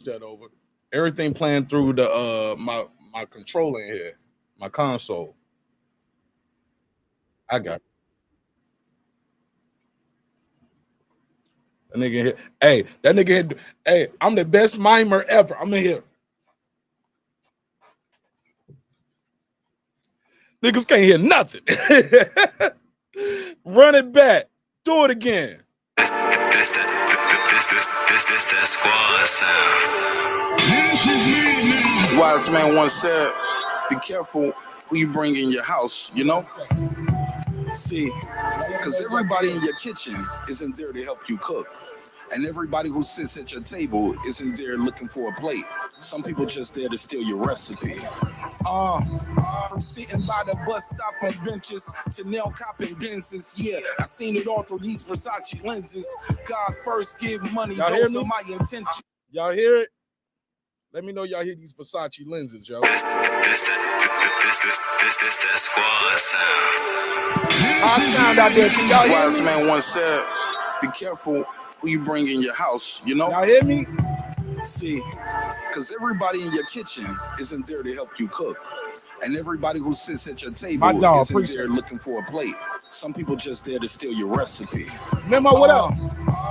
that over. Everything playing through the my controller in here, my console. I got that nigga here. Hey, that nigga here. Hey, I'm the best mimer ever. I'm in here. Niggas can't hear nothing. Run it back. Do it again. This that squad sound. Wise man once said, be careful who you bring in your house, you know? See, because everybody in your kitchen isn't there to help you cook. And everybody who sits at your table isn't there looking for a plate. Some people just there to steal your recipe. From sitting by the bus stop on benches to nail copping Benzes. Yeah, I seen it all through these Versace lenses. God first give money, those are my intentions. Y'all hear it? Let me know y'all hear these Versace lenses, yo. This that squad sound. How sound out there? Can y'all hear Wise me? man once said, be careful who you bring in your house, you know? Y'all hear me? See, because everybody in your kitchen isn't there to help you cook. And everybody who sits at your table isn't there looking for a plate. Some people just there to steal your recipe. Memo, what up?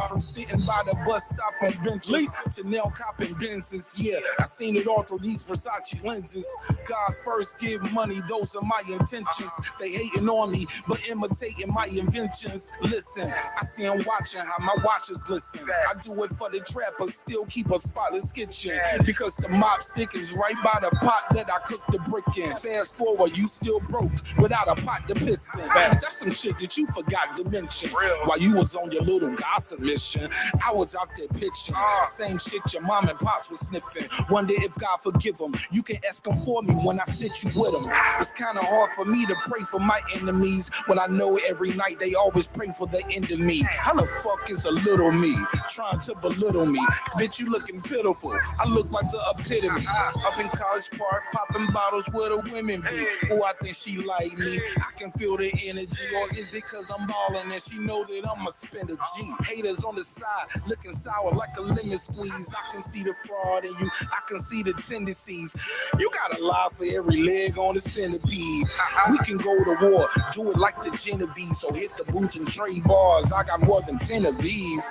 From sitting by the bus stop on benches to nail copping Benzes. Yeah, I seen it all through these Versace lenses. God first give money, those are my intentions. They hating on me, but imitating my inventions. Listen, I see them watching how my watches glisten. I do it for the trappers, still keep a spotless kitchen. Because the mop stick is right by the pot that I cook the brick in. Fast forward, you still broke without a pot to piss in. That's some shit that you forgot to mention. While you was on your little gossip mission, I was out there pitching. Same shit your mom and pops was sniffing. Wonder if God forgive them. You can ask them for me when I sit you with them. It's kind of hard for me to pray for my enemies when I know every night they always pray for the end of me. How the fuck is a little me trying to belittle me? Bitch, you looking pitiful. I look like the epitome. Up in College Park, popping bottles with a women be. Oh, I think she like me. I can feel the energy. Or is it cause I'm ballin' and she know that I'ma spend a G? Haters on the side, looking sour like a lemon squeeze. I can see the fraud in you. I can see the tendencies. You gotta lie for every leg on the centipede. We can go to war, do it like the Genovese. So hit the booth and trade bars. I got more than 10 of these.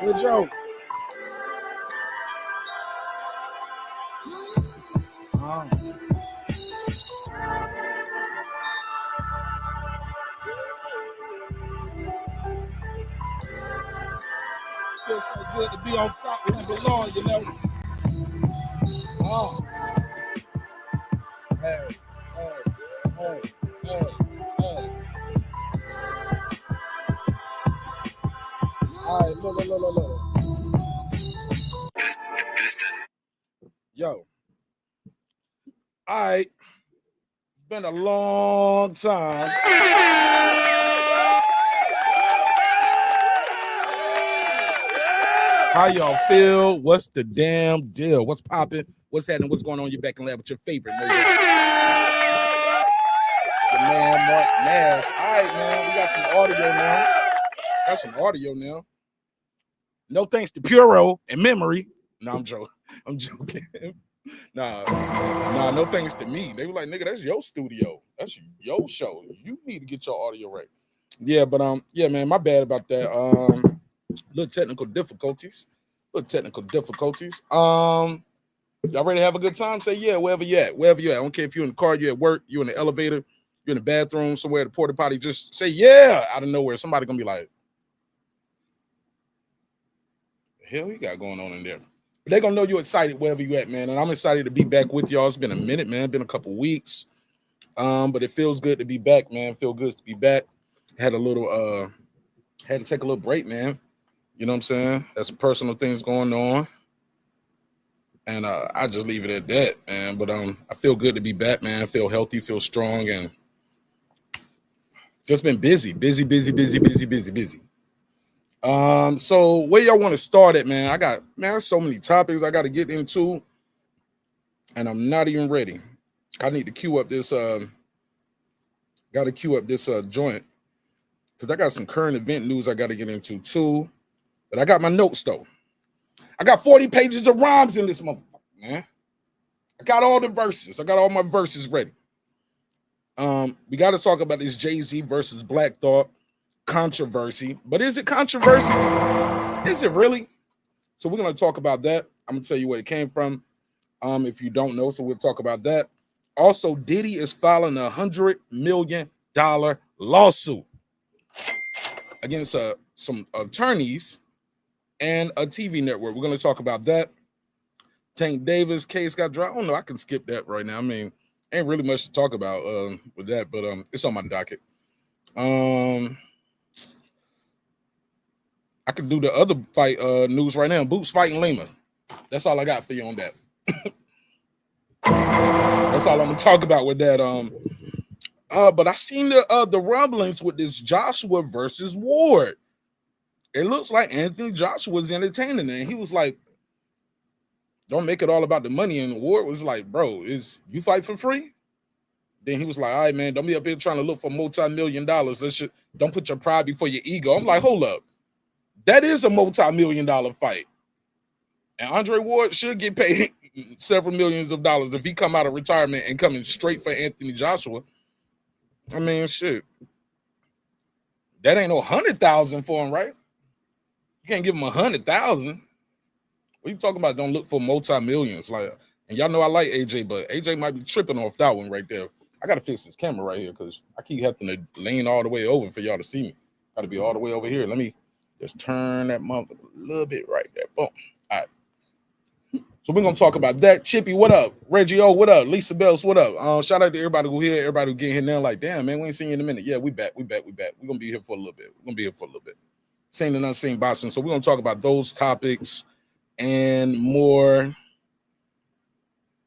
Hey, Joe. Feels so good to be on top where you belong, you know. Hey. All right, look. Yo. All right. It's been a long time. How y'all feel? What's the damn deal? What's popping? What's happening? What's going on? You're back in lab with your favorite movie. The man, Mark Nash. All right, man. We got some audio now. No thanks to Puro and Memory. No, I'm joking. Nah, no thanks to me. They were like, nigga, that's your studio. That's your show. You need to get your audio right. Yeah, but yeah, man, my bad about that. Little technical difficulties. Y'all ready to have a good time? Say yeah, wherever you at. I don't care if you're in the car, you're at work, you're in the elevator, you're in the bathroom, somewhere at the porta potty. Just say yeah out of nowhere. Somebody gonna be like, the hell you got going on in there? But they gonna know you're excited wherever you at, man. And I'm excited to be back with y'all. It's been a minute, man. Been a couple weeks. But it feels good to be back, man. Feel good to be back. Had to take a little break, man. You know what I'm saying? Had some personal things going on. And I just leave it at that, man. But I feel good to be back, man. I feel healthy, feel strong, and just been busy. So where y'all want to start at, man? I got, man, so many topics I got to get into, and I'm not even ready. I need to queue up this joint. because I got some current event news I got to get into too. But I got my notes though. I got 40 pages of rhymes in this motherfucker, man. I got all the verses. I got all my verses ready. We got to talk about this JAYZ versus Black Thought controversy. But is it controversy? Is it really? So we're going to talk about that. I'm going to tell you where it came from if you don't know. So we'll talk about that. Also, Diddy is filing $100 million lawsuit against some attorneys and a TV network. We're going to talk about that. Tank Davis case got dropped. I don't know. I can skip that right now. I mean, ain't really much to talk about with that, but it's on my docket. I could do the other fight news right now. Boots fighting Lima. That's all I got for you on that. That's all I'm gonna talk about with that. But I seen the rumblings with this Joshua versus Ward. It looks like Anthony Joshua's entertaining it. And he was like, don't make it all about the money. And Ward was like, bro, you fight for free? Then he was like, all right, man, don't be up here trying to look for multi-million dollars. Don't put your pride before your ego. I'm like, hold up. That is a multi-million dollar fight. And Andre Ward should get paid several millions of dollars if he come out of retirement and coming straight for Anthony Joshua. I mean, shit. That ain't no 100,000 for him, right? You can't give him 100,000. What you talking about? Don't look for multi-millions. Like, and y'all know I like AJ, but AJ might be tripping off that one right there. I gotta fix this camera right here because I keep having to lean all the way over for y'all to see me. Gotta be all the way over here. Let me just turn that motherfucker a little bit right there. Boom. All right. So we're gonna talk about that. Chippy, what up? Reggie O, what up? Lisa Bells, what up? Shout out to everybody who here, everybody who get here now. Like, damn, man, we ain't seen you in a minute. Yeah, we back. We're gonna be here for a little bit. Seen and unseen boxing. So we're gonna talk about those topics and more.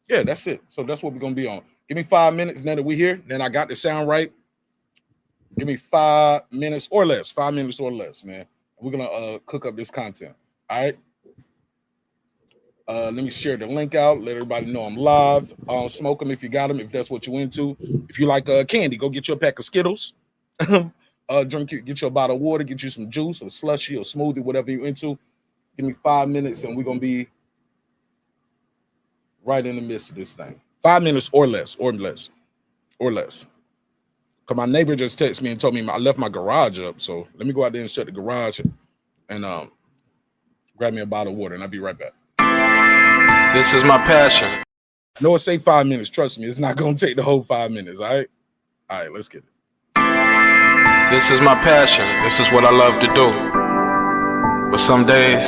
Yeah, that's it. So that's what we're gonna be on. Give me 5 minutes now that we're here. Then I got the sound right. Give me 5 minutes or less. 5 minutes or less, man. We're gonna cook up this content. All right. Let me share the link out. Let everybody know I'm live. Smoke them if you got them, if that's what you're into. If you like candy, go get you a pack of Skittles. Get you a bottle of water, get you some juice or slushy or smoothie, whatever you're into. Give me 5 minutes and we're going to be right in the midst of this thing. 5 minutes or less. Because my neighbor just texted me and told me I left my garage up. So let me go out there and shut the garage and grab me a bottle of water and I'll be right back. This is my passion. No, it say 5 minutes. Trust me, it's not going to take the whole 5 minutes. All right? All right, let's get it. This is my passion. This is what I love to do. But some days,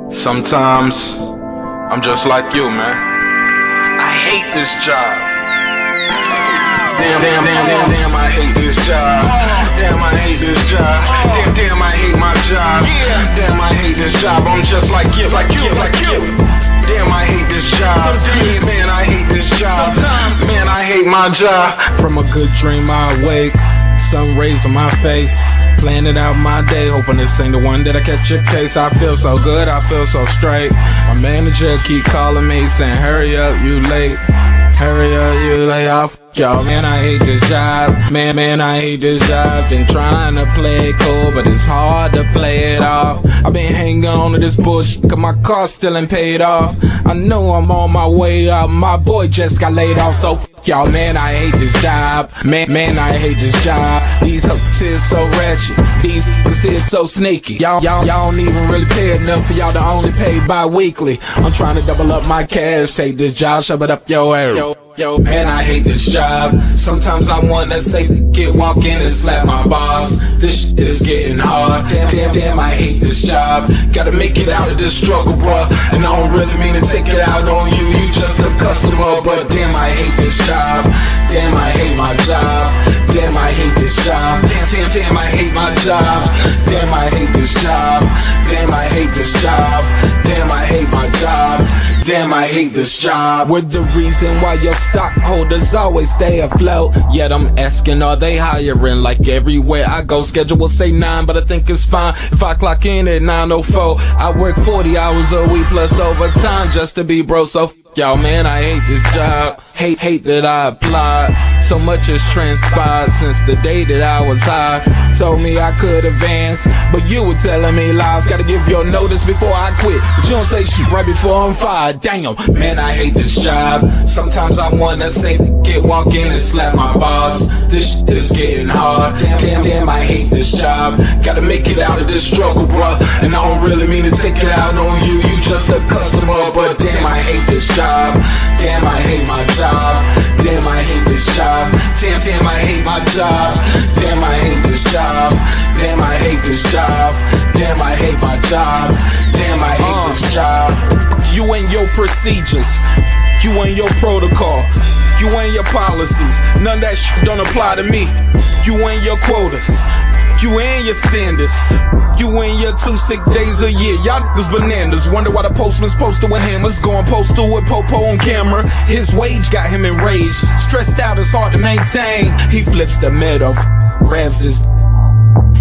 sometimes, I'm just like you, man. I hate this job. Damn, I hate this job. Damn, I hate this job. Damn, I hate my job. Damn, I hate this job. I'm just like you. Damn, I hate this job. Man, I hate this job. Man, I hate my job. From a good dream I wake, sun rays on my face, planning out my day, hoping this ain't the one that I catch a case. I feel so good, I feel so straight. My manager keep calling me saying, hurry up, you late. Hurry up, you lay off. Yo, man, I hate this job. Man, I hate this job. Been trying to play it cool, but it's hard to play it off. I've been hanging on to this bullshit, cause my car still ain't paid off. I know I'm on my way up. My boy just got laid off, so y'all, man, I hate this job. Man, I hate this job. These hoes here so ratchet. These niggas here so sneaky. Y'all don't even really pay enough for y'all to only pay bi-weekly. I'm trying to double up my cash. Take this job, shove it up your ass. Yo, man, I hate this job. Sometimes I wanna say, walk in and slap my boss. This shit is getting hard. Damn, I hate this job. Gotta make it out of this struggle, bruh. And I don't really mean to take it out on you. You just a customer, but damn, I hate this job. Damn, I hate my job. Damn, I hate this job. Damn, I hate my job. Damn, I hate this job. Damn, I hate this job. Damn, I hate my job. Damn, I hate this job. We're the reason why your stockholders always stay afloat. Yet I'm asking, are they hiring? Like everywhere I go, schedule will say 9, but I think it's fine if I clock in at 9:04. I work 40 hours a week plus overtime just to be bro. So y'all, man, I hate this job. hate that I applied. So much has transpired since the day that I was high. Told me I could advance, but you were telling me lies. Gotta give your notice before I quit, but you don't say shit right before I'm fired. Damn, man, I hate this job. Sometimes I wanna say, get walk in and slap my boss. This shit is getting hard. Damn, I hate this job. Gotta make it out of this struggle, bruh. And I don't really mean to take it out on you. You just a customer, but damn, I hate this job. Damn, I hate my job. Damn, I hate this job. Damn, I hate my job. Damn, I hate this job. Damn, I hate this job. Damn, I hate my job. Damn, I hate this job. You and your procedures. You and your protocol. You and your policies. None of that shit don't apply to me. You and your quotas. You and your standards. You and your 2 sick days a year. Y'all niggas bananas. Wonder why the postman's posted with hammers. Going postal with Popo on camera. His wage got him enraged. Stressed out, it's hard to maintain. He flips the middle, grabs his.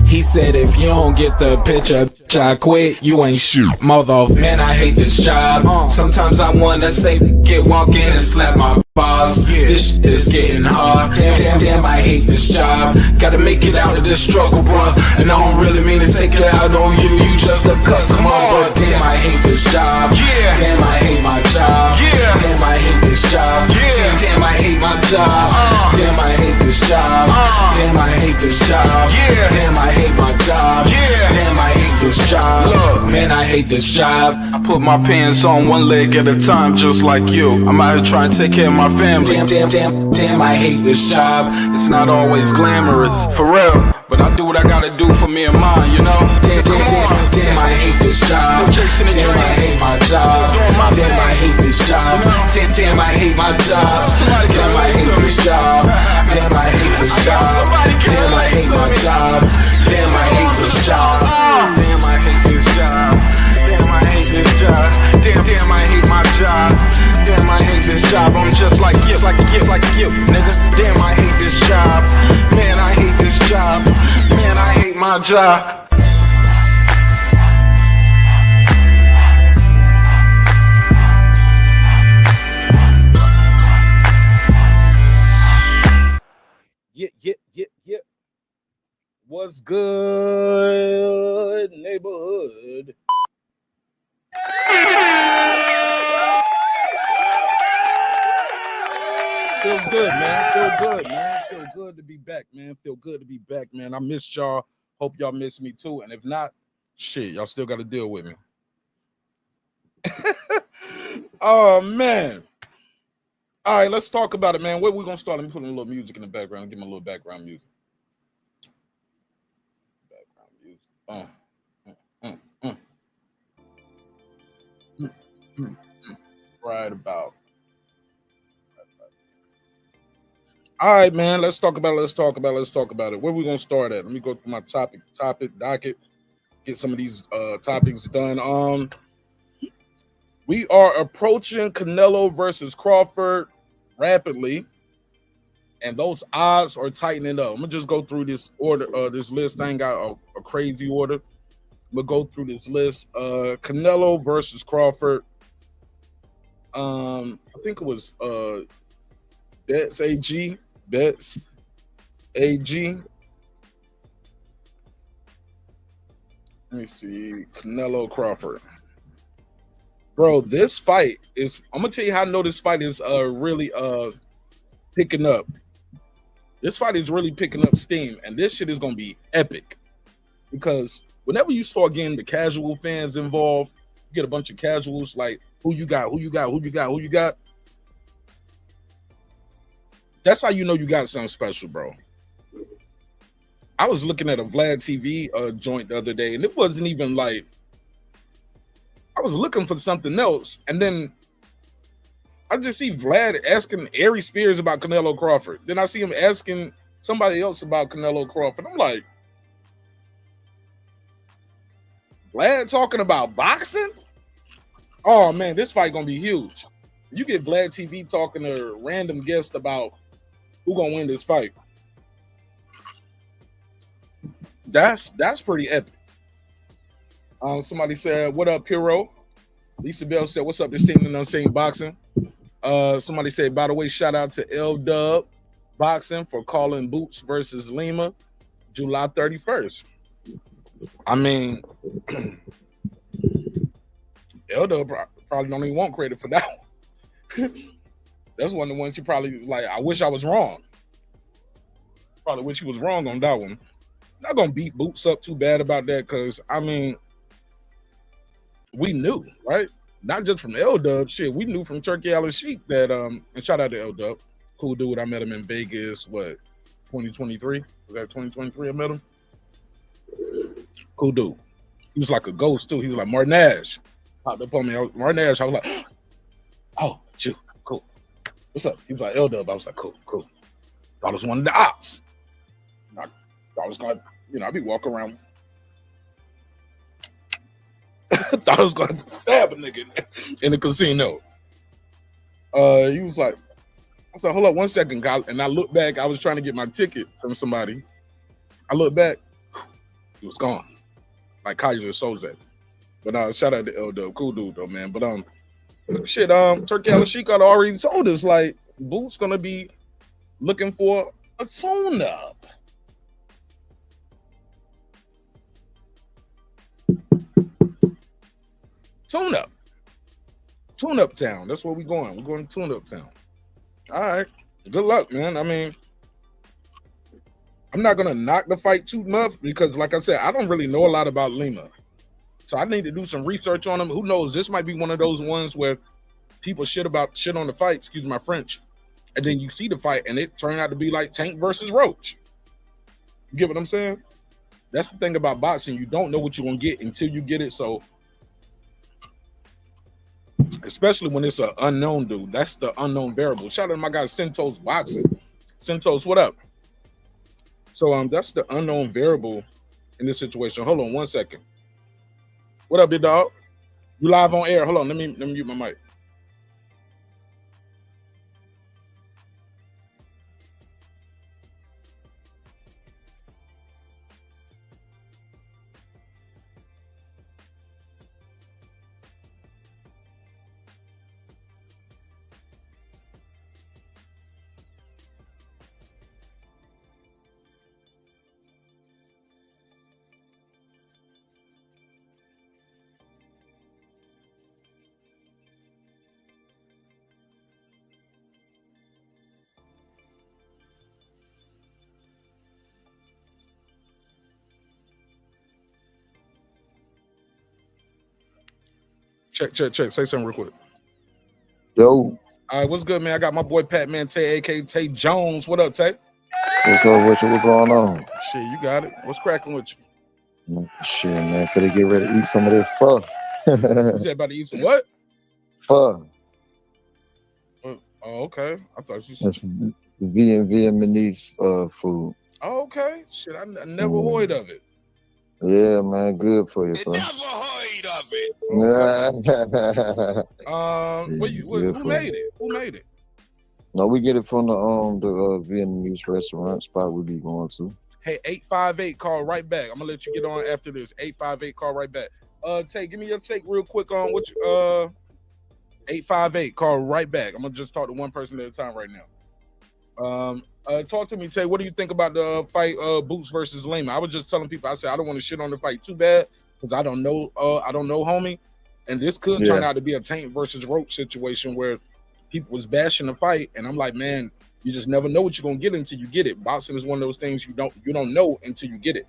He said, if you don't get the picture, bitch, I quit. You ain't shit, mother. Man, I hate this job. Sometimes I wanna say, get walk in and slap my boss. This shit is getting hard. Damn, I hate this job. Gotta make it out of this struggle, bruh. And I don't really mean to take it out on you. You just a customer, but damn, I hate this job. Damn, I hate my job. Damn, I hate this job. Damn, I hate my job. Damn, I hate this job. Damn, I hate this job. Damn, I hate my job. Damn, I hate this job. Look, man, I hate this job. I put my pants on one leg at a time, just like you. I'm out here trying to take care of my family. Damn, I hate this job. It's not always glamorous, for real. But I do what I gotta do for me and mine, you know? Damn, I hate this job. Damn, I hate my job. Damn, I hate this job. Damn, I hate my job. Damn, I hate this job. Damn, I hate this job. Damn, I hate my job. Damn, I hate this job. Damn, I hate this job. Damn, I hate this job. Damn, I hate my job. Damn, I hate this job. I'm just like you, nigga. Damn, I hate this job. Man, I hate this job. Man, I hate my job. Yeah. What's good, neighborhood? Feels good, man. Feel good to be back, man. Feel good to be back, man. I missed y'all. Hope y'all miss me too. And if not, shit, y'all still got to deal with me. Oh, man. All right, let's talk about it, man. Where we going to start? Let me put a little music in the background. Give me a little background music. Right about. All right, man. Let's talk about it. Where we gonna start at? Let me go through my topic docket. Get some of these topics done. We are approaching Canelo versus Crawford rapidly, and those odds are tightening up. I'm gonna just go through this order. This list. I ain't got a crazy order. We'll go through this list. Canelo versus Crawford. I think it was Betts AG. Let me see. Canelo Crawford. Bro, this fight is, I'm gonna tell you how I know this fight is really picking up. This fight is really picking up steam, and this shit is gonna be epic. Because whenever you start getting the casual fans involved, you get a bunch of casuals like who you got. That's how you know you got something special, bro. I was looking at a Vlad TV joint the other day, and it wasn't even like, I was looking for something else, and then I just see Vlad asking Ari Spears about Canelo Crawford. Then I see him asking somebody else about Canelo Crawford. I'm like, Vlad talking about boxing? Oh man, this fight gonna be huge. You get Vlad TV talking to random guests about who gonna win this fight. That's pretty epic. Somebody said, "What up, Piro?" Lisa Bell said, "What's up, this team in Unseen Boxing?" Somebody said, by the way, shout out to L Dub Boxing for calling Boots versus Lima July 31st. I mean, L Dub probably don't even want credit for that one. That's one of the ones he probably like. I wish I was wrong. Probably wish he was wrong on that one. Not gonna beat Boots up too bad about that because I mean, we knew, right? Not just from L Dub, shit. We knew from Turkey Alley Sheik that and shout out to L Dub, cool dude. I met him in Vegas. What 2023? Was that 2023? I met him. Cool dude. He was like a ghost too. He was like Martin Ash. Popped up on me. Martin Ash. I was like, oh, you cool. What's up? He was like L Dub. I was like, cool. Thought it was one of the ops. I was gonna, I'd be walking around. Thought I was gonna stab a nigga in the casino. He was like, I said, hold up 1 second, guy. And I looked back. I was trying to get my ticket from somebody. I looked back. He was gone. Like Kaiser Soze. But shout out to L Dub. Cool dude though, man. But Turkey Alley Sheik already told us like Boots gonna be looking for a tune up. Tune up town. That's where we're going. We're going to tune up town. All right. Good luck, man. I mean, I'm not gonna knock the fight too much because, like I said, I don't really know a lot about Lima. So I need to do some research on him. Who knows? This might be one of those ones where people shit on the fight, excuse my French. And then you see the fight and it turned out to be like Tank versus Roach. You get what I'm saying? That's the thing about boxing. You don't know what you're gonna get until you get it. So especially when it's an unknown dude. That's the unknown variable. Shout out to my guy Centos Boxing. Centos, what up? So that's the unknown variable in this situation. Hold on 1 second. What up, big dog? You live on air. Hold on, let me mute my mic. Check. Say something real quick. Yo. All right, what's good, man? I got my boy Pat Man Tay, aka Tay Jones. What up, Tay? What's up with you? What's going on? Shit, you got it. What's cracking with you? Shit, man. Finna get ready to eat some of this pho. You said about to eat some what? Pho. Oh, okay. I thought you said That's Vietnamese food. Oh, okay. Shit, I never heard of it. Yeah, man. Good for you, bro. Never heard of it. Okay. Who made it? Who made it? No, we get it from the Vietnamese restaurant spot we be going to. Hey, 858, call right back. I'm gonna let you get on after this. 858, call right back. Tay, give me your take real quick on what you 858, call right back. I'm gonna just talk to one person at a time right now. Talk to me, Tay. What do you think about the fight Boots versus Lima? I was just telling people, I said I don't want to shit on the fight too bad because I don't know homie. And this could turn out to be a Tank versus Roach situation where people was bashing the fight, and I'm like, man, you just never know what you're gonna get until you get it. Boxing is one of those things you don't know until you get it.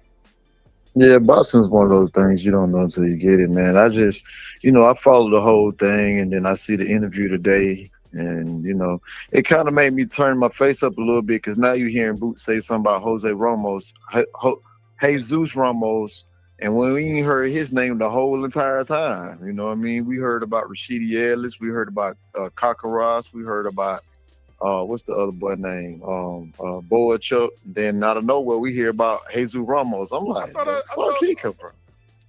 Yeah, boxing's one of those things you don't know until you get it, man. I just, I followed the whole thing, and then I see the interview today, and it kind of made me turn my face up a little bit because now you're hearing Boots say something about Jose Ramos, Jesus Ramos, and when we ain't heard his name the whole entire time, you know what I mean? We heard about Rashidi Ellis, we heard about Kakaras, we heard about what's the other boy name? Boa Chuck. Then out of nowhere we hear about Jesus Ramos. I'm like, fuck he come from?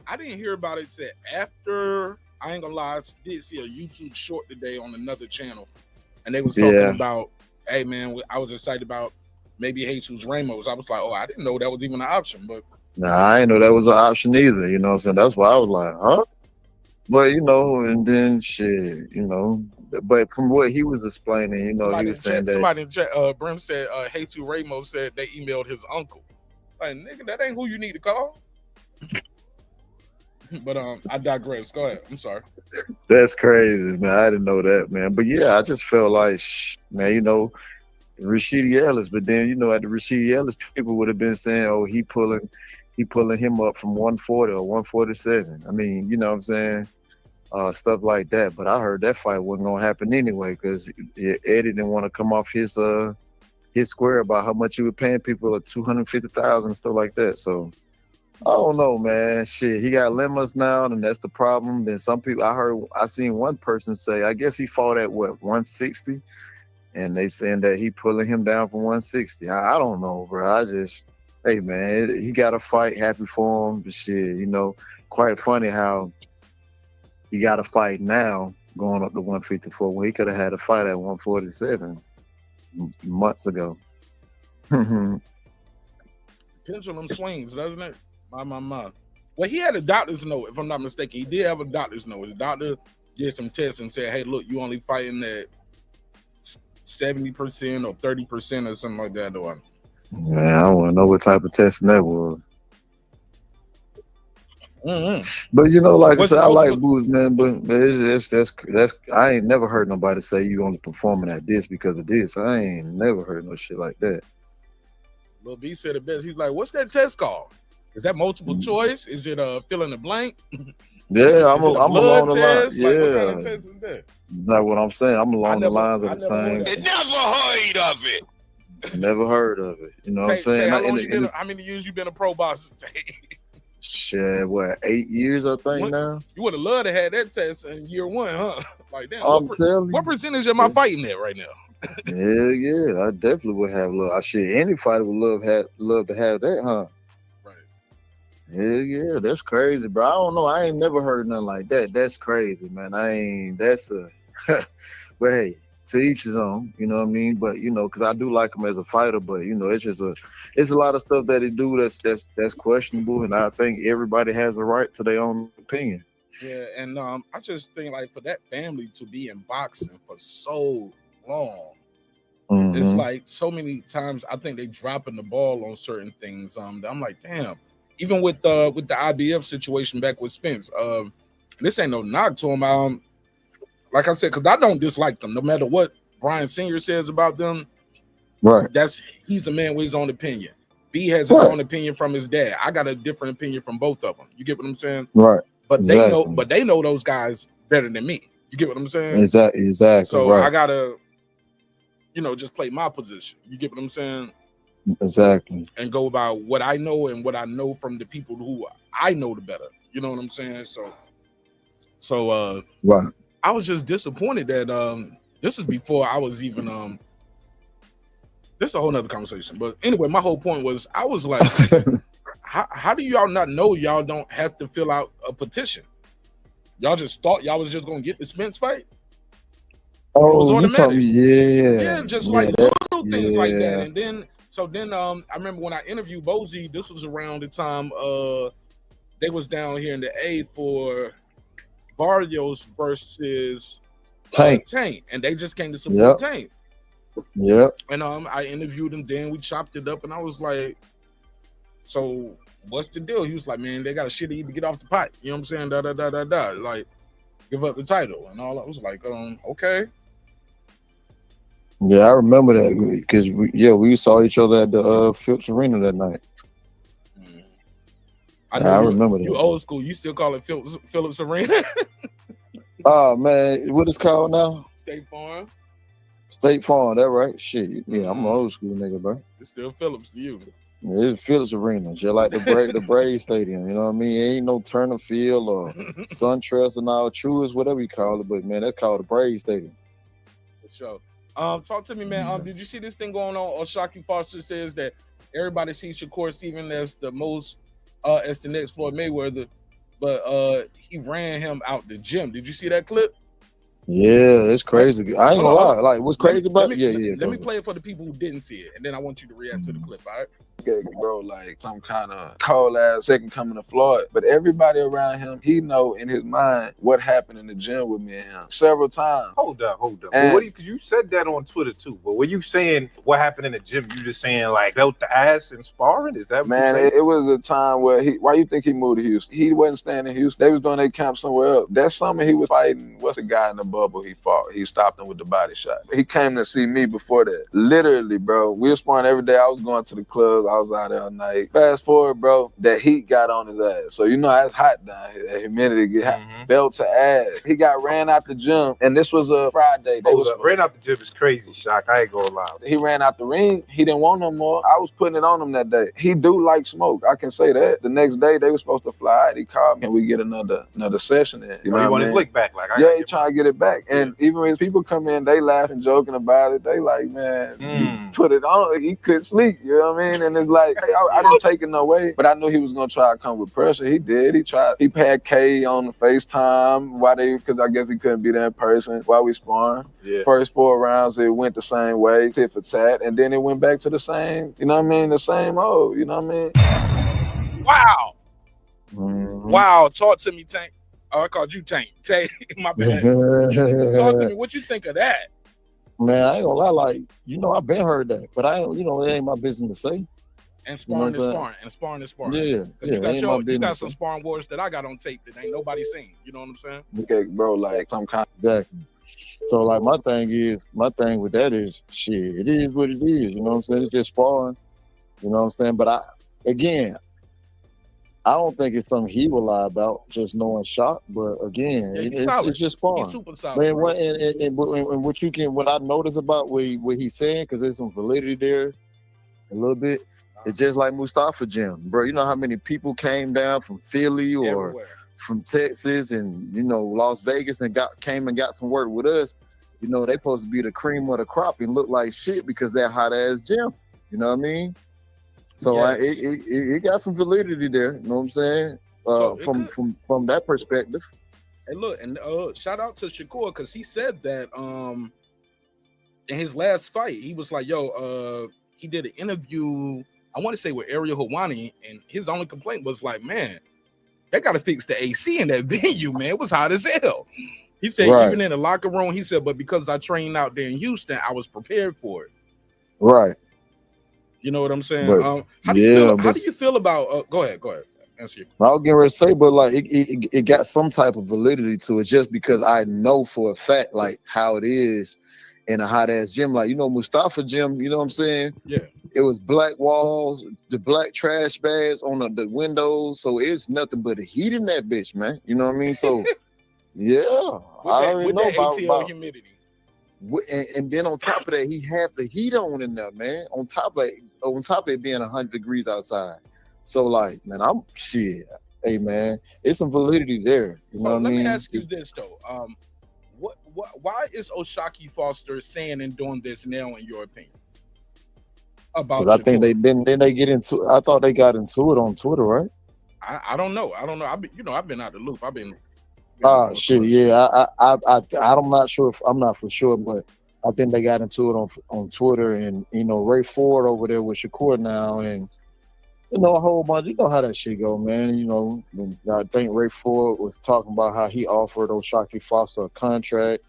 I didn't hear about it till after. I ain't gonna lie, I did see a YouTube short today on another channel, and they was talking about, hey man, I was excited about maybe Jesus Ramos. I was like, oh, I didn't know that was even an option, but nah, I didn't know that was an option either. You know what I'm saying? That's why I was like, huh? But and then shit. But from what he was explaining, he was saying that. Somebody in chat, Brim said, Jesus Ramos said they emailed his uncle. Like, nigga, that ain't who you need to call. But I digress. Go ahead. I'm sorry. That's crazy, man. I didn't know that, man. But yeah, I just felt like, man, Rashidi Ellis. But then, at the Rashidi Ellis, people would have been saying, oh, he pulling him up from 140 or 147. I mean, you know what I'm saying? Stuff like that. But I heard that fight wasn't gonna happen anyway because Eddie didn't want to come off his square about how much he was paying people at $250,000 and stuff like that. So I don't know, man. Shit, he got lemmas now, and that's the problem. Then some people, I seen one person say, I guess he fought at 160, and they saying that he pulling him down from 160. I don't know, bro. Hey, man, he got a fight, happy for him, but shit, quite funny how he got a fight now going up to 154 when he could have had a fight at 147 months ago. Pendulum swings, doesn't it? My. Well, he had a doctor's note, if I'm not mistaken. He did have a doctor's note. His doctor did some tests and said, hey, look, you only fighting at 70% or 30% or something like that. Man, I don't want to know what type of testing that was. Mm-hmm. But like I said, I like booze, man. But that's I ain't never heard nobody say you only performing at this because of this. I ain't never heard no shit like that. Lil B said it best. He's like, "What's that test called? Is that multiple choice? Is it fill in the blank? Yeah, I'm along the test? line. Yeah, like, what kind of test is that? That's what I'm saying. I'm along the lines of the same. Never heard of it. Never heard of it. You know what I'm saying? How many years you been a pro boxer? Shit, what, 8 years I think now? You would have loved to have that test in year one, huh? Like, damn, I'm telling you. What percentage am I fighting at right now? Yeah, I definitely would have love. Shit, any fighter would love to have that, huh? Right. Yeah, that's crazy, bro. I don't know. I ain't never heard nothing like that. That's crazy, man. But hey, to each his own, you know what I mean? But because I do like him as a fighter, but it's a lot of stuff that he do that's questionable, and I think everybody has a right to their own opinion. Yeah, and I just think like for that family to be in boxing for so long, it's like so many times I think they dropping the ball on certain things. I'm like, damn. Even with the IBF situation back with Spence, this ain't no knock to him. Like I said, because I don't dislike them, no matter what Brian Sr. says about them. Right. He's a man with his own opinion. B has his own opinion from his dad. I got a different opinion from both of them. You get what I'm saying? Right. But they know those guys better than me. You get what I'm saying? Exactly. So right. I gotta, just play my position. You get what I'm saying? Exactly. And go about what I know and what I know from the people who I know the better. You know what I'm saying? So right. I was just disappointed that this is before I was even this is a whole nother conversation. But anyway, my whole point was I was like, how do y'all not know y'all don't have to fill out a petition? Y'all just thought y'all was just gonna get the Spence fight? Oh, you told me, like little things like that. And then I remember when I interviewed Bozy, this was around the time they was down here in the A for Barrios versus Tank, and they just came to support Tank. Yep. And I interviewed him. Then we chopped it up, and I was like, "So what's the deal?" He was like, "Man, they got a shit to eat to get off the pot." You know what I'm saying? Like, give up the title and all. I was like, okay. Yeah, I remember that because we saw each other at the Phillips Arena that night. I remember that. You old school. You still call it Phillips Arena? Oh man, what it's called now? State Farm. State Farm, that right? Shit, yeah, I'm an old school nigga, bro. It's still Phillips to you. Yeah, it's Phillips Arena, just like the Braves Stadium. You know what I mean? It ain't no Turner Field or SunTrust and all Truist, whatever you call it, but man, that's called the Braves Stadium. For sure. Talk to me, man. Did you see this thing going on? Shocky Foster says that everybody sees Shakur Stevenson as the most as the next Floyd Mayweather, but he ran him out the gym. Did you see that clip? Yeah, it's crazy. I ain't gonna lie. Like, what's crazy about it? Yeah. Let me play it for the people who didn't see it, and then I want you to react to the clip. All right. Bro, like some kind of cold ass second coming of Floyd. But everybody around him, he know in his mind what happened in the gym with me and him several times. Hold up. And What you said that on Twitter too, but were you saying what happened in the gym? You just saying like belt the ass and sparring? Is that what man, you it was a time where why you think he moved to Houston? He wasn't staying in Houston. They was doing their camp somewhere else. That summer he was fighting, what's the guy in the bubble he fought? He stopped him with the body shot. He came to see me before that. Literally, bro, we were sparring every day. I was going to the clubs. I was out there all night. Fast forward, bro, that heat got on his ass. So you know how it's hot down here. That humidity get hot. Belt to ass. He got ran out the gym, and this was a Friday. Ran out the gym is crazy, Shock. I ain't gonna lie. He ran out the ring. He didn't want no more. I was putting it on him that day. He do like smoke. I can say that. The next day they were supposed to fly. He called me and we get another session in. You know he what want I his mean? lick back. Like he trying to get it back. And even when people come in, they laughing, joking about it. They like, man, put it on. He couldn't sleep. You know what I mean? And it's like, hey, I didn't take it no way, but I knew he was gonna try to come with pressure. He did. He tried. He had K on the FaceTime because I guess he couldn't be there in person while we sparring. Yeah. First 4 rounds, it went the same way, tit for tat, and then it went back to the same, you know what I mean? The same old, you know what I mean? Wow. Wow. Talk to me, Tank. Oh, I called you Tank. Tank, my bad. Talk to me. What you think of that? Man, I ain't gonna lie, like, I've been heard that, but I ain't, it ain't my business to say. And sparring is sparring, and sparring is sparring. Yeah. You got some sparring wars that I got on tape that ain't nobody seen. You know what I'm saying? Okay, bro, like some kind. Exactly. So like my thing with that is shit. It is what it is. You know what I'm saying? It's just sparring. You know what I'm saying? But I don't think it's something he will lie about, just knowing Shock. But again, it's just sparring. He's super solid. Man, what I notice about what he's saying, because there's some validity there, a little bit. It's just like Mustafa Gym, bro. You know how many people came down from Philly or Everywhere. From Texas and Las Vegas and came and got some work with us. They supposed to be the cream of the crop and look like shit because that hot ass gym. You know what I mean? So Yes. it got some validity there. You know what I'm saying? From that perspective. Hey, look, and shout out to Shakur because he said that in his last fight he was like, he did an interview. I want to say with Ariel Hawani, and his only complaint was like, man, they got to fix the AC in that venue, man. It was hot as hell. He said, even in the locker room, he said, but because I trained out there in Houston, I was prepared for it. Right. You know what I'm saying? But, how do you feel about? Go ahead. Answer your question. I was getting ready to say, but like it got some type of validity to it, just because I know for a fact like how it is in a hot ass gym, like Mustafa Gym. You know what I'm saying? Yeah. It was black walls, the black trash bags on the windows, so it's nothing but a heat in that bitch, man. You know what I mean? So, yeah, I already know about humidity. And then on top of that, he had the heat on in there, man. On top of it being 100 degrees outside. So, like, man, hey, man, it's some validity there. You know what I mean? Let me ask you this though. Why is O'Shaquie Foster saying and doing this now, in your opinion? About I think they get into. I thought they got into it on Twitter, right? I don't know. I've been out the loop. I've been. Shit, yeah. I'm not sure. I'm not for sure, but I think they got into it on Twitter, and Ray Ford over there with Shakur now, and a whole bunch. You know how that shit go, man. I think Ray Ford was talking about how he offered O'Shaquie Foster a contract,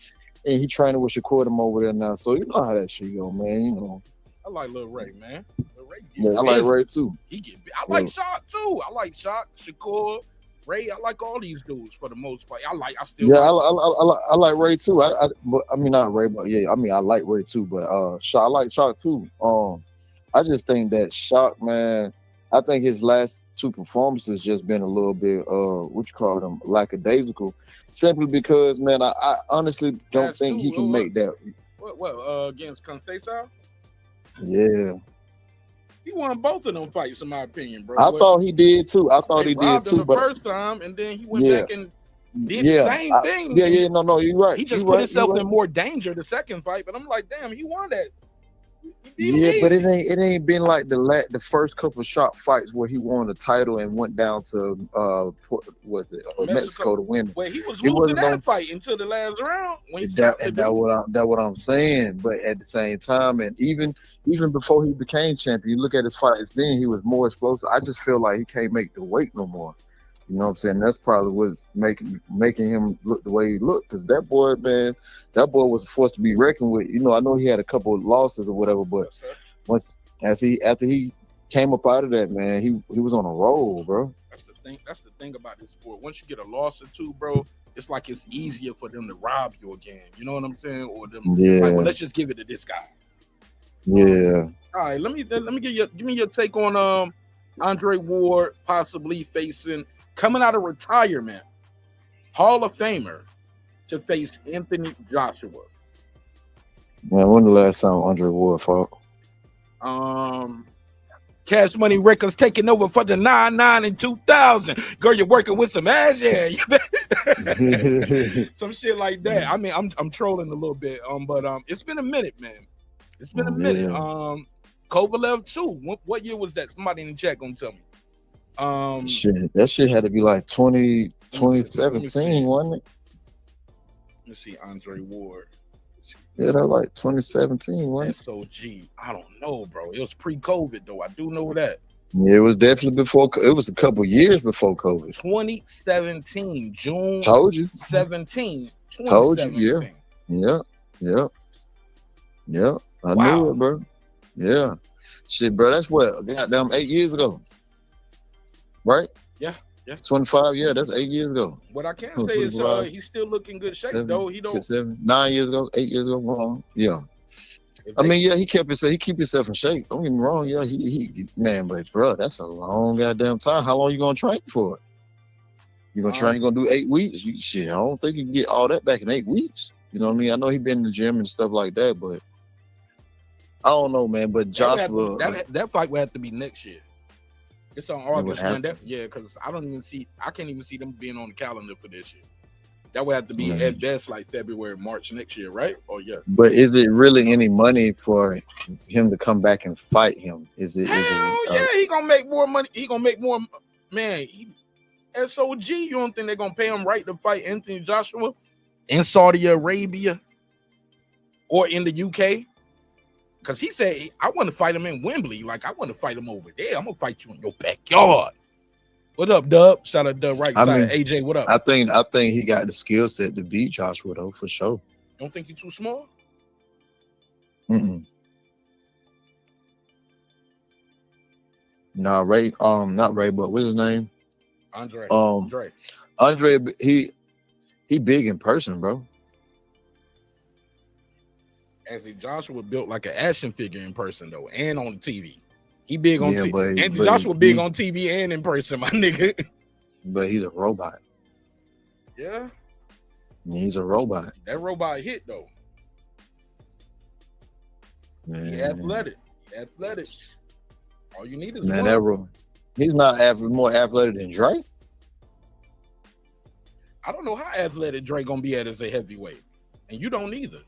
and he training with Shakur them over there now. So you know how that shit go, man. I like Lil Ray, man. Lil Ray I like Ray too. I like Shock too. I like Shock, Shakur, Ray. I like all these dudes for the most part. I like Ray too. I mean not Ray, but yeah, I mean I like Ray too. But I like Shock too. I just think that Shock, man. I think his last 2 performances just been a little bit lackadaisical, simply because, man, I honestly don't think he can make that. What against Conceição? Yeah. He won both of them fights, in my opinion, bro. I thought he did too. The first time, and then he went back and did the same thing. No, you're right. He just put himself in more danger the second fight, but I'm like, damn, he won that. Yeah, but it ain't been like the first couple of shot fights where he won the title and went down to Mexico to win. Well, he was losing that fight until the last round. When That what I'm saying. But at the same time, and even before he became champion, you look at his fights then, he was more explosive. I just feel like he can't make the weight no more. You know what I'm saying? That's probably what's making him look the way he looked. Because that boy, man, was a force to be reckoned with. You know, I know he had a couple of losses or whatever, but after he came up out of that, man, he was on a roll, bro. That's the thing about this sport. Once you get a loss or two, bro, it's like it's easier for them to rob you again. You know what I'm saying? Or them, like, well, let's just give it to this guy. Yeah. All right, let me give me your take on Andre Ward possibly facing, coming out of retirement, Hall of Famer to face Anthony Joshua. Man, when the last time Andre Ward fought? Cash Money Records taking over for the 99 and 2000. Girl, you're working with some ass, yeah. Some shit like that. I mean, I'm trolling a little bit, but it's been a minute, man. It's been a minute. Kovalev too. What year was that? Somebody in the chat gonna tell me. That shit had to be like 2017, wasn't it? Let me see, Andre Ward. Yeah, that like 2017, wasn't it? SOG. I don't know, bro. It was pre-COVID though. I do know that. Yeah, it was definitely before. It was a couple years before COVID. 2017, June. Told you. 17. Told you. Yeah. I knew it, bro. Yeah. Shit, bro. That's what, goddamn 8 years ago. Right? Yeah. 25, yeah, that's 8 years ago. What I can say is he's still looking good shape, though. He don't 9 years ago, 8 years ago, wrong. Yeah. I mean, yeah, he keep himself in shape. Don't get me wrong, yeah, he man, but bro, that's a long goddamn time. How long you gonna train for it? You gonna train? You gonna do 8 weeks? Shit, I don't think you can get all that back in 8 weeks. You know what I mean? I know he been in the gym and stuff like that, but I don't know, man. But Joshua, that fight will have to be next year. It's on August, man. Because I can't even see them being on the calendar for this year. That would have to be at best like February, March next year, right? Or yeah. But is it really any money for him to come back and fight him? Yeah, he gonna make more money. He gonna make more, man. SOG, you don't think they're gonna pay him right to fight Anthony Joshua in Saudi Arabia or in the UK? Because he said, I want to fight him in Wembley. Like, I want to fight him over there. I'm going to fight you in your backyard. What up, Dub? Shout out Dub right side. AJ, what up? I think he got the skill set to beat Joshua, though, for sure. You don't think he's too small? Nah, Ray, not Ray, but what's his name? Andre. Andre, he big in person, bro. Anthony Joshua built like an action figure in person though, and on TV. He big on TV. Anthony Joshua big on TV and in person, my nigga. But he's a robot. Yeah. He's a robot. That robot hit though. Man. He athletic. All you need is one. He's not more athletic than Drake. I don't know how athletic Drake gonna be at as a heavyweight, and you don't either.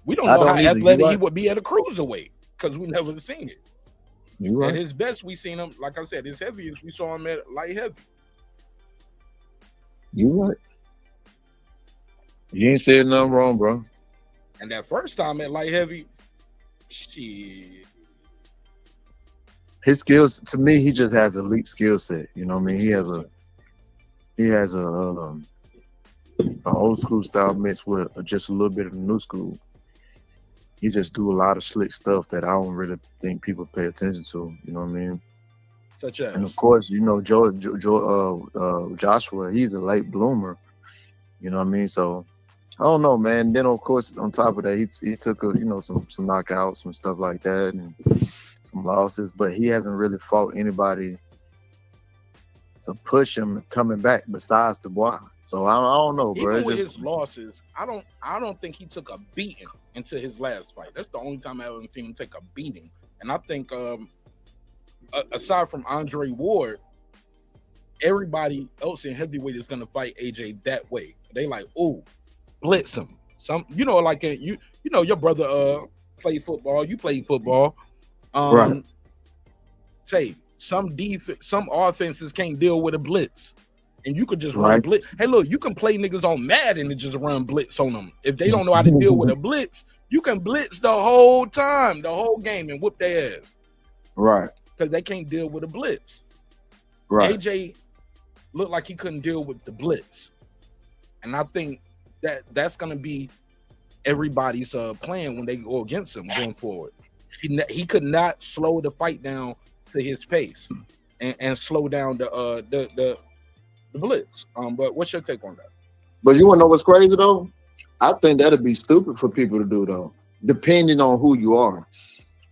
We don't know how athletic he would be at a cruiserweight because we never seen it. You right. At his best, we seen him, like I said, his heaviest, we saw him at light heavy. You right. You ain't saying nothing wrong, bro. And that first time at light heavy, shit. His skills, to me, he just has elite skill set. You know what I mean? He has a old school style mixed with just a little bit of the new school. He just do a lot of slick stuff that I don't really think people pay attention to. You know what I mean? Such as, and of course, you know, Joshua, he's a late bloomer. You know what I mean? So I don't know, man. Then of course, on top of that, he took some knockouts, some stuff like that, and some losses. But he hasn't really fought anybody to push him coming back besides Dubois. So I don't know, bro. Even with his losses, I don't think he took a beating until his last fight. That's the only time I ever seen him take a beating. And I think aside from Andre Ward, everybody else in heavyweight is gonna fight AJ that way. They like, oh, blitz him. Some, like you know, your brother play football. You play football. Right. Say some offenses can't deal with a blitz, and you could just run Right. blitz. Hey, look, you can play niggas on Madden and just run blitz on them. If they don't know how to deal with a blitz, you can blitz the whole time, the whole game, and whoop their ass. Right. Because they can't deal with a blitz. Right. AJ looked like he couldn't deal with the blitz, and I think that's gonna be everybody's plan when they go against him going forward. He could not slow the fight down to his pace and slow down the blitz. But what's your take on that? But you want to know what's crazy though? I think that'd be stupid for people to do though, depending on who you are.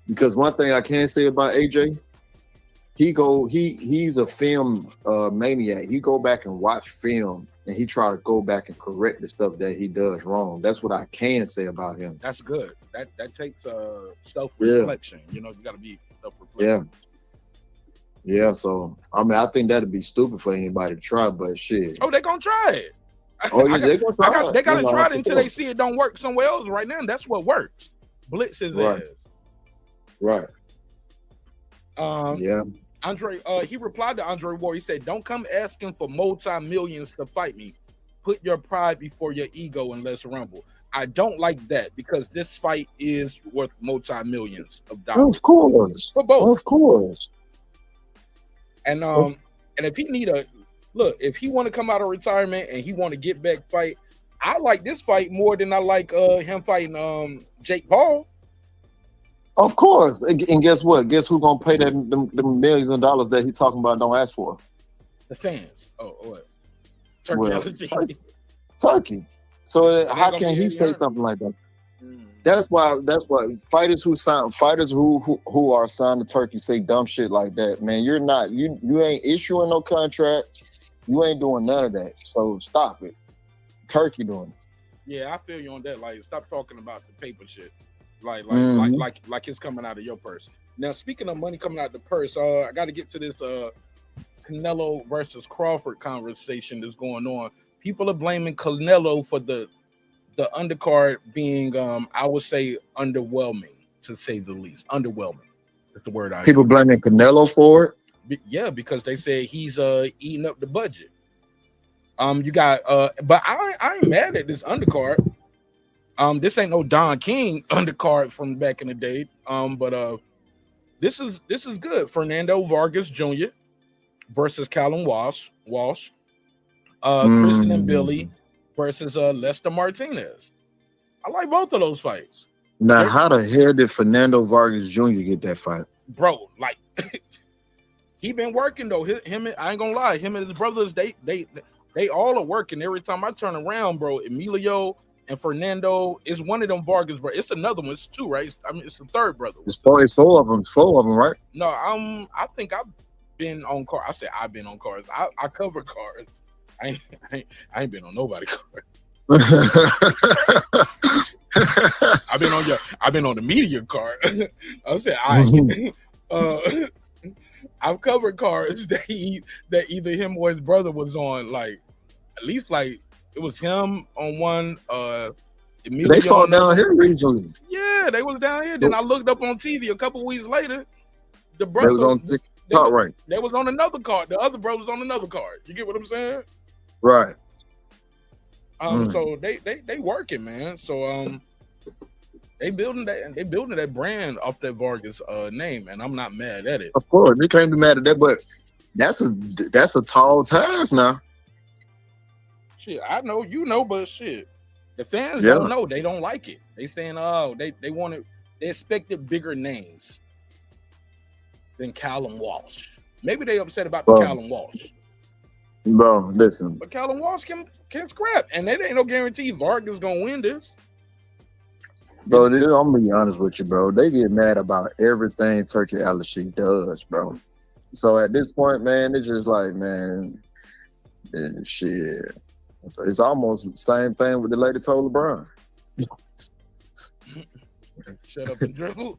Because one thing I can say about AJ, he's a film maniac. He go back and watch film and he try to go back and correct the stuff that he does wrong. That's what I can say about him. That's good. That takes self-reflection. You know, you got to be self-reflection. Yeah. So I mean, I think that'd be stupid for anybody to try, but shit. Oh, they're gonna try it. Oh, yeah, they gonna try it. They gotta try it for until sure. they see it don't work somewhere else. Right now, that's what works. Blitz his Right. ass. Right. Yeah. Andre, he replied to Andre Ward. He said, "Don't come asking for multi-millions to fight me. Put your pride before your ego and let's rumble." I don't like that because this fight is worth multi-millions of dollars. Of course. For both. Of course. And if he need if he want to come out of retirement and he want to get back fight, I like this fight more than I like him fighting Jake Paul. Of course. And guess what? Guess who's gonna pay them millions of dollars that he talking about don't ask for? The fans. Oh, what? Turkey. Turkey. So how can he say something like that? That's why fighters who are signed to Turkey say dumb shit like that. Man, you ain't issuing no contract. You ain't doing none of that. So stop it. Turkey doing it. Yeah, I feel you on that. Like, stop talking about the paper shit. Like it's coming out of your purse. Now, speaking of money coming out of the purse, I got to get to this Canelo versus Crawford conversation that's going on. People are blaming Canelo for the undercard being, I would say, underwhelming, to say the least. Underwhelming. That's the word I People use. blaming Canelo for it? Yeah, because they say he's eating up the budget. You got but I ain't mad at this undercard. This ain't no Don King undercard from back in the day. But this is good. Fernando Vargas Jr. versus Callum Walsh. Kristen and Billy versus Lester Martinez. I like both of those fights. Now, how the hell did Fernando Vargas Jr. get that fight? Bro, like he been working though. Him, I ain't gonna lie, him and his brothers, they all are working. Every time I turn around, bro, Emilio and Fernando is one of them Vargas, bro. It's another one. It's two, right? I mean, it's the third brother. It's four of them. 4 of them, right? No, I think I've been on cars. I said I've been on cars. I cover cars. I ain't been on nobody card. I've been on the media card. I said I've covered cars that either him or his brother was on. Like at least like it was him on one. Emilio they fought down here recently. Yeah, they was down here. Then I looked up on TV a couple weeks later. The brother was on TikTok, right? They was on another card. The other bro was on another card. You get what I'm saying? Right. So they working, man. So they building that brand off that Vargas name, and I'm not mad at it. Of course, you can't be mad at that, but that's a tall task now. Shit, I know, you know, but shit, the fans don't know. They don't like it. They saying, oh, they expected bigger names than Callum Walsh. Maybe they upset about the Callum Walsh. Bro, listen. But Callum Walsh can scrap, and there ain't no guarantee Vargas gonna win this. Bro, I'm gonna be honest with you, bro. They get mad about everything Turkey Al-Sheikh does, bro. So at this point, man, it's just like, man, shit. It's almost the same thing with the lady told LeBron. Shut up and dribble.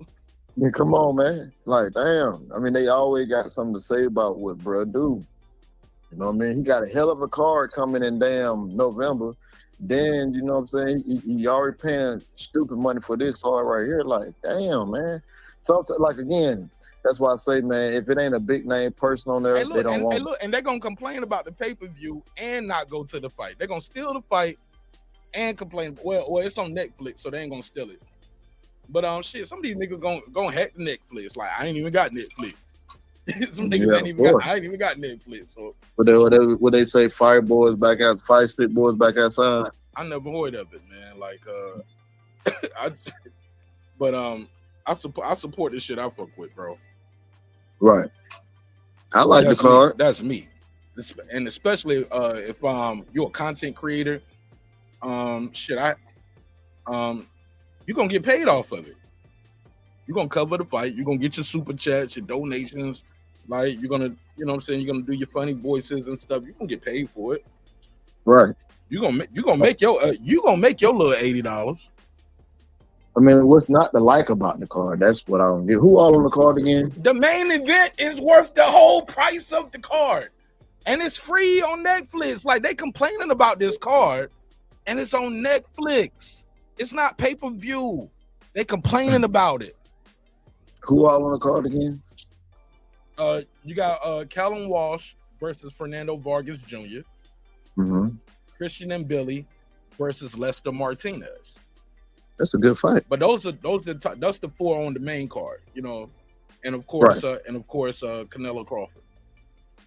Yeah, come on, man. Like, damn. I mean, they always got something to say about what bro do. You know what I mean? He got a hell of a card coming in damn November. then you know what I'm saying, he already paying stupid money for this card right here. Like, damn, man. So like again, that's why I say, man, if it ain't a big name person on there, Hey, look, they don't want it. and they're gonna complain about the pay-per-view and not go to the fight. They're gonna steal the fight and complain. Well, it's on Netflix, so they ain't gonna steal it. But shit, some of these niggas gonna hack the Netflix. Like, I ain't even got Netflix. Some niggas ain't even got. I ain't even got Netflix. So What they say, fire stick boys back outside. I never heard of it, man. Like, I support this shit. I fuck with, bro. Right. I like That's the card. Me. That's me. And especially if you're a content creator, you're gonna get paid off of it. You're gonna cover the fight. You're gonna get your super chats, your donations. Like, you're gonna, you know what I'm saying, you're gonna do your funny voices and stuff. You're gonna get paid for it. Right. You're gonna make your little $80. I mean, what's not to like about the card? That's what I don't get. Who all on the card again? The main event is worth the whole price of the card, and it's free on Netflix. Like, they complaining about this card, and it's on Netflix. It's not pay-per-view. They complaining about it. Who all on the card again? You got Callum Walsh versus Fernando Vargas Jr. Mm-hmm. Christian and Billy versus Lester Martinez. That's a good fight. But that's the four on the main card, you know, and of course, Canelo Crawford.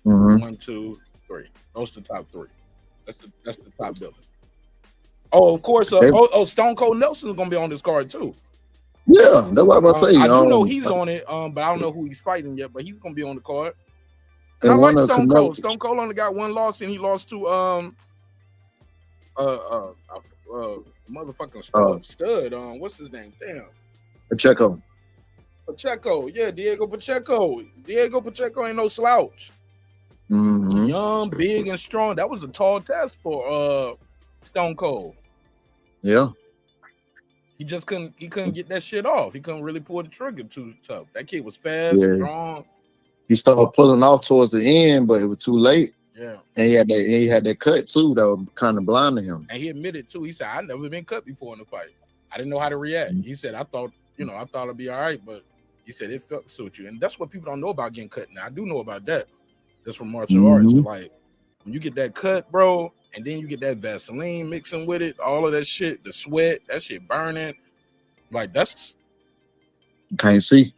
Mm-hmm. 1, 2, 3. Those are the top three. That's the top billing. Oh, of course. Stone Cold Nelson's gonna be on this card too. Yeah, that's what I'm about to say. I do know he's on it, but I don't know who he's fighting yet. But he's gonna be on the card. And I like Stone Cold. Stone Cold only got one loss, and he lost to motherfucking stud. What's his name? Damn. Pacheco. Yeah, Diego Pacheco. Diego Pacheco ain't no slouch. Mm-hmm. Young, big, and strong. That was a tall test for Stone Cold. Yeah. He just couldn't get that shit off. He couldn't really pull the trigger too tough. That kid was fast, strong. He started pulling off towards the end, but it was too late. Yeah. And he had that cut too that was kind of blinding him. And he admitted too. He said, "I never been cut before in a fight. I didn't know how to react." He said, I thought it'd be all right, but he said it felt suit you. And that's what people don't know about getting cut. Now I do know about that. That's from martial arts. Like, when you get that cut, bro, and then you get that Vaseline mixing with it, all of that shit, the sweat, that shit burning. Like, that's, you can't see.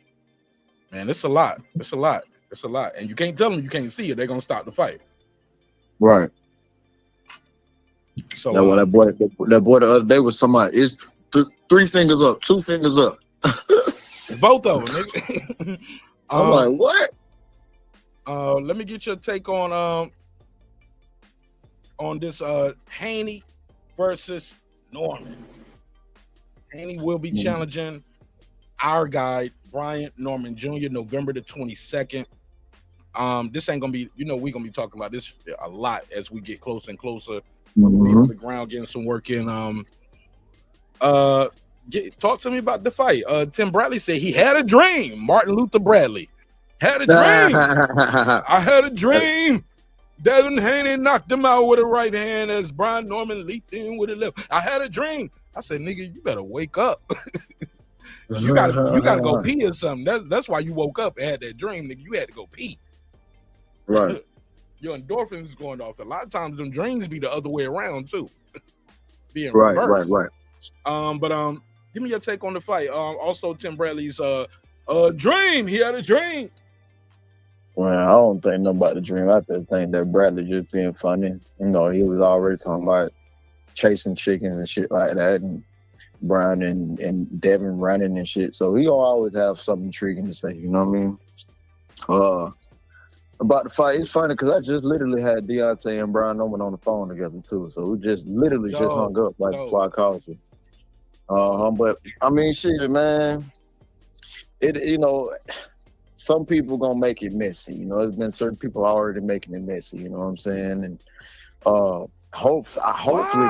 Man, it's a lot. It's a lot. And you can't tell them you can't see it. They're gonna stop the fight. Right. So that boy the other day was somebody. It's 3 fingers up, 2 fingers up. Both of them. I'm like, what? Let me get your take on this Haney versus Norman. Haney will be challenging our guy Brian Norman Jr. November the 22nd. This ain't gonna be, we're gonna be talking about this a lot as we get closer and closer. Be on the ground, getting some work in. Talk to me about the fight. Tim Bradley said he had a dream. Martin Luther Bradley had a dream. I had a dream. Devin Haney knocked him out with a right hand as Brian Norman leaped in with a left. I had a dream. I said, nigga, you better wake up. you gotta go pee or something. That's why you woke up and had that dream, nigga. You had to go pee. Right. Your endorphins going off. A lot of times them dreams be the other way around too. Being right. But give me your take on the fight. Also Tim Bradley's dream. He had a dream. Well, I don't think nothing about the dream. I just think that Bradley just being funny. He was already talking about chasing chickens and shit like that, and Brian and Devin running and shit. So he gonna always have something intriguing to say. You know what I mean? About the fight, it's funny because I just literally had Deontay and Brian Norman on the phone together too. So we just literally just hung up before I called you. But I mean, shit, man. Some people gonna make it messy. There's been certain people already making it messy. You know what I'm saying? And hopefully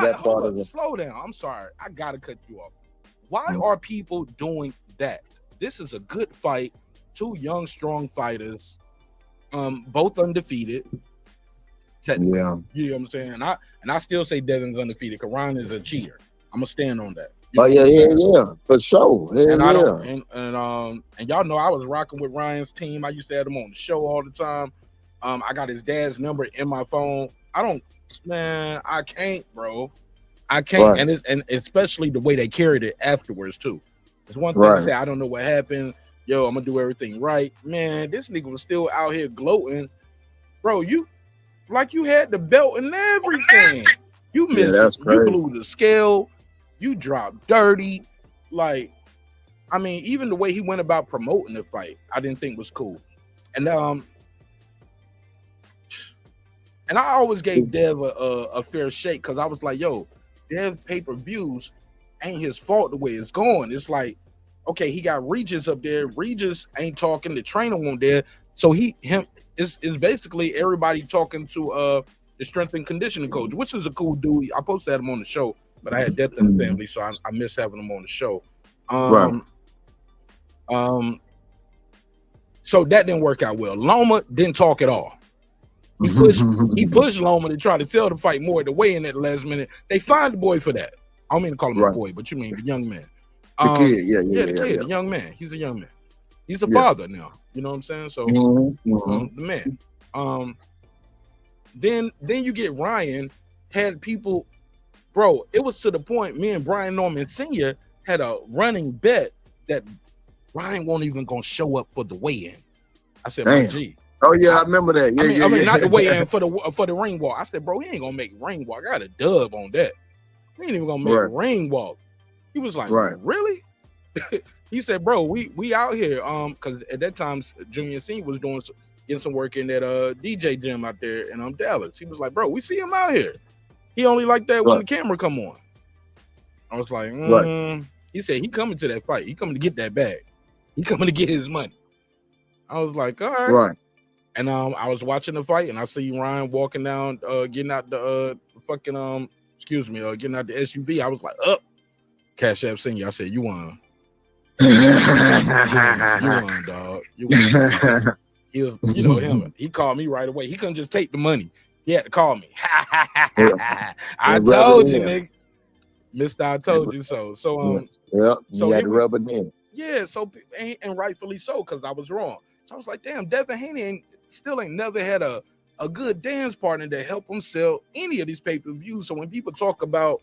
that part of it. Slow down. I'm sorry. I gotta cut you off. Why are people doing that? This is a good fight. 2 young, strong fighters. Both undefeated. technically. Yeah. You know what I'm saying? And I still say Devin's undefeated because Ryan is a cheater. I'm gonna stand on that. You Oh know yeah, what I'm yeah, saying? yeah, for sure. Hell And I yeah. don't and y'all know I was rocking with Ryan's team. I used to have him on the show all the time. I got his dad's number in my phone. I can't, bro. I can't, Right. and especially the way they carried it afterwards too. It's one thing to Right. say I don't know what happened. Yo, I'm gonna do everything right. Man, this nigga was still out here gloating, bro. You had the belt and everything. You Yeah, missed. that's You crazy. blew the scale. You dropped dirty. Like, I mean, even the way he went about promoting the fight, I didn't think was cool. And I always gave Dev a fair shake because I was like, yo, Dev pay-per-views ain't his fault the way it's going. It's like, okay, he got Regis up there. Regis ain't talking. The trainer won't there. So it's basically everybody talking to the strength and conditioning coach, which is a cool dude. I posted him on the show, but I had death in the family, so I miss having him on the show. Right. So that didn't work out well. Loma didn't talk at all. He pushed Loma to try to sell the fight more at the weigh-in at the last minute. They fined the boy for that. I don't mean to call him a boy, but you mean the young man. The kid, the young man. He's a young man. He's a father now. You know what I'm saying? So the man. Then you get Ryan, had people, bro. It was to the point me and Brian Norman Sr. had a running bet that Ryan won't even gonna show up for the weigh-in. I said, my G. Oh yeah, I remember that. Yeah, I mean, not the weigh-in for the ring walk. I said, bro, he ain't gonna make ring walk. I got a dub on that. He ain't even gonna make ring walk. He was like, really? He said, bro, we out here. Because at that time, Junior C was getting some work in that DJ gym out there in Dallas. He was like, bro, we see him out here. He only like that when the camera come on. I was like, He said he coming to that fight. He coming to get that bag. He coming to get his money. I was like, all right. Right. And I was watching the fight, and I see Ryan walking down, getting out the getting out the SUV. I was like, Cash App Senior. I said, you won. You won, dog. You won. He was, him. He called me right away. He couldn't just take the money. He had to call me. I told you, nigga. Mister, I told you so. So you had to rub it in. Yeah, so and rightfully so, because I was wrong. So I was like, damn, Devin Haney still ain't never had a good dance partner to help him sell any of these pay-per-views. So when people talk about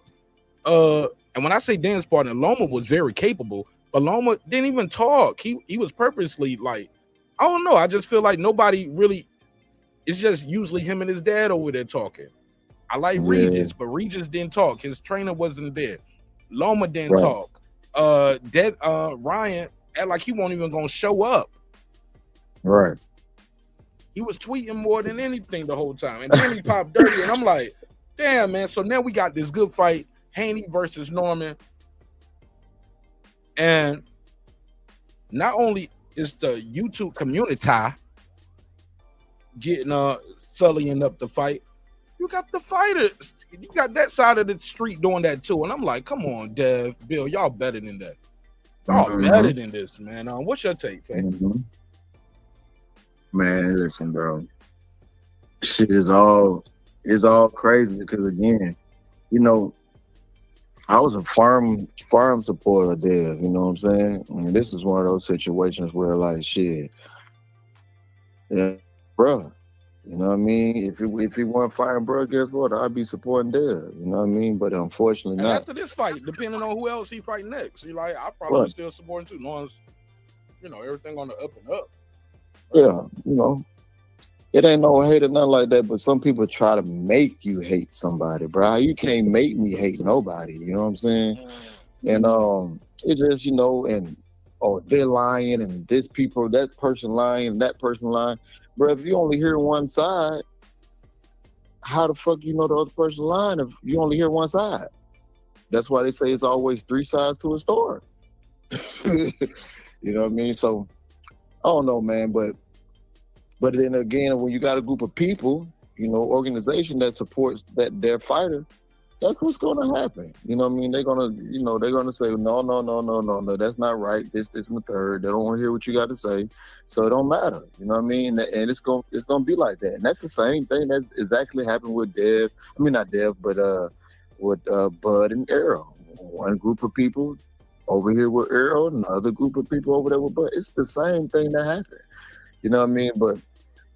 and when I say dance partner, Loma was very capable, but Loma didn't even talk. He was purposely like, I don't know. I just feel like nobody really, it's just usually him and his dad over there talking. I like Regis, but Regis didn't talk. His trainer wasn't there. Loma didn't talk. Ryan act like he won't even gonna show up. Right. He was tweeting more than anything the whole time. And then he popped dirty. And I'm like, damn, man. So now we got this good fight, Haney versus Norman. And not only is the YouTube community getting sullying up the fight, you got the fighters. You got that side of the street doing that too. And I'm like, come on, Dev, Bill, y'all better than that. Y'all better than this, man. What's your take, man? Man, listen, bro. Shit is all crazy because again, I was a firm supporter of Dev, you know what I'm saying? And this is one of those situations where like shit. Yeah, bro. You know what I mean? If he weren't fighting, bro, guess what? I'd be supporting Dev. You know what I mean? But unfortunately and not. After this fight, depending on who else he fight next, I probably still supporting too, knowing everything on the up and up. Yeah, it ain't no hate or nothing like that, but some people try to make you hate somebody, bro. You can't make me hate nobody, you know what I'm saying? And it just, they're lying and that person lying and that person lying. Bro, if you only hear one side, how the fuck you know the other person lying if you only hear one side? That's why they say it's always three sides to a story. You know what I mean? So I don't know, man, but then again, when you got a group of people, organization that supports their fighter, That's what's gonna happen. You know what I mean? They're gonna say, no, that's not right. This, and the third. They don't want to hear what you got to say. So it don't matter. You know what I mean? And it's gonna be like that. And that's the same thing that's exactly happened with Dev. I mean not Dev, but with Bud and Arrow. One group of people over here with Arrow, and another group of people over there with Bud. It's the same thing that happened. You know what I mean? But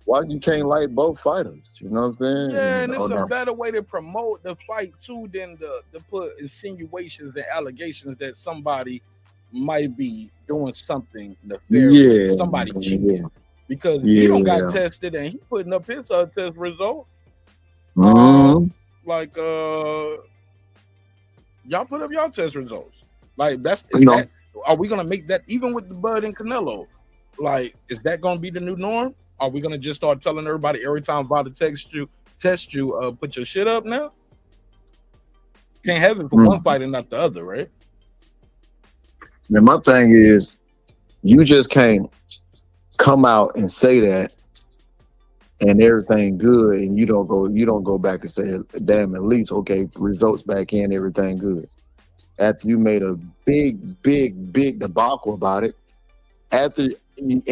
why you can't like both fighters? You know what I'm saying? Yeah, and it's a better way to promote the fight too than to put insinuations and allegations that somebody might be doing something nefarious. Yeah, somebody cheating. Because he don't got tested and he putting up his test result. Mm-hmm. Y'all put up y'all test results. Like are we gonna make that even with the Bud and Canelo? Like, is that gonna be the new norm? Are we gonna just start telling everybody every time Vada test you, put your shit up now? Can't have it for one fight and not the other, right? Now my thing is, you just can't come out and say that and everything good, and you don't go back and say, damn, at least okay, results back in, everything good. After you made a big debacle about it, you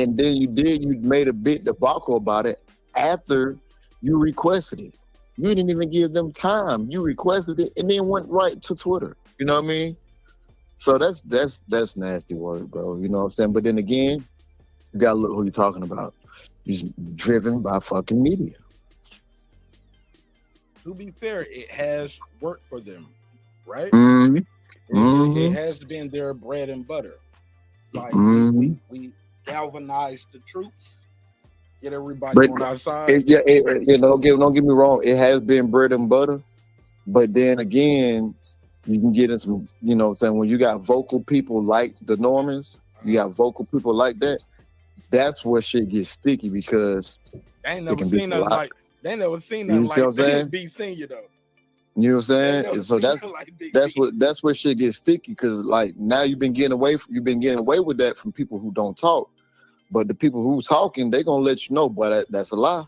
made a big debacle about it after you requested it. You didn't even give them time. You requested it and then went right to Twitter. You know what I mean? So that's nasty work, bro. You know what I'm saying? But then again, you gotta look who you're talking about. He's driven by fucking media. To be fair, it has worked for them, right? Mm-hmm. It has been their bread and butter. Like we galvanize the troops, get everybody on our side. Don't get me wrong. It has been bread and butter, but then again, you can get in some. You know what I'm saying? When you got vocal people like the Normans, you got vocal people like that. That's where shit gets sticky because they ain't never seen nothing like. They ain't never seen nothing like B Senior though. You know what I'm saying? So that's where shit gets sticky because like now you've been getting away with that from people who don't talk, but the people who talking they gonna let you know, boy, that's a lie,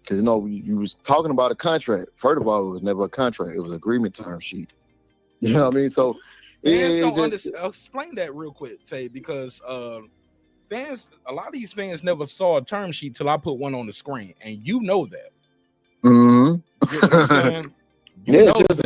because you was talking about a contract. First of all, it was never a contract; it was an agreement term sheet. You know what I mean? So explain that real quick, Tay, because a lot of these fans never saw a term sheet till I put one on the screen, and you know that. Mm-hmm. You know what I'm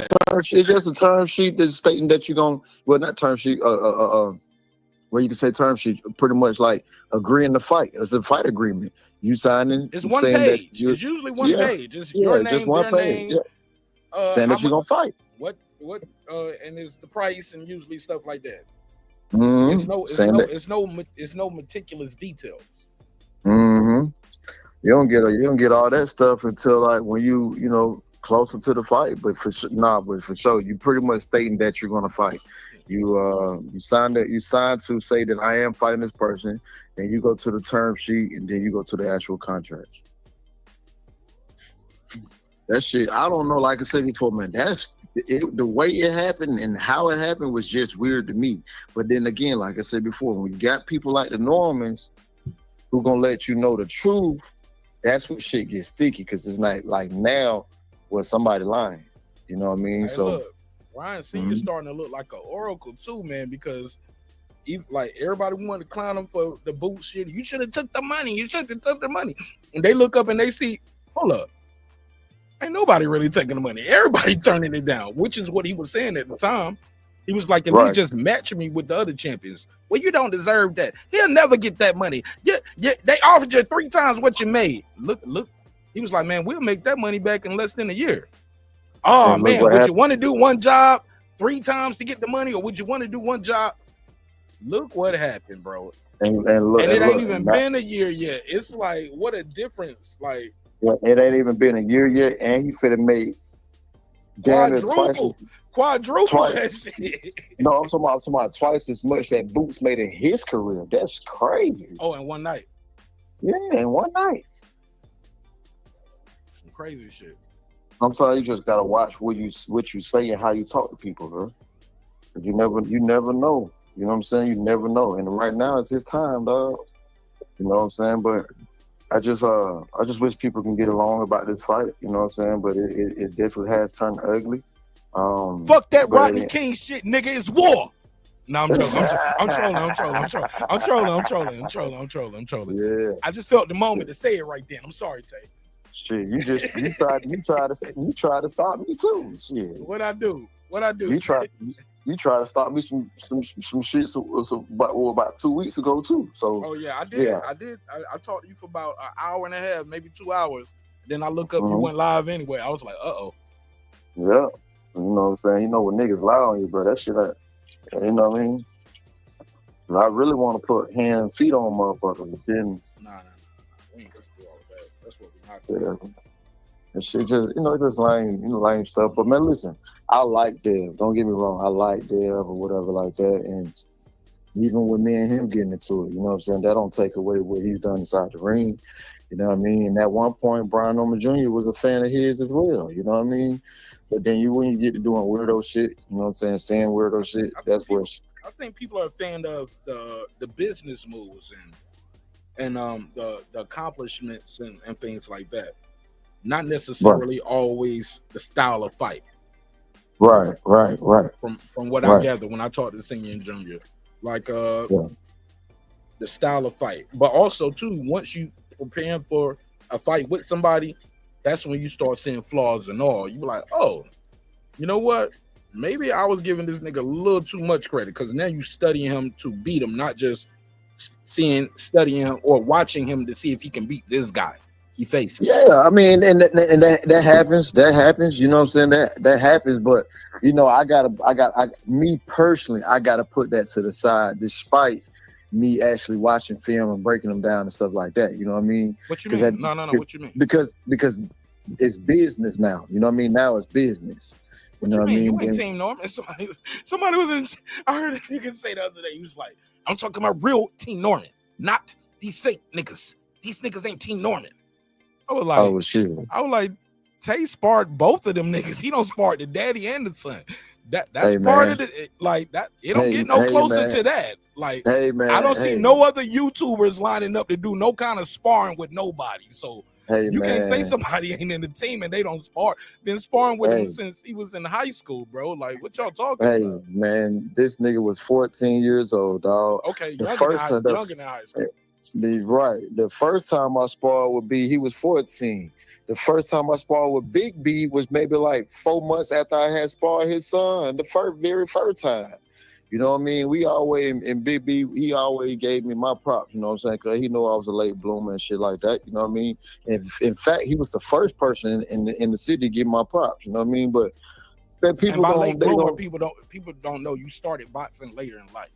saying? It's just a term sheet that's stating that you're gonna, well, not term sheet, where you can say term sheet, pretty much like agreeing to fight. It's a fight agreement. You signing. It's one page. It's usually one page. It's your name, just one page. Name. Yeah. Saying that you're gonna fight. What and it's the price and usually stuff like that. Mm-hmm. It's no meticulous details. Mm-hmm. You don't get all that stuff until like when you closer to the fight, but for sure, you pretty much stating that you're gonna fight. You signed to say that I am fighting this person, and you go to the term sheet, and then you go to the actual contract. That shit, I don't know. Like I said before, man, the way it happened and how it happened was just weird to me. But then again, like I said before, when you got people like the Normans who gonna let you know the truth, that's when shit gets sticky, because it's not like now was somebody lying. You know what I mean? Hey, so look, Ryan Senior's starting to look like an oracle too, man, because like everybody wanted to clown him for the boot shit. You should have took the money. And they look up and they see, hold up, ain't nobody really taking the money. Everybody turning it down, which is what he was saying at the time. He was like, at least just match me with the other champions. Well, you don't deserve that. He'll never get that money. Yeah, they offered you 3 times what you made. Look. He was like, man, we'll make that money back in less than a year. Oh, and man, would you want to do one job 3 times to get the money, or would you want to do one job? Look what happened, bro. And it ain't even been a year yet. It's like, what a difference. Like, it ain't even been a year yet, and he finna make quadruple that shit. No, I'm talking about twice as much that Boots made in his career. That's crazy. Oh, in one night. Yeah, in one night. Some crazy shit. I'm sorry, you just gotta watch what you say and how you talk to people, bro. You never know. You know what I'm saying? You never know. And right now it's his time, dog. You know what I'm saying? But I just wish people can get along about this fight. You know what I'm saying? But it definitely has turned ugly. Fuck that but Rodney King shit, nigga. It's war. No, I'm joking. I'm trolling. Yeah. I just felt the moment to say it right then. I'm sorry, Tay. Shit, you tried to stop me too. Shit. What I do? You tried to stop me some shit about 2 weeks ago too. So oh yeah, I did. Yeah. I talked to you for about an hour and a half, maybe 2 hours. Then I look up, you went live anyway. I was like, uh-oh. Yeah. You know what I'm saying? You know when niggas lie on you, bro. That shit, you know what I mean? I really want to put hands and feet on motherfuckers. Then Nah. We ain't gonna do all of that. That's what we're not doing. And shit just, just lame stuff. But man, listen, I like Dev. Don't get me wrong. I like Dev or whatever like that. And even with me and him getting into it, you know what I'm saying? That don't take away what he's done inside the ring. You know what I mean? And at one point, Brian Norman Jr. was a fan of his as well. You know what I mean? But then when you get to doing weirdo shit, you know what I'm saying? Saying weirdo shit, that's where. I think people are a fan of the business moves and the accomplishments and things like that. Not necessarily always the style of fight. Right. From what I gather when I talk to Senior Junior, like the style of fight, but also too once you preparing for a fight with somebody, that's when you start seeing flaws and all. You be like, oh, you know what? Maybe I was giving this nigga a little too much credit because now you studying him to beat him, not just studying him or watching him to see if he can beat this guy he faced. Yeah, I mean, and that happens. That happens. You know what I'm saying? That happens. But me personally, I gotta put that to the side, despite me actually watching film and breaking them down and stuff like that. You know what I mean? What you mean? No. What you mean? Because it's business now. You know what I mean? Now it's business. You know what I mean? You ain't Team Norman. Somebody was in. I heard a nigga say the other day. He was like, "I'm talking about real Team Norman, not these fake niggas. These niggas ain't Team Norman." I was like, "Oh shit!" I was like, Tay sparred both of them niggas. He don't spar the daddy and the son. That's part man. of it. Like that, it don't get no closer to that. Like, man, I don't see no other YouTubers lining up to do no kind of sparring with nobody. So. You can't say somebody ain't in the team and they don't spar. Been sparring with him since he was in high school, bro. Like, what y'all talking about? Hey, man, this nigga was 14 years old, dog. Okay, younger than high school. Right. The first time I sparred with B, he was 14. The first time I sparred with Big B was maybe like 4 months after I had sparred his son, the very first time. You know what I mean? We always, and Big B, he always gave me my props, you know what I'm saying? Because he knew I was a late bloomer and shit like that, you know what I mean? And in fact, he was the first person in the city to give my props, you know what I mean? But people don't know you started boxing later in life.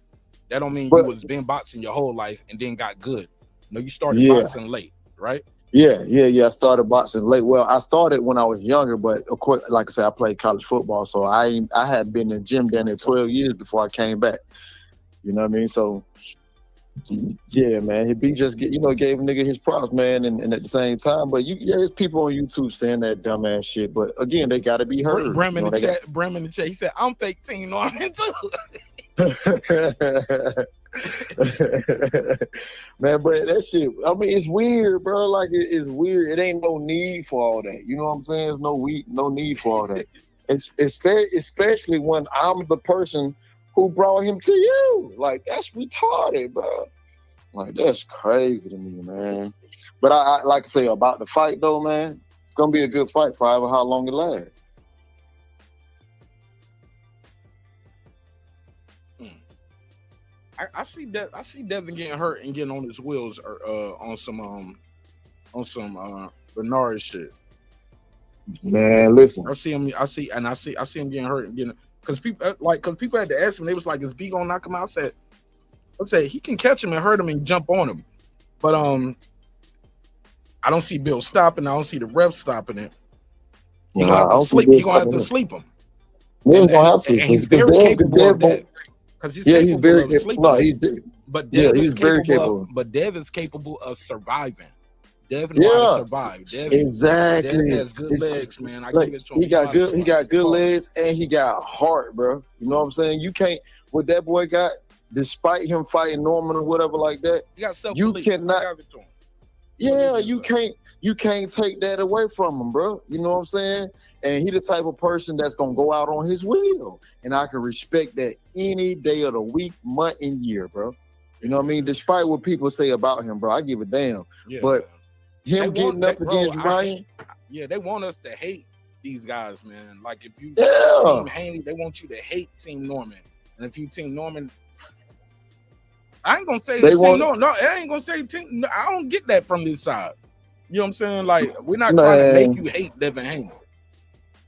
That don't mean you was been boxing your whole life and then got good. No, you started boxing late, right? Yeah. I started boxing late. Well, I started when I was younger, but of course, like I said, I played college football, so I had been in the gym down there 12 years before I came back. You know what I mean? So, yeah, man, he just gave a nigga his props, man, and at the same time, but there's people on YouTube saying that dumbass shit, but again, they got to be heard. Bram in the chat, he said, "I'm fake Team Norman too." Man, but that shit, I mean, it's weird, bro. Like, it's weird. It ain't no need for all that. You know what I'm saying? There's no need for all that. Especially when I'm the person who brought him to you. Like, that's retarded, bro. Like, that's crazy to me, man. But I like to say about the fight, though, man, it's gonna be a good fight for however how long it lasts. I see Devin getting hurt and getting on his wheels on some Bernard shit. Man, listen. I see him getting hurt and getting because people had to ask him. They was like, "Is B gonna knock him out?" I said he can catch him and hurt him and jump on him, but I don't see Bill stopping. I don't see the ref stopping it. He gonna have to sleep. He gonna have to sleep him. Yeah, he's gonna have to. And he's very capable of that. He's very capable. No, he did. But Dev he's very capable. But Dev is capable of surviving. Dev knows how to survive. Exactly. Dev has good legs, man. I give it to him. He got good legs and he got heart, bro. You know what I'm saying? You can't what that boy got, despite him fighting Norman or whatever like that. He got you cannot. Yeah, you can't take that away from him, bro. You know what I'm saying? And he the type of person that's gonna go out on his will, and I can respect that any day of the week, month, and year, bro. You know what I mean? Despite what people say about him, bro, I give a damn. Yeah, But man. him getting up against Ryan, yeah, they want us to hate these guys, man. Like if you yeah, Team Haney, they want you to hate Team Norman, and if you Team Norman, I ain't gonna say Team Norman. No, I ain't gonna say Team. No, I don't get that from this side. You know what I'm saying? Like we're not trying to make you hate Devin Haney.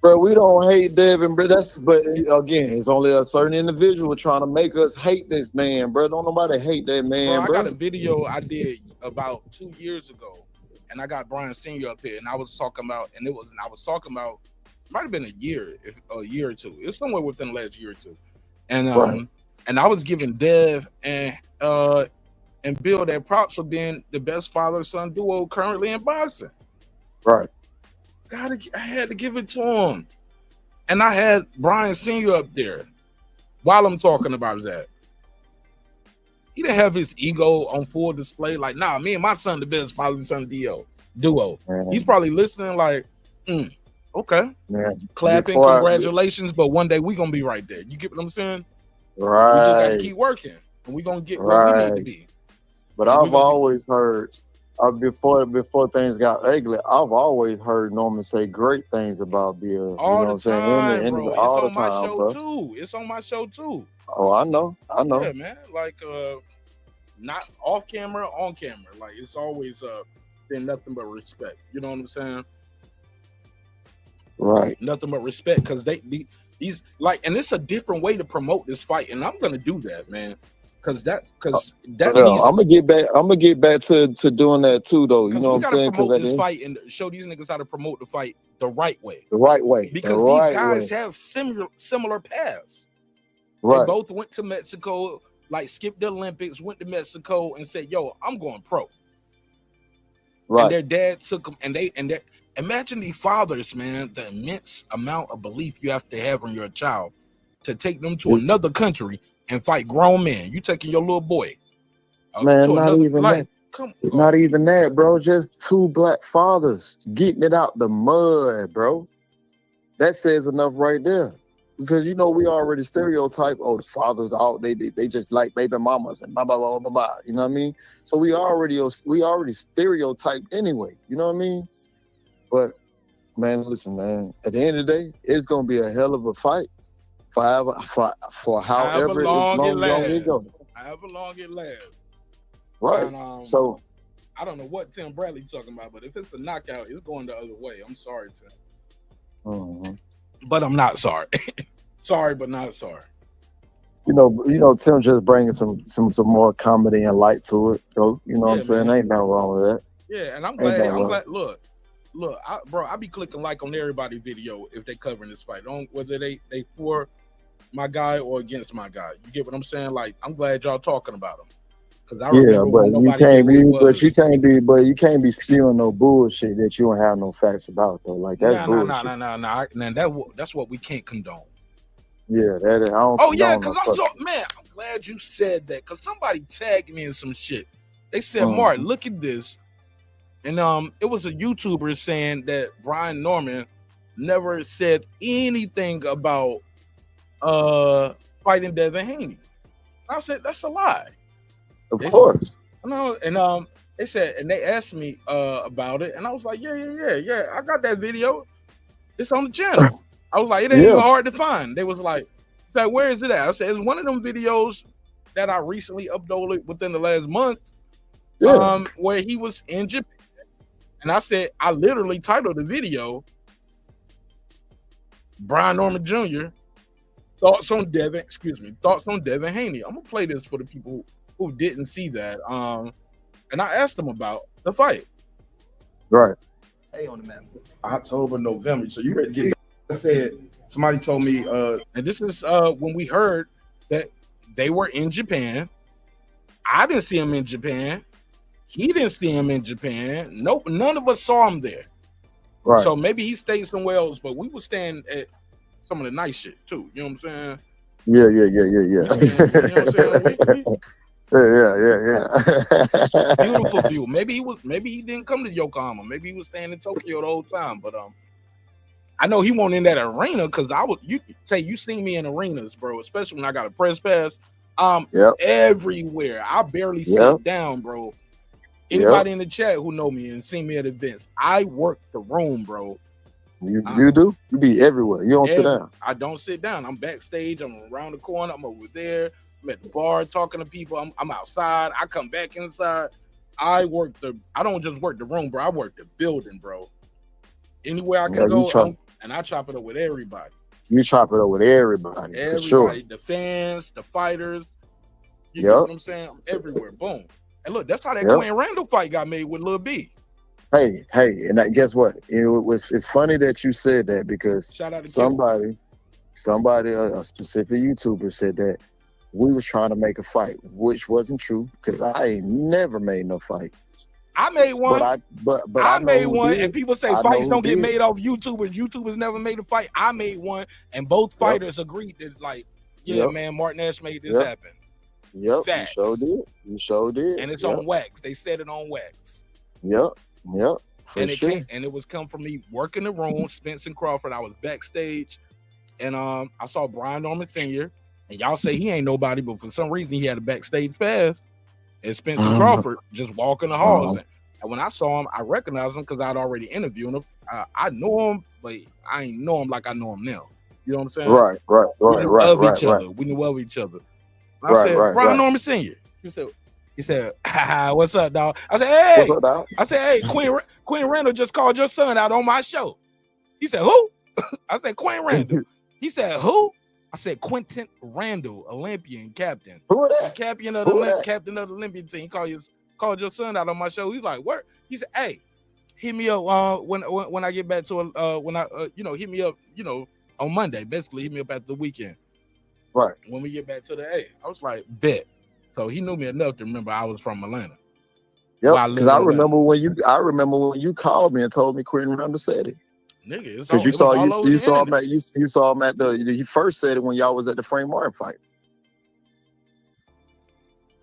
Bro, we don't hate Devin, bro. But again, it's only a certain individual trying to make us hate this man, bro. Don't nobody hate that man, bro. I got a video I did about 2 years ago, and I got Brian Senior up here, and I was talking about, might have been a year or two. It's somewhere within the last year or two, and and I was giving Dev and Bill their props for being the best father-son duo currently in boxing. Right. I had to give it to him. And I had Brian Senior up there while I'm talking about that. He didn't have his ego on full display. Like, nah, me and my son the best father-son duo. He's probably listening like, okay. Man. Clapping, congratulations, but one day we gonna be right there. You get what I'm saying? Right. We just gotta keep working. And we gonna get where we need to be. But I've always heard before things got ugly, I've always heard Norman say great things about Bill. You know what I'm saying? Bro. It's on my show too. It's on my show too. Oh, I know. Yeah, man. Like not off camera, on camera. Like it's always been nothing but respect. You know what I'm saying? Right. Nothing but respect, because these like, and it's a different way to promote this fight, and I'm gonna do that, man. Cause that I'm gonna get back to doing that too, though. You know what I'm saying? Promote this fight and show these niggas how to promote the fight the right way. Because these guys have similar paths. Right. They both went to Mexico, like skipped the Olympics, went to Mexico, and said, "Yo, I'm going pro." Right. And their dad took them, and they imagine these fathers, man, the immense amount of belief you have to have in your child to take them to another country and fight grown men. You taking your little boy, man, not even that. Not even that, bro. Just two black fathers getting it out the mud, bro. That says enough right there. Because you know we already stereotype. Oh, the fathers, they just like baby mamas and blah blah blah blah blah. You know what I mean? So we already stereotyped anyway. You know what I mean? But man, listen, man. At the end of the day, it's gonna be a hell of a fight. For however long it goes. However long it lasts. Right. And, so I don't know what Tim Bradley talking about, but if it's a knockout, it's going the other way. I'm sorry, Tim. But I'm not sorry. Sorry, but not sorry. You know, Tim just bringing some more comedy and light to it. So, you know what I'm saying? Ain't nothing wrong with that. Yeah, and I'm glad. Look, I be clicking like on everybody's video if they covering this fight, whether they for my guy or against my guy. You get what I'm saying? Like, I'm glad y'all talking about him. But you can't be spewing no bullshit that you don't have no facts about, though. Like that's bullshit. No. That's what we can't condone. Yeah, that is. Because I saw, man, I'm glad you said that, because somebody tagged me in some shit. They said, Mark, look at this. And it was a YouTuber saying that Brian Norman never said anything about fighting Devin Haney. I said that's a lie. Of course. I know, and they said, and they asked me about it, and I was like, yeah, I got that video. It's on the channel. I was like, it ain't even hard to find. They was like, where is it at? I said, it's one of them videos that I recently uploaded within the last month, where he was in Japan. And I said, I literally titled the video, Brian Norman Jr., thoughts on Devin Haney. I'm gonna play this for the people who didn't see that. And I asked them about the fight. Right. Hey, on the map. October, November. So you ready to get? I said, somebody told me, and this is when we heard that they were in Japan. I didn't see him in Japan. He didn't see him in Japan. Nope, none of us saw him there. Right. So maybe he stayed somewhere else, but we were staying at some of the nice shit too. You know what I'm saying? Yeah. You know what I'm saying? Yeah. Beautiful view. Maybe he didn't come to Yokohama. Maybe he was staying in Tokyo the whole time. But I know he won't in that arena because you seen me in arenas, bro, especially when I got a press pass. Everywhere. I barely sit down, bro. Anybody in the chat who know me and seen me at events, I work the room, bro. You do? You be everywhere. You don't sit down. I don't sit down. I'm backstage. I'm around the corner. I'm over there. I'm at the bar talking to people. I'm outside. I come back inside. I don't just work the room, bro. I work the building, bro. Anywhere I can go, and I chop it up with everybody. You chop it up with everybody. For sure. The fans, the fighters. You know what I'm saying? I'm everywhere. Boom. And look, that's how that Quinn Randall fight got made with Lil B. Hey, and guess what? It's funny that you said that because shout out to somebody, a specific YouTuber said that we was trying to make a fight, which wasn't true because I ain't never made no fight. I made one. But I made one, and people say fights don't get made off YouTubers. YouTubers never made a fight. I made one, and both fighters agreed that, like, man, Martin Ash made this happen. Yep, facts. You sure did. And it's on wax. They said it on wax. Yep. And it was come from me working the room, Spence and Crawford. I was backstage, and I saw Brian Norman Sr. And y'all say he ain't nobody, but for some reason he had a backstage pass. And Spence and Crawford just walking the halls. And when I saw him, I recognized him because I'd already interviewed him. I knew him, but I ain't know him like I know him now. You know what I'm saying? Right. We knew of each other. And I said, Brian Norman Sr. He said, what's up, dog? I said, hey. What's up, dog? I said, hey, Quinn Randall just called your son out on my show. He said, who? I said, Quinn Randall. He said, who? I said, Quentin Randall, Olympian captain. Who that? Captain of the Olympian team. He called your son out on my show. He's like, what? He said, hey, hit me up when I get back to hit me up, on Monday. Basically, hit me up at the weekend. Right. When we get back to the A. I was like, bet. So he knew me enough to remember I was from Atlanta. Yep. Because I remember when you called me and told me Quentin Randall said it. Nigga, because you saw him at he first said it when y'all was at the Frank Martin fight.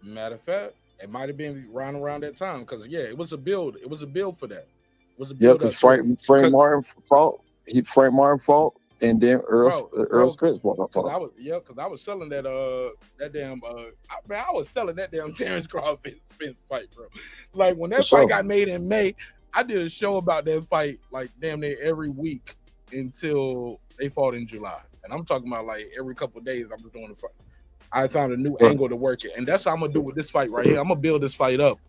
Matter of fact, it might have been around that time because it was a build. It was a build for that. It was a build. Because Frank Martin fought. Frank Martin fought, and then Earl Spence fought. Because I was selling that damn I was selling that damn Terrence Crawford Spence fight, bro. Like when that fight got made in May, I did a show about that fight like damn near every week until they fought in July. And I'm talking about like every couple of days I was doing the fight. I found a new angle to work it. And that's what I'm gonna do with this fight right here. I'm gonna build this fight up.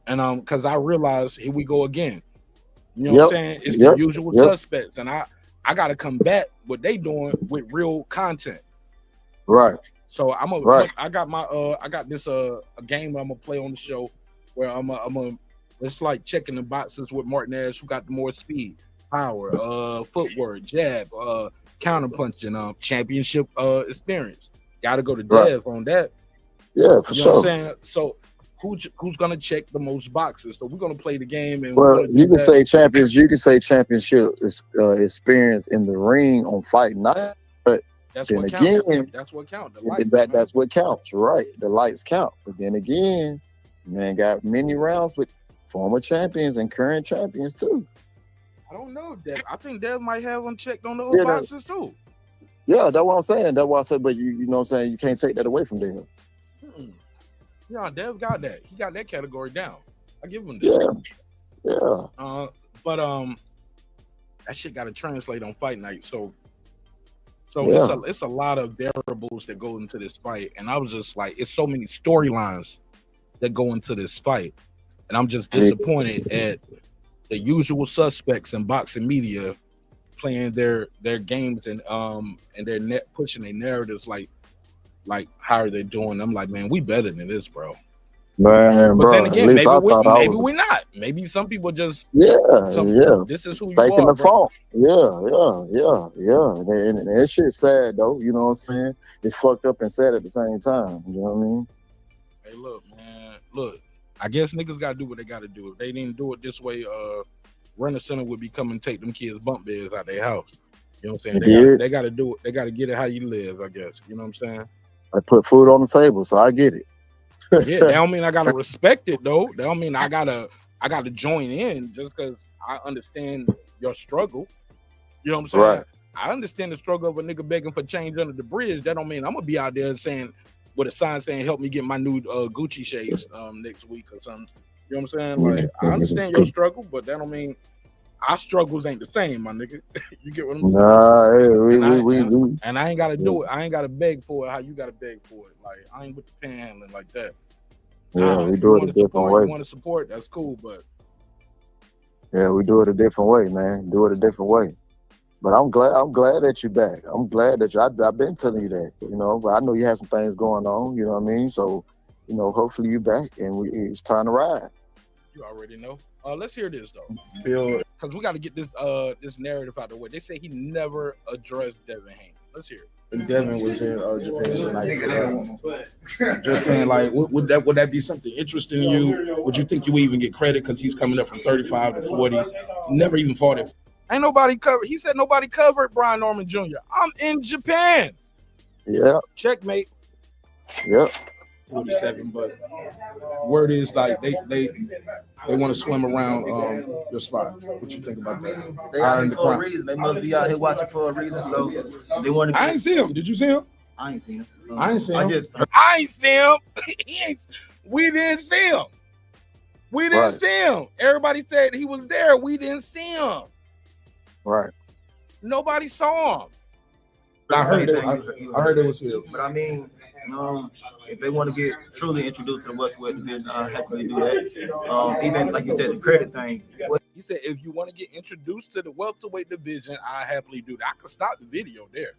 And because I realized here we go again. You know what I'm saying? It's the usual suspects. And I gotta combat what they doing with real content. Right. So I got this a game I'm gonna play on the show where I'm it's like checking the boxes with Martin Ash, who got the more speed, power, footwork, jab, counter punching, championship experience. Got to go to Dev on that. Yeah, for sure. Know what I'm saying? So who's gonna check the most boxes? So we're gonna play the game, and you can say champions. You can say championship experience in the ring on fight night, but that's then what again, counts. That's what counts. That's what counts, right? The lights count. But then again, man, got many rounds with former champions and current champions too. I don't know, Dev. I think Dev might have them checked on those boxes too. Yeah, that's what I'm saying. That's why I said, but you know what I'm saying, you can't take that away from Dev. Yeah, Dev got that. He got that category down. I give him that. Yeah. But that shit got to translate on fight night. So it's a lot of variables that go into this fight, and I was just like, it's so many storylines that go into this fight, and I'm just disappointed at the usual suspects in boxing media playing their games and they're pushing their narratives like how are they doing? I'm like, man, we better than this, bro. Man, but then again, maybe we're not. Maybe some people just this is who you taking are, the fault. Yeah. And that shit's sad though. You know what I'm saying? It's fucked up and sad at the same time. You know what I mean? Hey, look, man. Look, I guess niggas gotta do what they gotta do. If they didn't do it this way, Renner Center would be coming and take them kids' bump beds out their house. You know what I'm saying? They gotta do it. They gotta get it how you live, I guess. You know what I'm saying? I put food on the table, so I get it. Yeah, that don't mean I gotta respect it though. That don't mean I gotta join in just because I understand your struggle. You know what I'm saying? Right. I understand the struggle of a nigga begging for change under the bridge. That don't mean I'm gonna be out there saying with a sign saying help me get my new Gucci shades next week or something. You know what I'm saying? Like I understand your struggle, but that don't mean our struggles ain't the same, my nigga. You get what I'm saying? Nah, and I ain't gotta do it. I ain't gotta beg for it how you gotta beg for it. Like I ain't with the panhandling like that. yeah, we do it a different way. You want to support? That's cool, but yeah, we do it a different way, man. Do it a different way. But I'm glad that you're back. I'm glad that I've been telling you that, you know. But I know you have some things going on, you know what I mean. So, you know, hopefully you're back and it's time to ride. You already know. Let's hear this though, Bill, because we got to get this this narrative out of the way. They say he never addressed Devin Haney. Let's hear it. Devin was in Japan tonight. Just saying, like, would that be something interesting to you? Would you think you would even get credit because he's coming up from 35 to 40? Never even fought it. Ain't nobody covered. He said nobody covered Brian Norman Jr. I'm in Japan. Yeah. Checkmate. Yep. 47, but word is like they want to swim around your spot. What you think about that? They out here for a reason. They must be out here watching for a reason. So they want to. I ain't see him. Did you see him? I ain't seen him. I ain't see him. I ain't see him. We didn't see him. We didn't see him. Everybody said he was there. We didn't see him. Right. Nobody saw him. I heard it was him. But I mean, if they want to get truly introduced to the welterweight division, I'll happily do that. Even like you said, the credit thing. He said, if you want to get introduced to the welterweight division, I happily do that. I could stop the video there.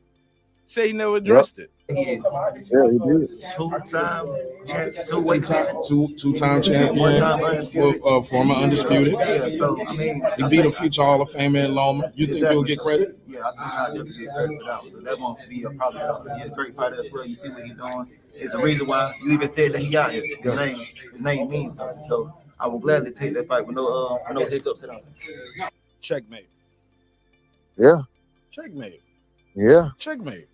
Say he never addressed it. He is he did. Two-time champion, former undisputed. Yeah, so I mean, he beat a future Hall of Famer in Loma. You think you'll get credit? Yeah, I think I'll definitely get credit for that one. So that won't be a problem. He's a great fighter as well. You see what he's doing. It's a reason why you even said that he out here. His name means something. So I will gladly take that fight with no hiccups at all. Checkmate. Yeah. Checkmate. Yeah. Checkmate.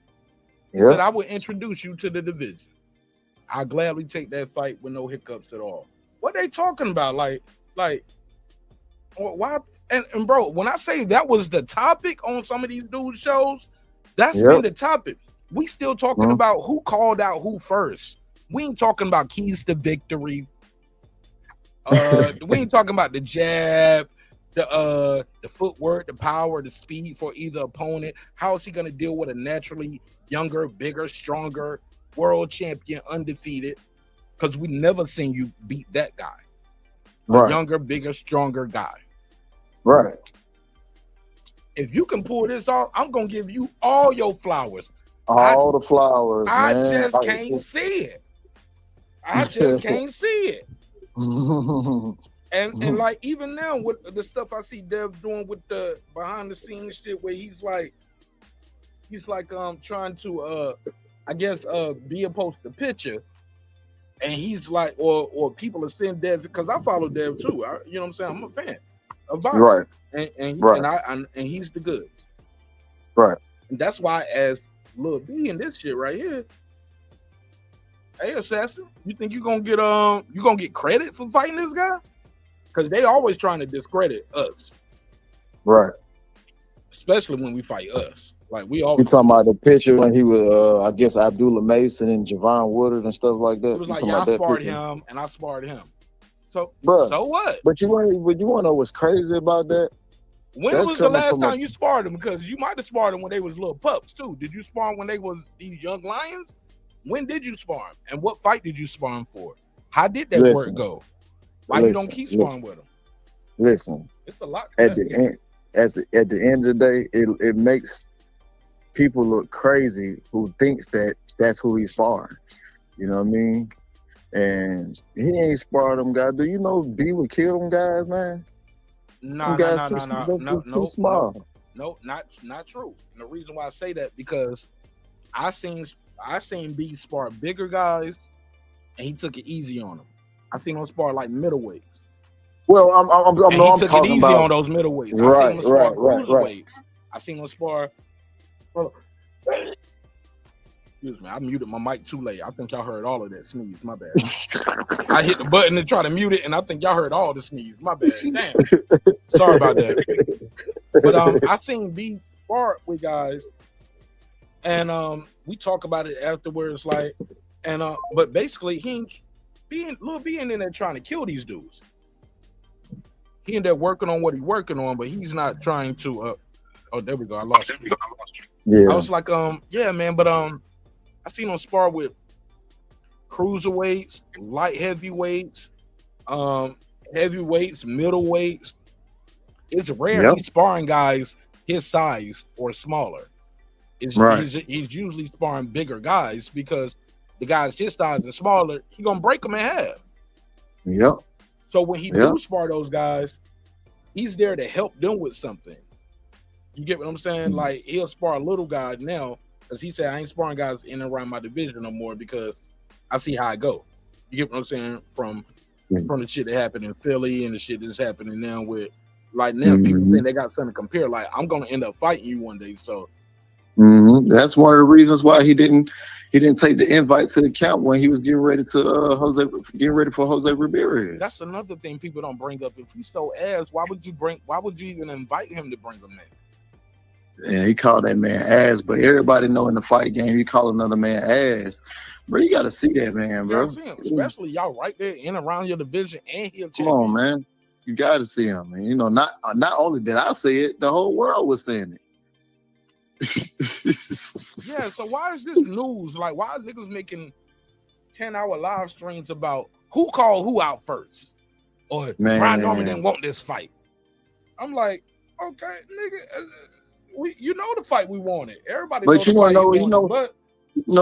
Yeah. Said I would introduce you to the division. I'll gladly take that fight with no hiccups at all. What they talking about? Like, why? And bro, when I say that was the topic on some of these dudes' shows, that's been the topic. We still talking about who called out who first. We ain't talking about keys to victory. We ain't talking about the jab, the footwork, the power, the speed for either opponent. How is he going to deal with a naturally younger, bigger, stronger world champion, undefeated? Because we never seen you beat that guy. A younger, bigger, stronger guy. Right. If you can pull this off, I'm going to give you all your flowers. All the flowers, I man. just can't see it. I just can't see it. And like even now with the stuff I see Dev doing with the behind the scenes shit where he's like trying to I guess be opposed to the picture, and he's like or people are saying Dev because I follow Dev too. You know what I'm saying? I'm a fan of boxing. Right. And he's the good. Right. And that's why as Lil B and this shit right here. Hey, Assassin, you think you gonna get credit for fighting this guy? Because they always trying to discredit us, right? Especially when we fight us. Like we always. You talking about the picture when he was, I guess Abdullah Mason and Javon Woodard and stuff like that. It was like I sparred him and I sparred him. So, bruh, so what? But you want to know what's crazy about that? When was the last time you sparred them? Because you might have sparred them when they was little pups too. Did you spar when they was these young lions? When did you spar him? And what fight did you spar him for? How did that work go? Why you don't keep sparring with him? Listen, it's a lot. At the end of the day, it makes people look crazy who thinks that that's who he's sparring. You know what I mean? And he ain't sparred them guys. Do you know B would kill them guys, man? No, too small. No, not true. And the reason why I say that because I seen B spar bigger guys, and he took it easy on them. I seen him spar like middleweights. Well, I'm took talking it easy about on those middleweights. Right, I seen him spar cruiserweights. I seen him spar. Excuse me, I muted my mic too late. I think y'all heard all of that sneeze. My bad. I hit the button to try to mute it, and I think y'all heard all the sneeze. My bad. Damn. Sorry about that. But I seen B spar with guys, and we talk about it afterwards. Like, and but basically he being Lil B in there trying to kill these dudes. He in there working on what he's working on, but he's not trying to. Oh, there we go. I lost you. Yeah. I was like, yeah, man, but I seen him spar with cruiserweights, light heavyweights, heavyweights, middleweights. It's rare he's sparring guys his size or smaller. He's usually sparring bigger guys because the guys his size and smaller, he gonna break them in half. Yep. So when he do spar those guys, he's there to help them with something. You get what I'm saying? Like he'll spar little guys now because he said I ain't sparring guys in and around my division no more because I see how I go. You get what I'm saying? From the shit that happened in Philly and the shit that's happening now with like now people think they got something to compare. Like I'm gonna end up fighting you one day. So that's one of the reasons why he didn't take the invite to the camp when he was getting ready to for Jose Ramirez. That's another thing people don't bring up. If he's so ass, why would you even invite him to bring him in? Yeah, he called that man ass, but everybody know in the fight game, you call another man ass. Bro, you gotta see that man, bro. You see him, especially y'all right there in around your division and he'll Come on, man. You gotta see him, man. You know, not only did I say it, the whole world was saying it. Yeah, so why is this news? Like, why are niggas making 10-hour live streams about who called who out first? Or Brian Norman didn't want this fight. I'm like, okay, nigga, you know the fight we wanted. Everybody but you wanna know, you know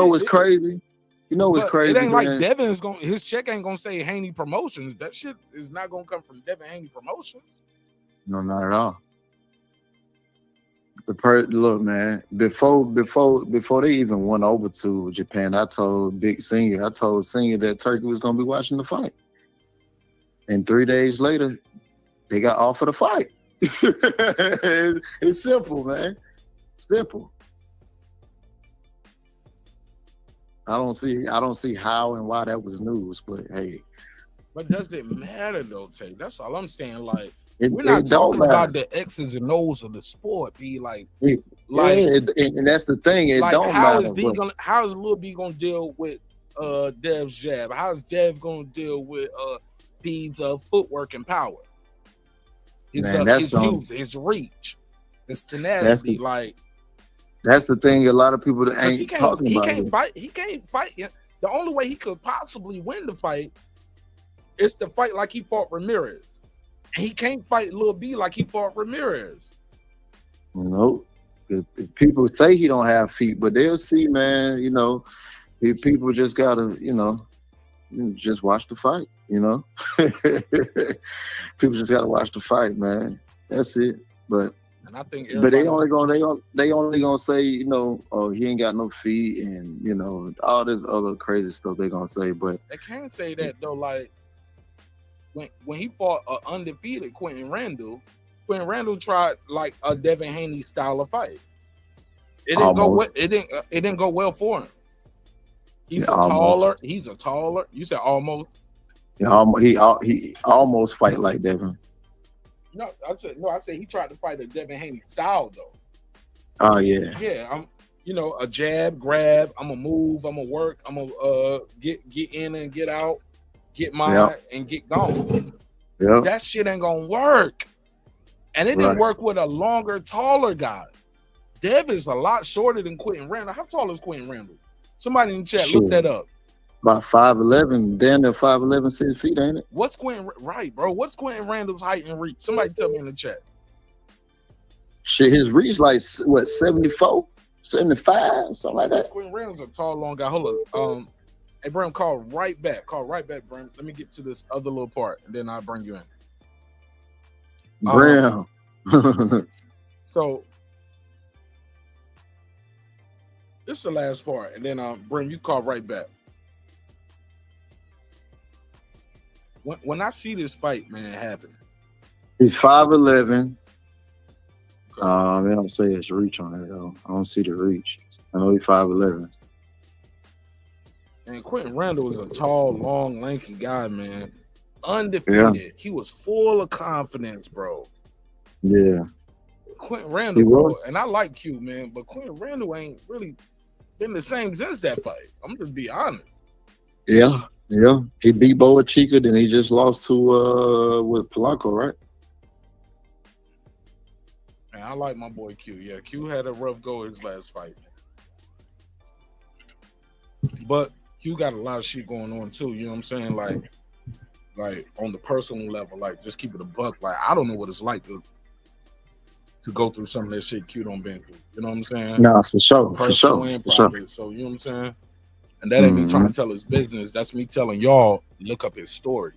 what's crazy? You know what's crazy? It ain't like Devin's gonna his check ain't gonna say Haney Promotions. That shit is not gonna come from Devin Haney Promotions. No, not at all. Look, man, before they even went over to Japan, I told Senior that Turkey was gonna be watching the fight. And 3 days later, they got offered a fight. It's simple, man. Simple. I don't see how and why that was news, but hey. But does it matter though, Tay? That's all I'm saying. Like we're not talking about the X's and O's of the sport. And that's the thing. It like, don't matter. How is Lil B gonna deal with Dev's jab? How is Dev gonna deal with P's footwork and power? His youth, his reach, his tenacity. That's the thing. A lot of people ain't talking about. He can't fight. The only way he could possibly win the fight is to fight like he fought Ramirez. And he can't fight Lil B like he fought Ramirez. Nope. People say he don't have feet, but they'll see, man. You know, people just gotta, just watch the fight. People just gotta watch the fight, man. That's it. But I think, they only gonna say, oh, he ain't got no feet, and all this other crazy stuff they gonna say. But they can't say that though. Like when he fought undefeated Quentin Randall tried like a Devin Haney style of fight. It didn't go well. It didn't go well for him. He's a taller. You said almost. Yeah, he almost fight like Devin. No, I said he tried to fight a Devin Haney style though. Oh yeah. Yeah, I'm a jab, grab, I'm gonna move, I'm gonna work, I'm gonna get in and get out, get mine and get gone. Yeah. That shit ain't gonna work. And it didn't work with a longer, taller guy. Dev is a lot shorter than Quentin Randall. How tall is Quentin Randall? Somebody in the chat, look that up. About 5'11", damn near 5'11", 6 feet, ain't it? What's Quentin Randall's height and reach? Somebody tell me in the chat. Shit, his reach like what, 74, 75, something like that. Quentin Randall's a tall, long guy. Hold on. Hey, Bram, call right back, Bram. Let me get to this other little part, and then I'll bring you in. Bram. So this is the last part, and then Bram, you call right back. When I see this fight, man, happen. He's 5'11". They don't say his reach on it though. I don't see the reach. I know he's 5'11". And Quentin Randall is a tall, long, lanky guy, man. Undefeated. Yeah. He was full of confidence, bro. Yeah. Quentin Randall, bro. And I like Q, man, but Quentin Randall ain't really been the same since that fight. I'm just be honest. Yeah. He beat Boa Chica, then he just lost to with Polanco, right? Man, I like my boy Q. Yeah, Q had a rough go his last fight. But Q got a lot of shit going on too, you know what I'm saying? Like on the personal level, like just keep it a buck. Like I don't know what it's like to go through some of that shit Q don't been through. You know what I'm saying? No, for sure. Personal and private. So you know what I'm saying? And that ain't me trying to tell his business. That's me telling y'all, look up his story.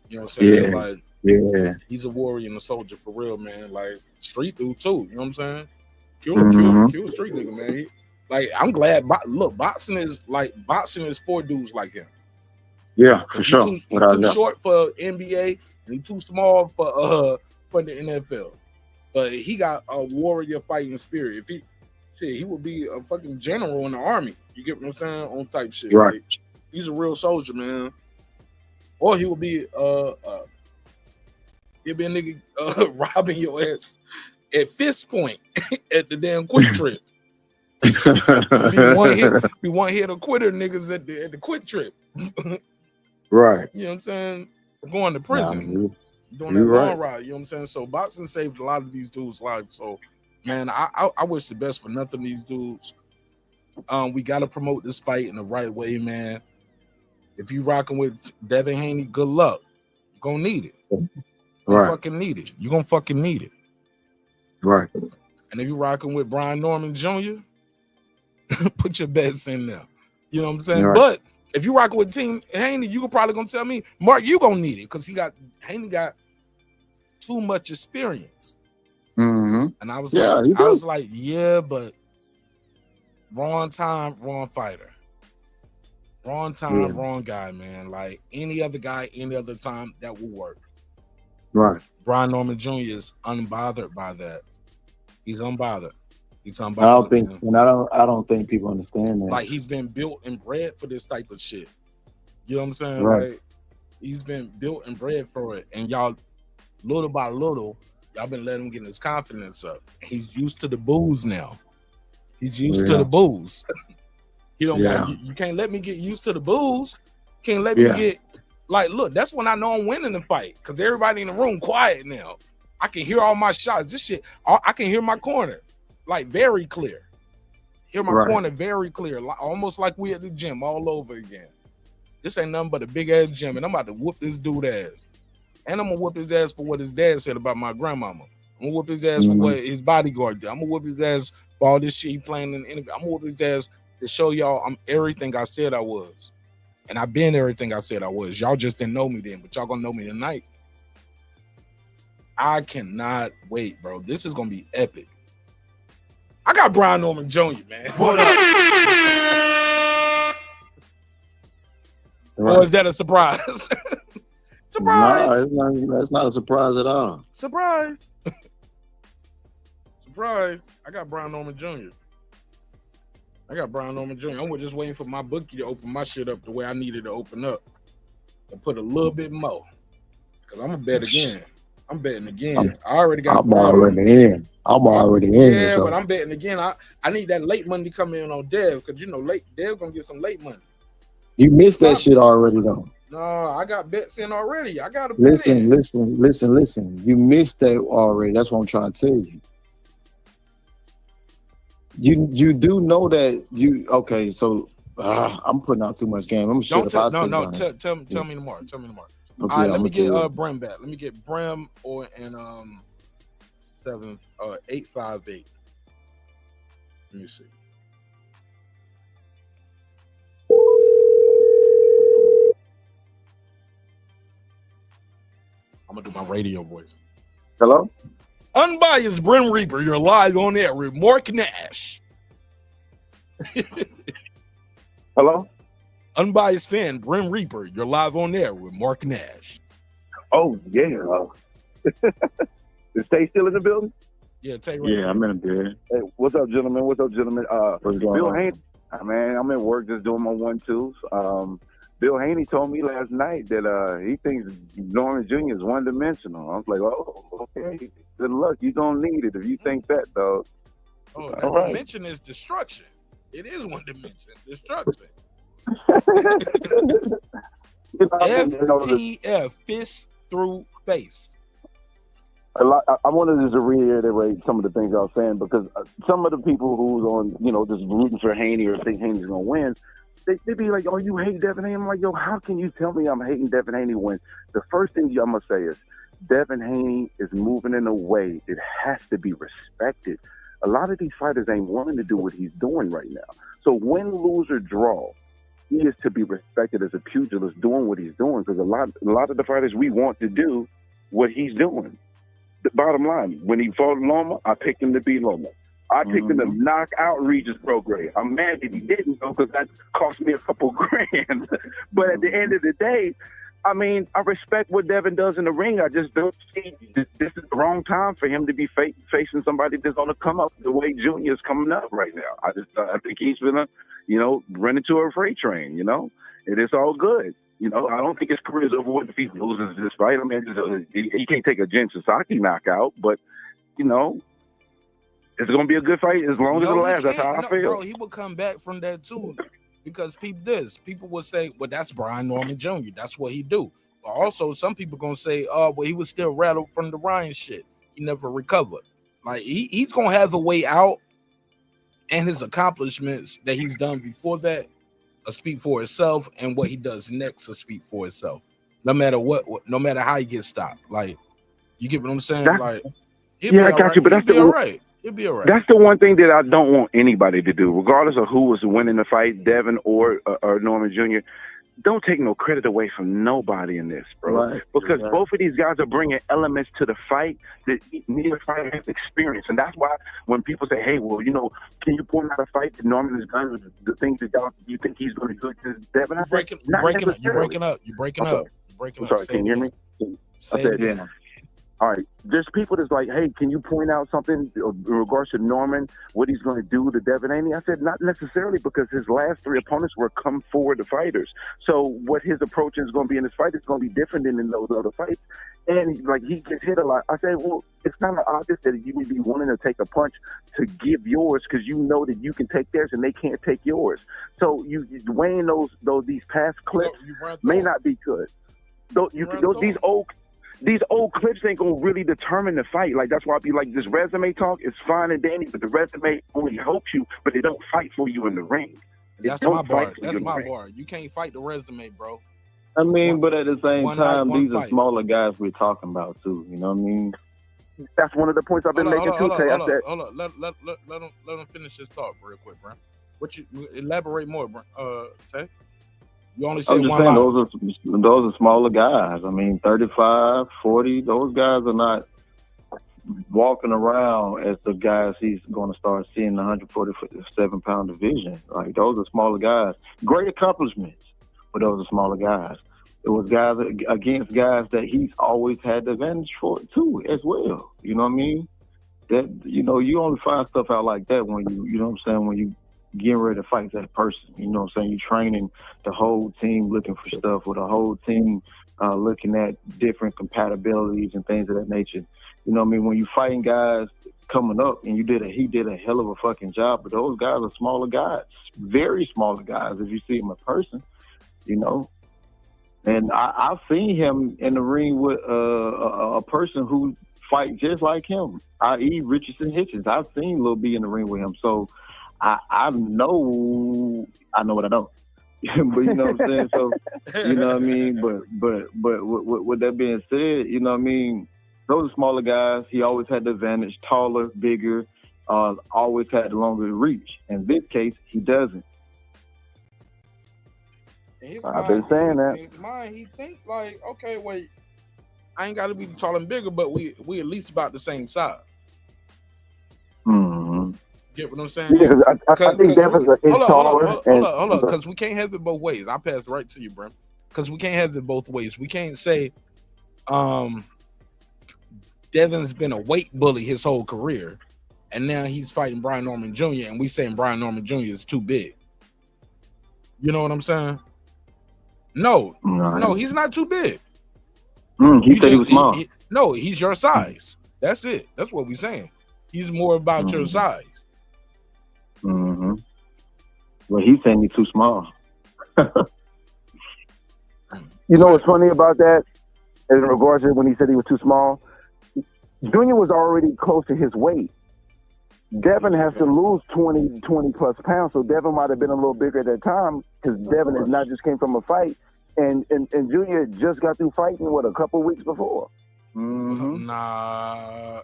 You know what I'm saying? Yeah. Like he's a warrior and a soldier for real, man. Like street dude too. You know what I'm saying? Q a street nigga, man. Like I'm glad. Look, boxing is for dudes like him. Yeah, for sure. He's too short for NBA and he's too small for the NFL. But he got a warrior fighting spirit. If he would be a fucking general in the army. You get what I'm saying? On type shit. Right. Like, he's a real soldier, man. Or he would be he'd be a nigga robbing your ass at fist point at the damn Quick Trip. We want hit a quitter niggas at the Quick Trip. Right. You know what I'm saying? Going to prison. Doing that long ride. You know what I'm saying? So boxing saved a lot of these dudes' lives. So man, I wish the best for nothing of these dudes. We gotta promote this fight in the right way, man. If you rocking with Devin Haney, good luck. You're gonna need it. You're fucking need it. You're gonna fucking need it. Right. And if you're rocking with Brian Norman Jr., put your bets in there. You know what I'm saying? Right. But if you rocking with Team Haney, you could probably gonna tell me, Mark, you gonna need it because Haney got too much experience. And I was like, yeah, but wrong time, wrong fighter. Wrong time, wrong guy, man. Like any other guy, any other time, that will work. Right. Brian Norman Jr. is unbothered by that. He's unbothered. He's unbothered. I don't think people understand that. Like he's been built and bred for this type of shit. You know what I'm saying? Right. Like he's been built and bred for it. And y'all, little by little, y'all been letting him get his confidence up. He's used to the booze now. He's used to the booze. You can't let me get used to the booze. Can't let me get like, look, that's when I know I'm winning the fight because everybody in the room quiet now. I can hear all my shots. This shit, I can hear my corner like very clear. Hear my corner very clear, almost like we at the gym all over again. This ain't nothing but a big ass gym, and I'm about to whoop this dude ass. And I'm gonna whoop his ass for what his dad said about my grandmama. I'm gonna whoop his ass for what his bodyguard did. I'm gonna whoop his ass for all this shit he playing in the interview. I'm gonna whoop his ass to show y'all I'm everything I said I was. And I've been everything I said I was. Y'all just didn't know me then, but y'all gonna know me tonight. I cannot wait, bro. This is gonna be epic. I got Brian Norman Jr., man. What up? Or is that a surprise? Surprise! No, that's not a surprise at all. Surprise! Surprise! I got Brian Norman Jr. I'm just waiting for my bookie to open my shit up the way I needed to open up and put a little bit more. Because I'm gonna bet again. I'm betting again. I already got. I'm already in. Yeah, so. But I'm betting again. I need that late money to come in on Dev because Dev gonna get some late money. You missed that shit already though. No, I got bets in already. I got to listen. You missed that already. That's what I'm trying to tell you. You do know that you okay? So I'm putting out too much game. I'm shit about tell me tomorrow. Tell me tomorrow. Okay, all right, let me get Brim back. Let me get Brim and 858. Let me see. I'm gonna do my radio voice. Hello? Unbiased Brim Reaper, you're live on air with Mark Nash. Hello? Unbiased fan, Brim Reaper, you're live on air with Mark Nash. Oh, yeah. Is Tay still in the building? Yeah, Tay. I'm in the building. Hey, what's up, gentlemen? Bill Haney. Man, I'm at work just doing my 1-2s. Bill Haney told me last night that he thinks Norman Jr. is one-dimensional. I was like, oh, okay. Good luck. You don't need it if you think that, dog. Oh, that All right. dimension is destruction. It is one dimension. Destruction. FTF, fist through face. I wanted to just reiterate some of the things I was saying because some of the people who's on, just rooting for Haney or think Haney's gonna win, they be like, "Oh, you hate Devin Haney?" I'm like, "Yo, how can you tell me I'm hating Devin Haney when the first thing I'm gonna say is Devin Haney is moving in a way that has to be respected. A lot of these fighters ain't willing to do what he's doing right now. So win, lose, or draw, he is to be respected as a pugilist doing what he's doing because a lot of the fighters we want to do what he's doing. The bottom line, when he fought Loma, I picked him to beat Loma. I picked him to knock out Regis Prograis. I'm mad that he didn't, though, because that cost me a couple grand. But at the end of the day, I mean, I respect what Devin does in the ring. I just don't see this is the wrong time for him to be facing somebody that's going to come up the way Junior is coming up right now. I think he's going to, run into a freight train, It is all good. I don't think his career is over with if he loses this fight. I mean, he can't take a Jen Sasaki knockout, but, it's going to be a good fight as long as it lasts. That's how I feel. Bro, he will come back from that, too. Because people will say, well, that's Brian Norman Jr. That's what he do. But also, some people going to say, oh, well, he was still rattled from the Ryan shit. He never recovered. Like, he's going to have a way out, and his accomplishments that he's done before that will speak for itself, and what he does next will speak for itself. No matter no matter how he gets stopped. Like, you get what I'm saying? I got you, but that's all right. He'll be all right. That's the one thing that I don't want anybody to do, regardless of who was winning the fight, Devin or Norman Jr. Don't take no credit away from nobody in this, bro. Right. Because both of these guys are bringing elements to the fight that neither fighter has experienced. And that's why when people say, hey, well, can you point out a fight that Norman has done with the things that you think he's going to do to Devin? You're breaking up. I'm sorry, can you hear me? Say it again. All right, there's people that's like, hey, can you point out something in regards to Norman, what he's going to do to Devin Haney? I said, not necessarily, because his last three opponents were come forward fighters. So what his approach is going to be in this fight is going to be different than in those other fights. And like he gets hit a lot. I said, well, it's kind of obvious that you would be wanting to take a punch to give yours because you know that you can take theirs and they can't take yours. So you weighing these past clips may not be good. These old clips ain't gonna really determine the fight. Like, that's why I be like, this resume talk is fine and dandy, but the resume only helps you, but it don't fight for you in the ring. That's my bar. That's my bar. You can't fight the resume, bro. I mean, but at the same time, these are smaller guys we're talking about too. You know what I mean? That's one of the points I've been making too. Hold on. Let him finish his thought real quick, bro. You elaborate more, bro? Tay? You only say one line. Those are smaller guys. I mean, 35, 40, those guys are not walking around as the guys he's going to start seeing the 147-pound division. Like, those are smaller guys. Great accomplishments, but those are smaller guys. It was guys against guys that he's always had the advantage for, too, as well. You know what I mean? That, you only find stuff out like that when when you getting ready to fight that person. You know what I'm saying? You're training the whole team looking for stuff, with the whole team looking at different compatibilities and things of that nature. You know what I mean? When you fighting guys coming up, and he did a hell of a fucking job, but those guys are smaller guys, very smaller guys if you see them in person, And I've seen him in the ring with a person who fight just like him, i.e. Richardson Hitchens. I've seen Lil B in the ring with him, so I know what I know. But you know what I'm saying? So, you know what I mean? But with that being said, you know what I mean? Those are smaller guys. He always had the advantage, taller, bigger, always had the longer reach. In this case, he doesn't. I've been saying that. In his mind, he think like, okay, wait, I ain't got to be tall and bigger, but we at least about the same size. Mm-hmm. Get what I'm saying? Yeah, I think Devin's taller. Hold on, because we can't have it both ways. I'll pass right to you, bro. Because we can't have it both ways. We can't say Devin's been a weight bully his whole career, and now he's fighting Brian Norman Jr., and we saying Brian Norman Jr. is too big. You know what I'm saying? No, No. he's not too big. He said he was small. No, he's your size. That's it. That's what we're saying. He's more about your size. Mm-hmm. Well, he's saying he's too small. You know what's funny about that? In regards to when he said he was too small, Junior was already close to his weight. Devin has to lose 20 plus pounds, so Devin might have been a little bigger at that time because Devin has not just came from a fight, and Junior just got through fighting a couple weeks before. Mm-hmm. Nah,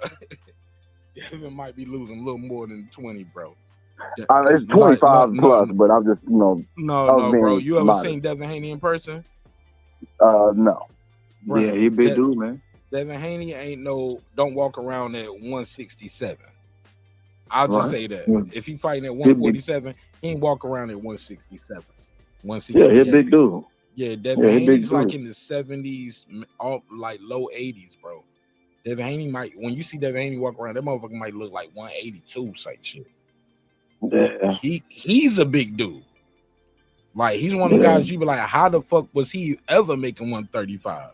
Devin might be losing a little more than 20, bro. It's 25 plus, but I'm just no, bro. You ever seen Devin Haney in person? No. Bro, yeah, he a big dude, man. Devin Haney don't walk around at 167. I'll just say that. If he fighting at 147, he ain't walk around at 167. 168. Yeah, he's a big dude. Yeah, Devin Haney's like in the 70s, like low 80s, bro. Devin Haney might, when you see Devin Haney walk around, that motherfucker might look like 182 type shit. Yeah. He's a big dude. Like, he's one of the guys you be like, how the fuck was he ever making 135?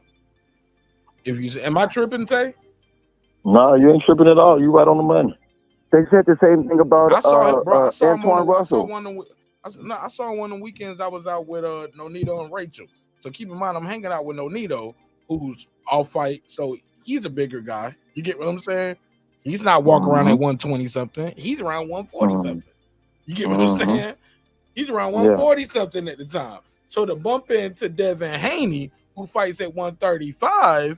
If you am I tripping, Tay? No, you ain't tripping at all. You right on the money. They said the same thing about Antoine Russell. I saw one of the weekends I was out with Nonito and Rachel. So keep in mind, I'm hanging out with Nonito, who's all fight. So he's a bigger guy. You get what I'm saying? He's not walking around at 120 something. He's around 140 something. You get what I'm saying? He's around 140 something at the time. So to bump into Devin Haney, who fights at 135,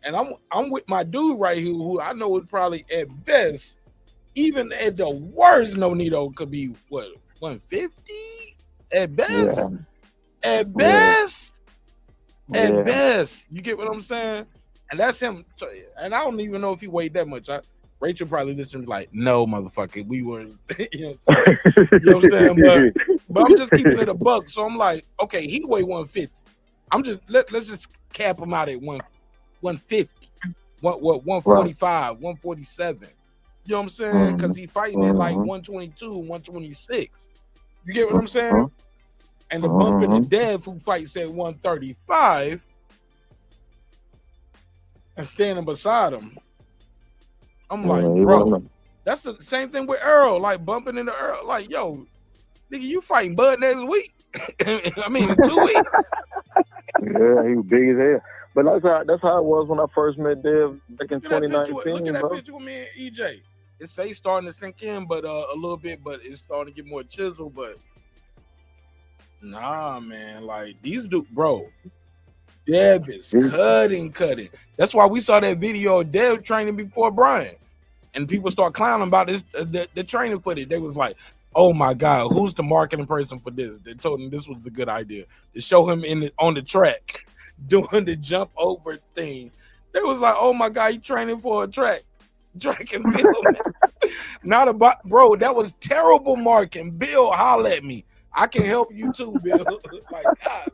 and I'm with my dude right here, who I know is probably at best, even at the worst, Nonito could be what, 150 at best. At best. At best. You get what I'm saying? And that's him. And I don't even know if he weighed that much. Rachel probably listened like, no, motherfucker, we were, you know what I'm saying? But I'm just keeping it a buck. So I'm like, okay, he weighed 150. I'm just let's just cap him out at 150, 145, 147. You know what I'm saying? Because he's fighting at like 122, 126. You get what I'm saying? And the bump into Dev, who fights at 135 and standing beside him. I'm like, bro, that's the same thing with Earl, like bumping into Earl. Like, yo, nigga, you fighting Bud next week? I mean, in 2 weeks. Yeah, he was big as hell. But that's how it was when I first met Dev back in 2019. Look at that picture with me and EJ. His face starting to sink in, but a little bit, but it's starting to get more chisel. But nah, man, like these dudes, bro. Dev is cutting. That's why we saw that video of Dev training before Brian, and people start clowning about this the training footage. They was like, "Oh my God, who's the marketing person for this?" They told him this was the good idea to show him on the track doing the jump over thing. They was like, "Oh my God, he training for a track and field." Not about, bro. That was terrible marketing. Bill, holler at me. I can help you too, Bill. Like, God,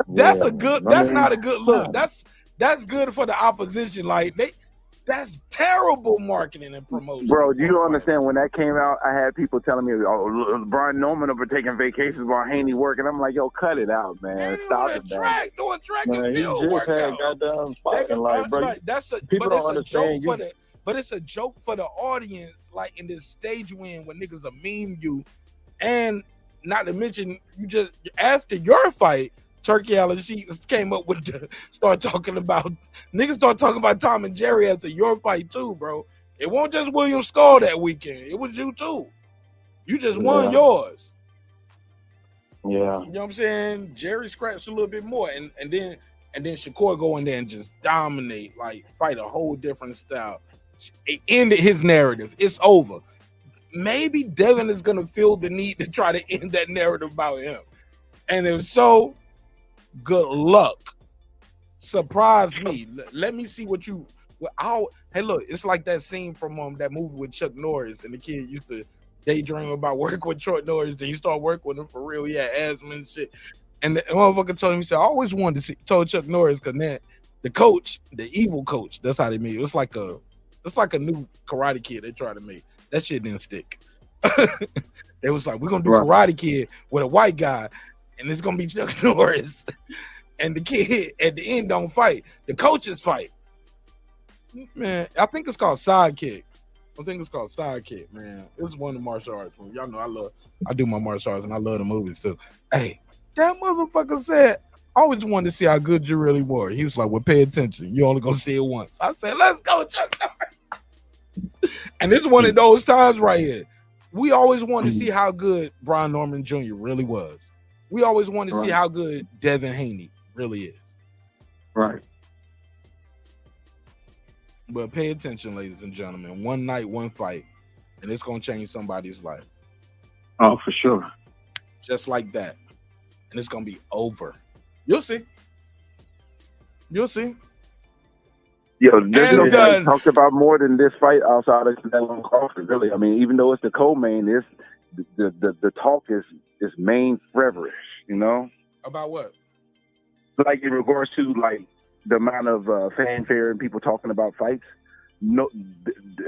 that's not a good look. That's good for the opposition. Like that's terrible marketing and promotion. Bro, do you understand when that came out? I had people telling me, "Oh, Brian Norman over taking vacations while Haney working." I'm like, "Yo, cut it out, man. Stop it, man." Doing track and field workout. People don't understand. But it's a joke for the audience, like in this stage win when niggas are meme you, and not to mention you just after your fight. Turkey Allen, she came up with start talking about Tom and Jerry after your fight too, bro. It wasn't just William Skull that weekend. It was you too. You just won yours. Yeah. You know what I'm saying? Jerry scratched a little bit more, and then Shakur go in there and just dominate, like fight a whole different style. It ended his narrative. It's over. Maybe Devin is gonna feel the need to try to end that narrative about him. And if so, good luck. Surprise me. Let me see what you. Hey, look, it's like that scene from that movie with Chuck Norris, and the kid used to daydream about working with Chuck Norris. Then he started working with him for real. He had asthma and shit. And the motherfucker told him, he said, "I always wanted to see." Told Chuck Norris, because then the coach, the evil coach, that's how they made it. It's like a new Karate Kid they tried to make. That shit didn't stick. It was like, we're gonna do Karate Kid with a white guy. and it's gonna be Chuck Norris, and the kid at the end don't fight. The coaches fight. Man, I think it's called Sidekick. Man. It's one of the martial arts movies. Y'all know I do my martial arts and I love the movies too. Hey, that motherfucker said, I always wanted to see how good you really were. He was like, well, pay attention. You only gonna see it once. I said, let's go, Chuck Norris. And this is one of those times right here. We always want to see how good Brian Norman Jr. really was. We always want to see how good Devin Haney really is. Right. But pay attention, ladies and gentlemen. One night, one fight, and it's going to change somebody's life. Oh, for sure. Just like that. And it's going to be over. You'll see. You'll see. Yo, there's no fight talked about more than this fight outside of Canelo and Crawford, really. I mean, even though it's the co-main, the talk is main forever-ish, you know? About what? Like in regards to like the amount of fanfare and people talking about fights. No,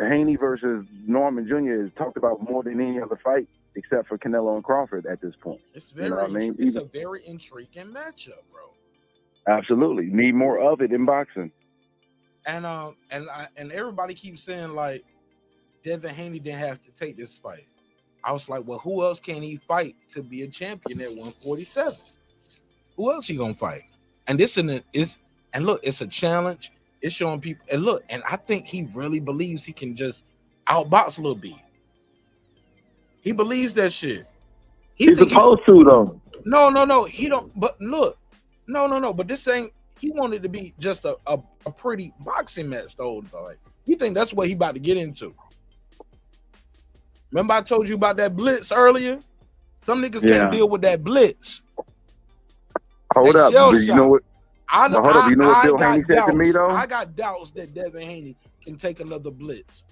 Haney versus Norman Jr. is talked about more than any other fight except for Canelo and Crawford at this point. It's very, you know what I mean? It's a very intriguing matchup, bro. Absolutely, need more of it in boxing. And everybody keeps saying like Devin Haney didn't have to take this fight. I was like, well, who else can he fight to be a champion at 147? Who else he gonna fight? And it's a challenge. It's showing people, and I think he really believes he can just outbox Lil B. He believes that shit. He's supposed to, though. No, he don't. But look, no. But this ain't. He wanted to be just a pretty boxing match, though. Like, you think that's what he about to get into? Remember I told you about that blitz earlier? Some niggas can't deal with that blitz. Hold up, you know what? Hold up, you know what Bill Haney said to me, though? I got doubts that Devin Haney can take another blitz.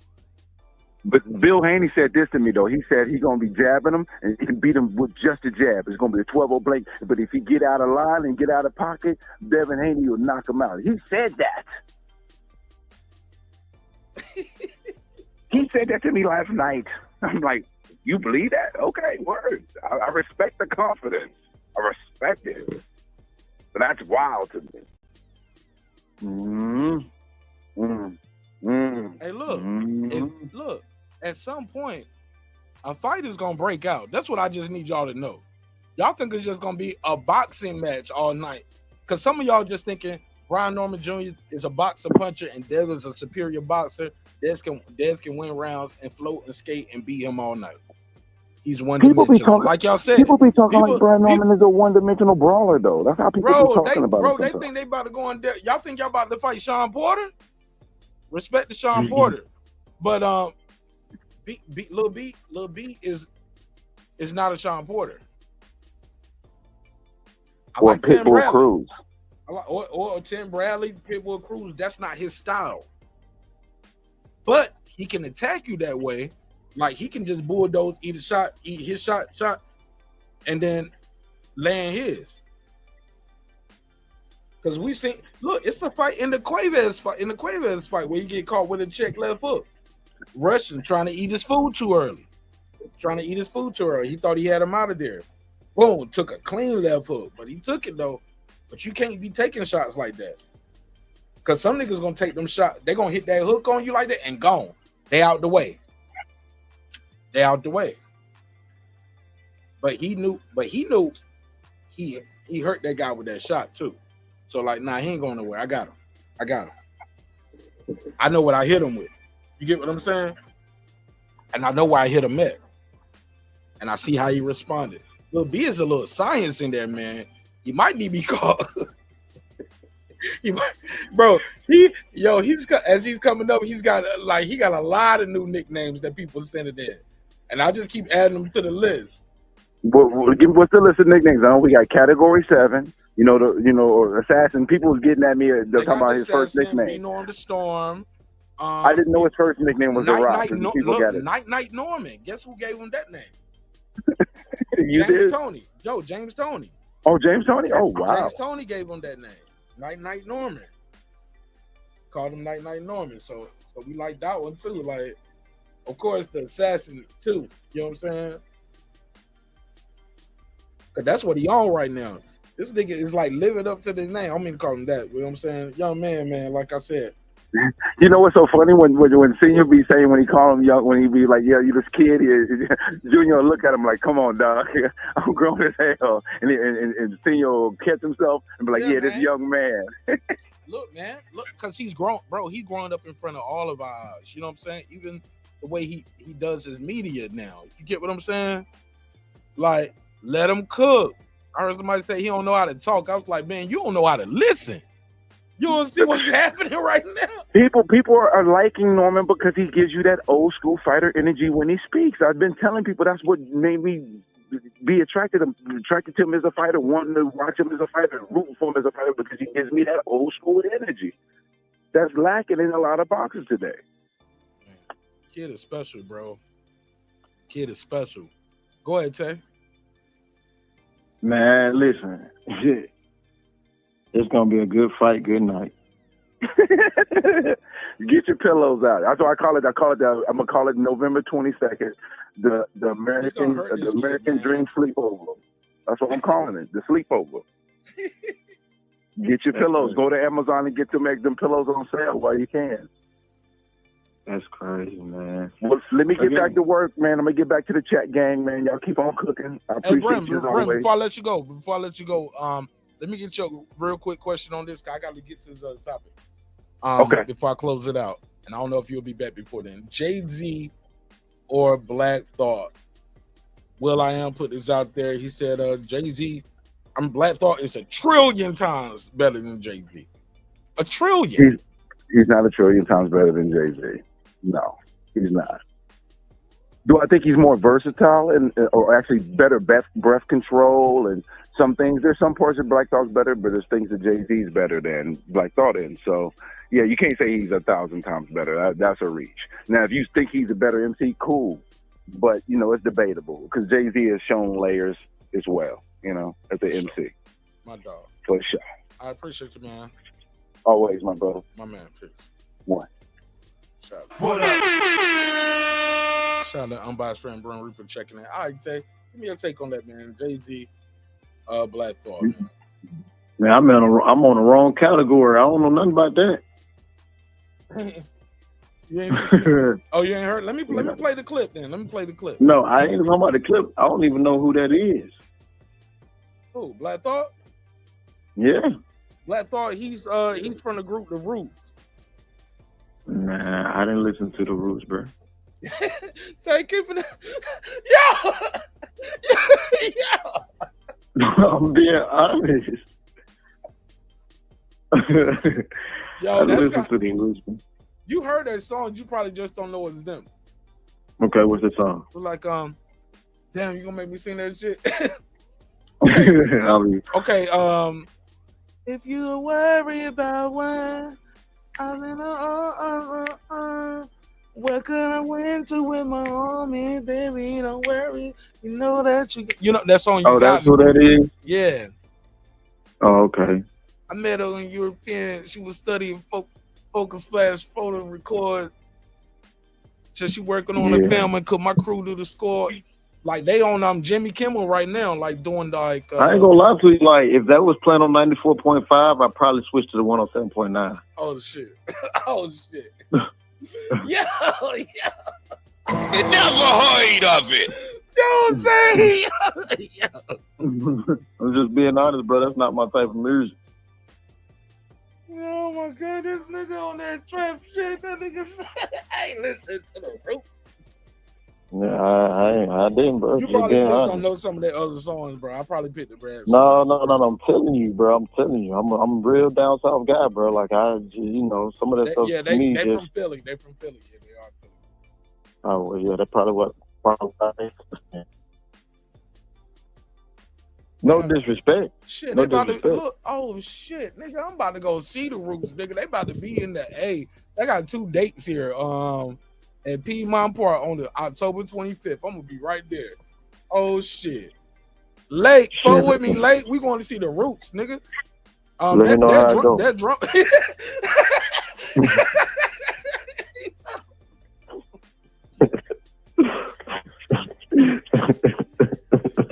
But Bill Haney said this to me, though. He said he's going to be jabbing him, and he can beat him with just a jab. It's going to be a 12-0 blank. But if he get out of line and get out of pocket, Devin Haney will knock him out. He said that. He said that to me last night. I'm like, you believe that? Okay, word. I respect the confidence. I respect it. But that's wild to me. Hey, look, at some point, a fight is going to break out. That's what I just need y'all to know. Y'all think it's just going to be a boxing match all night. Because some of y'all just thinking Brian Norman Jr. is a boxer puncher and Dez is a superior boxer. Dez can win rounds and float and skate and beat him all night. He's one-dimensional. Like y'all said. People be talking like Brian Norman is a one-dimensional brawler, though. That's how people be talking about it. Bro, they think they about to go in there. Y'all think y'all about to fight Sean Porter? Respect to Sean Porter. But Lil B is not a Sean Porter. I or like Tim Pitbull Cruz. Or Tim Bradley, Pitbull Cruz. That's not his style. But he can attack you that way. Like he can just bulldoze, eat his shot, and then land his. Because we seen, look, it's a fight in the Cuevas fight where he get caught with a check left hook. Russian trying to eat his food too early. He thought he had him out of there. Boom, took a clean left hook, but he took it though. But you can't be taking shots like that. Because some niggas gonna take them shots. They gonna hit that hook on you like that and gone. They out the way. But he knew he hurt that guy with that shot too. So like, nah, he ain't going nowhere. I got him. I know what I hit him with. You get what I'm saying? And I know where I hit him at. And I see how he responded. Lil B is a little science in there, man. He might need to be called. As he's coming up, he's got a lot of new nicknames that people sending in. And I just keep adding them to the list. What's the list of nicknames? I know we got Category 7. Or Assassin. People was getting at me. They're talking about his first nickname. Norm the Storm. I didn't know his first nickname was The Rock. Night Norman. Guess who gave him that name? James Toney. James Toney. Oh, James Toney? Oh, wow. James Toney gave him that name. Night Norman. Called him Night Norman. So we like that one too. Like, of course, the Assassin too. You know what I'm saying? Cause that's what he on right now. This nigga is like living up to the name. I don't mean to call him that. You know what I'm saying? Young man, like I said. You know what's so funny when Senior be saying when he call him young, when he be like, yeah, you this kid here, Junior will look at him like, come on, dog, I'm grown as hell, and Senior will catch himself and be like, yeah, this young man. Look, man, because he's grown, bro. He's growing up in front of all of our eyes. You know what I'm saying? Even the way he does his media now. You get what I'm saying? Like, let him cook. I heard somebody say he don't know how to talk. I was like, man, you don't know how to listen. You don't see what's happening right now. People are liking Norman because he gives you that old school fighter energy when he speaks. I've been telling people that's what made me be attracted to him as a fighter, wanting to watch him as a fighter, rooting for him as a fighter because he gives me that old school energy that's lacking in a lot of boxers today. Kid is special, bro. Kid is special. Go ahead, Tay. Man, listen. It's gonna be a good fight. Good night. Get your pillows out. That's what I call it. I'm gonna call it November 22nd. The American Dream sleepover. That's what I'm calling it. The sleepover. Get your pillows. Go to Amazon and get them pillows on sale while you can. That's crazy, man. Well, let me get back to work, man. I'm gonna get back to the chat gang, man. Y'all keep on cooking. I appreciate you as always. Before I let you go, let me get you a real quick question on this. I got to get to this other topic. Okay. Before I close it out, and I don't know if you'll be back before then. JAYZ or Black Thought? Will I Am put this out there. He said, JAYZ, Black Thought is 1 trillion times better than JAYZ. 1 trillion. He's not 1 trillion times better than JAYZ. No, he's not. Do I think he's more versatile or actually better breath control and some things? There's some parts of Black Thought's better, but there's things that JAYZ's better than Black Thought in. So, yeah, you can't say he's 1,000 times better. That's a reach. Now, if you think he's a better MC, cool. But, it's debatable because JAYZ has shown layers as well, as an MC. My dog. For sure. I appreciate you, man. Always, my brother. My man, peace. One. Shout out to Unbiased Friend Brun Reaper checking in. All right, Tay, give me your take on that, man. JAYZ, Black Thought. Man, I'm on the wrong category. I don't know nothing about that. You ain't heard? Let me play the clip then. No, I ain't talking about the clip. I don't even know who that is. Who? Black Thought? Yeah. Black Thought, he's from the group The Roots. Nah, I didn't listen to The Roots, bro. Say, keeping it. Yo! I'm being honest. Yo, that's to the Roots, man. You heard that song, you probably just don't know it's them. Okay, what's the song? We're like, damn, you gonna make me sing that shit? Okay, if you worry about what I'm in where could I went to with my homie, baby? Don't worry, you know that that song. Oh, that's who that is. Yeah. Oh, okay. I met her in European. She was studying focus flash photo record. So she working on the film and could my crew do the score. Like they on Jimmy Kimmel right now, like doing like. I ain't gonna lie to you. Like if that was playing on 94.5, I'd probably switch to the 107.9. Oh shit! Oh shit! Yeah. You never heard of it. Don't say. I'm just being honest, bro. That's not my type of music. Oh my god, this nigga on that trap shit. That nigga said, I ain't listen to The Roots. Yeah, I didn't, bro. You probably just don't know some of their other songs, bro. I probably picked the brand. No. I'm telling you, bro. I'm a real down south guy, bro. Like some of that stuff. Yeah, they from Philly. They from Philly. Yeah, they are Philly. Oh well, yeah, that's probably what. No disrespect. Shit, no they about disrespect. to look. Oh shit, nigga, I'm about to go see The Roots, nigga. They about to be in the A. They got 2 dates here. At Piedmont Park on the October 25th. I'm gonna be right there. Oh shit. Late, go with me, late. We going to see The Roots, nigga. That drunk.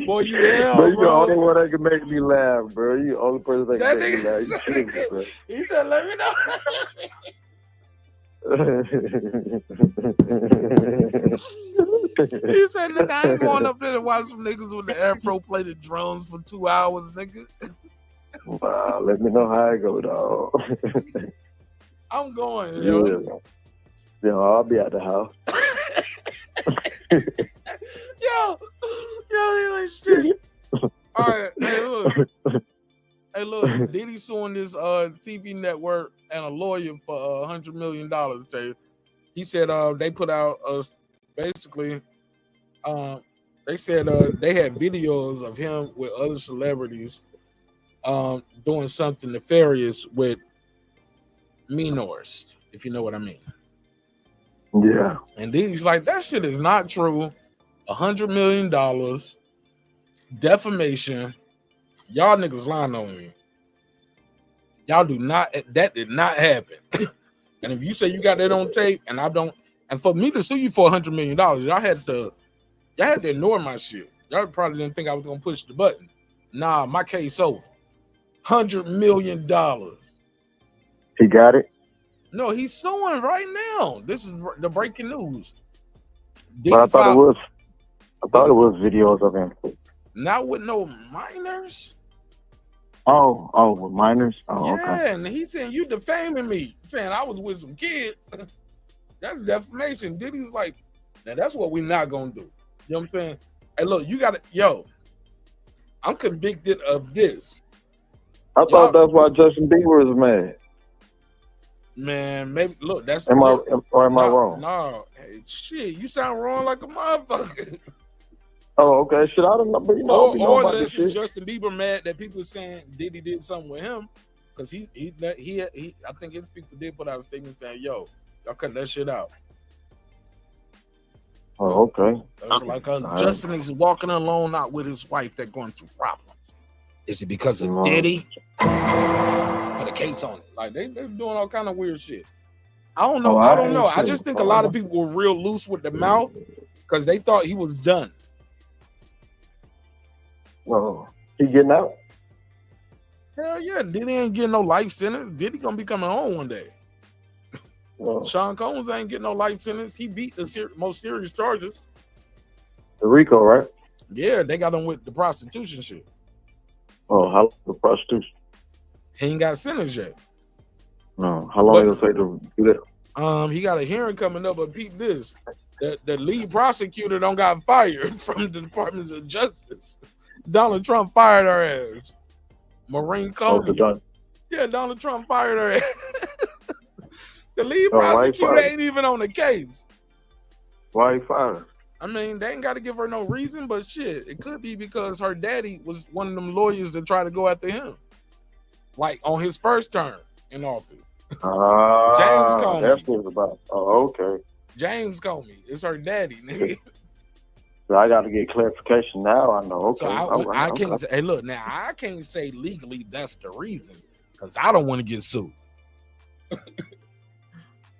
Boy, you hell, Bro, you the bro. only one that can make me laugh, bro. You the only person that That can make me laugh. You nigga kidding me, bro. he said, let me know. He said, nigga, I ain't going up there to watch some niggas with the Afro plated drones for 2 hours, nigga. Wow, let me know how it go, dog. I'm going, yo. Yeah, I'll be at the house. Yo, you ain't shit. All right, hey, look, Diddy suing this TV network and a lawyer for $100 million. He said they put out basically they said they had videos of him with other celebrities doing something nefarious with minors, if you know what I mean. Yeah. And Diddy's like, that shit is not true. $100 million, defamation. Y'all niggas lying on me. Y'all do not. That did not happen. And if you say you got that on tape, and I don't, and for me to sue you for $100 million, y'all had to ignore my shit. Y'all probably didn't think I was gonna push the button. Nah, my case over. $100 million. He got it. No, he's suing right now. This is the breaking news. But I thought it was videos of him. Not with no minors. Oh, with minors. Oh, yeah, okay. and he's saying you defaming me, saying I was with some kids. That's defamation. Diddy's like, now that's what we're not gonna do. You know what I'm saying? Hey, look, you gotta, I'm convicted of this. I thought that's why Justin Bieber is mad. Man, maybe look, that's am I wrong? No, hey, shit, you sound wrong like a motherfucker. Oh, okay. Shit, I don't know, but or unless Justin Bieber mad that people saying Diddy did something with him, because he I think his people did put out a statement saying, "Yo, y'all cut that shit out." Oh, okay. That's like Justin is walking alone out with his wife. They're going through problems. Is it because of Diddy? Put a case on it. Like they're doing all kind of weird shit. I don't know. I don't know. I just think a lot of people were real loose with the mouth because they thought he was done. Oh, he getting out? Hell yeah, Diddy ain't getting no life sentence. Diddy gonna be coming home one day. Sean Combs ain't getting no life sentence. He beat the most serious charges. The RICO, right? Yeah, they got him with the prostitution shit. Oh, how the prostitution? He ain't got sentenced yet. No, how long it'll take to do that? He got a hearing coming up, but peep this. The lead prosecutor don't got fired from the Department of Justice. Donald Trump fired her ass. Maureen Comey. Yeah, Donald Trump fired her ass. The lead prosecutor ain't even on the case. Why he fired her? I mean, they ain't got to give her no reason, but shit, it could be because her daddy was one of them lawyers that tried to go after him. Like on his first term in office. James Comey. That's what it's about. Oh, okay. James Comey. It's her daddy, nigga. So I got to get clarification now. I know. Okay. So I can't say, hey, look, now I can't say legally that's the reason because I don't want to get sued.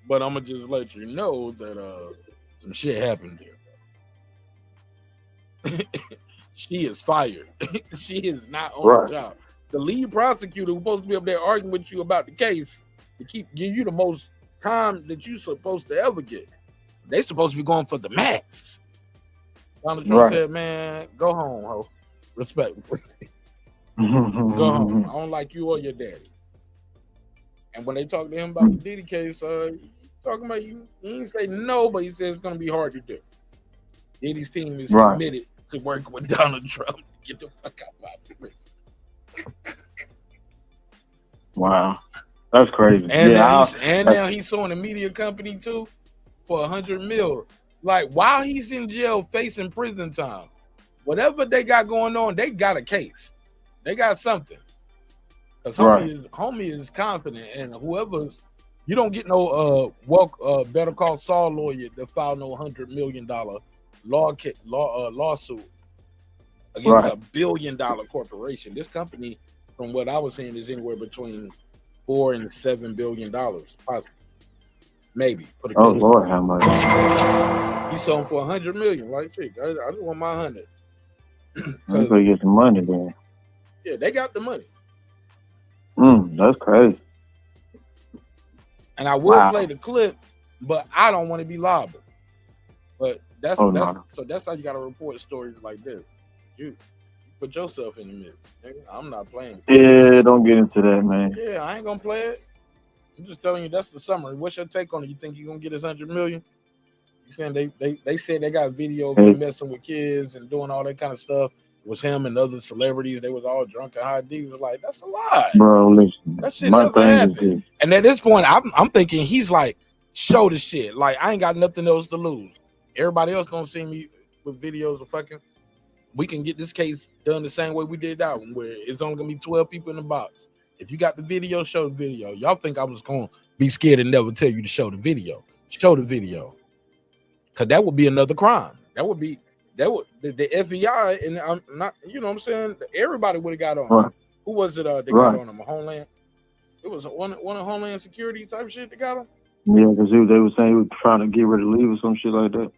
But I'm going to just let you know that some shit happened there. She is fired. She is not on the job. The lead prosecutor who's supposed to be up there arguing with you about the case to give you the most time that you're supposed to ever get. They supposed to be going for the max. Donald Trump said, man, go home, ho. Respectfully. Go home. I don't like you or your daddy. And when they talked to him about the Diddy case, talking about you, he didn't say no, but he said it's going to be hard to do. Diddy's team is committed to working with Donald Trump. Get the fuck out of my place. Wow. That's crazy. And now he's suing a media company too for $100 million. Like while he's in jail facing prison time, whatever they got going on, they got a case. They got something. Because homie is confident, and whoever's you don't get no Better Call Saul lawyer to file no $100 million lawsuit against a $1 billion corporation. This company, from what I was saying, is anywhere between $4 and $7 billion, possibly. Maybe. Oh Lord, how much? He sold for $100 million. Like, I just want my 100. I'm gonna get some money then. Yeah, they got the money. That's crazy. And I will play the clip, but I don't want to be liable. But that's no. So that's how you gotta report stories like this. You put yourself in the mix. Nigga. I'm not playing. Yeah, don't get into that, man. Yeah, I ain't gonna play it. I'm just telling you that's the summary. What's your take on it? You think you're gonna get his 100 million? You saying they said they got video of him messing with kids and doing all that kind of stuff. It was him and other celebrities. They was all drunk and high D. Was like, that's a lie. Bro, listen. That shit never happened. And at this point, I'm thinking he's like, show the shit. Like, I ain't got nothing else to lose. Everybody else gonna see me with videos of fucking. We can get this case done the same way we did that one, where it's only gonna be 12 people in the box. If you got the video, show the video. Y'all think I was gonna be scared and never tell you to show the video? Show the video, cause that would be another crime. That would the FBI and I'm not. You know what I'm saying? Everybody would have got on. Right. Who was it? They got on him. Homeland. It was one of Homeland Security type shit that got him. Yeah, because they were saying he was trying to get ready to leave or some shit like that.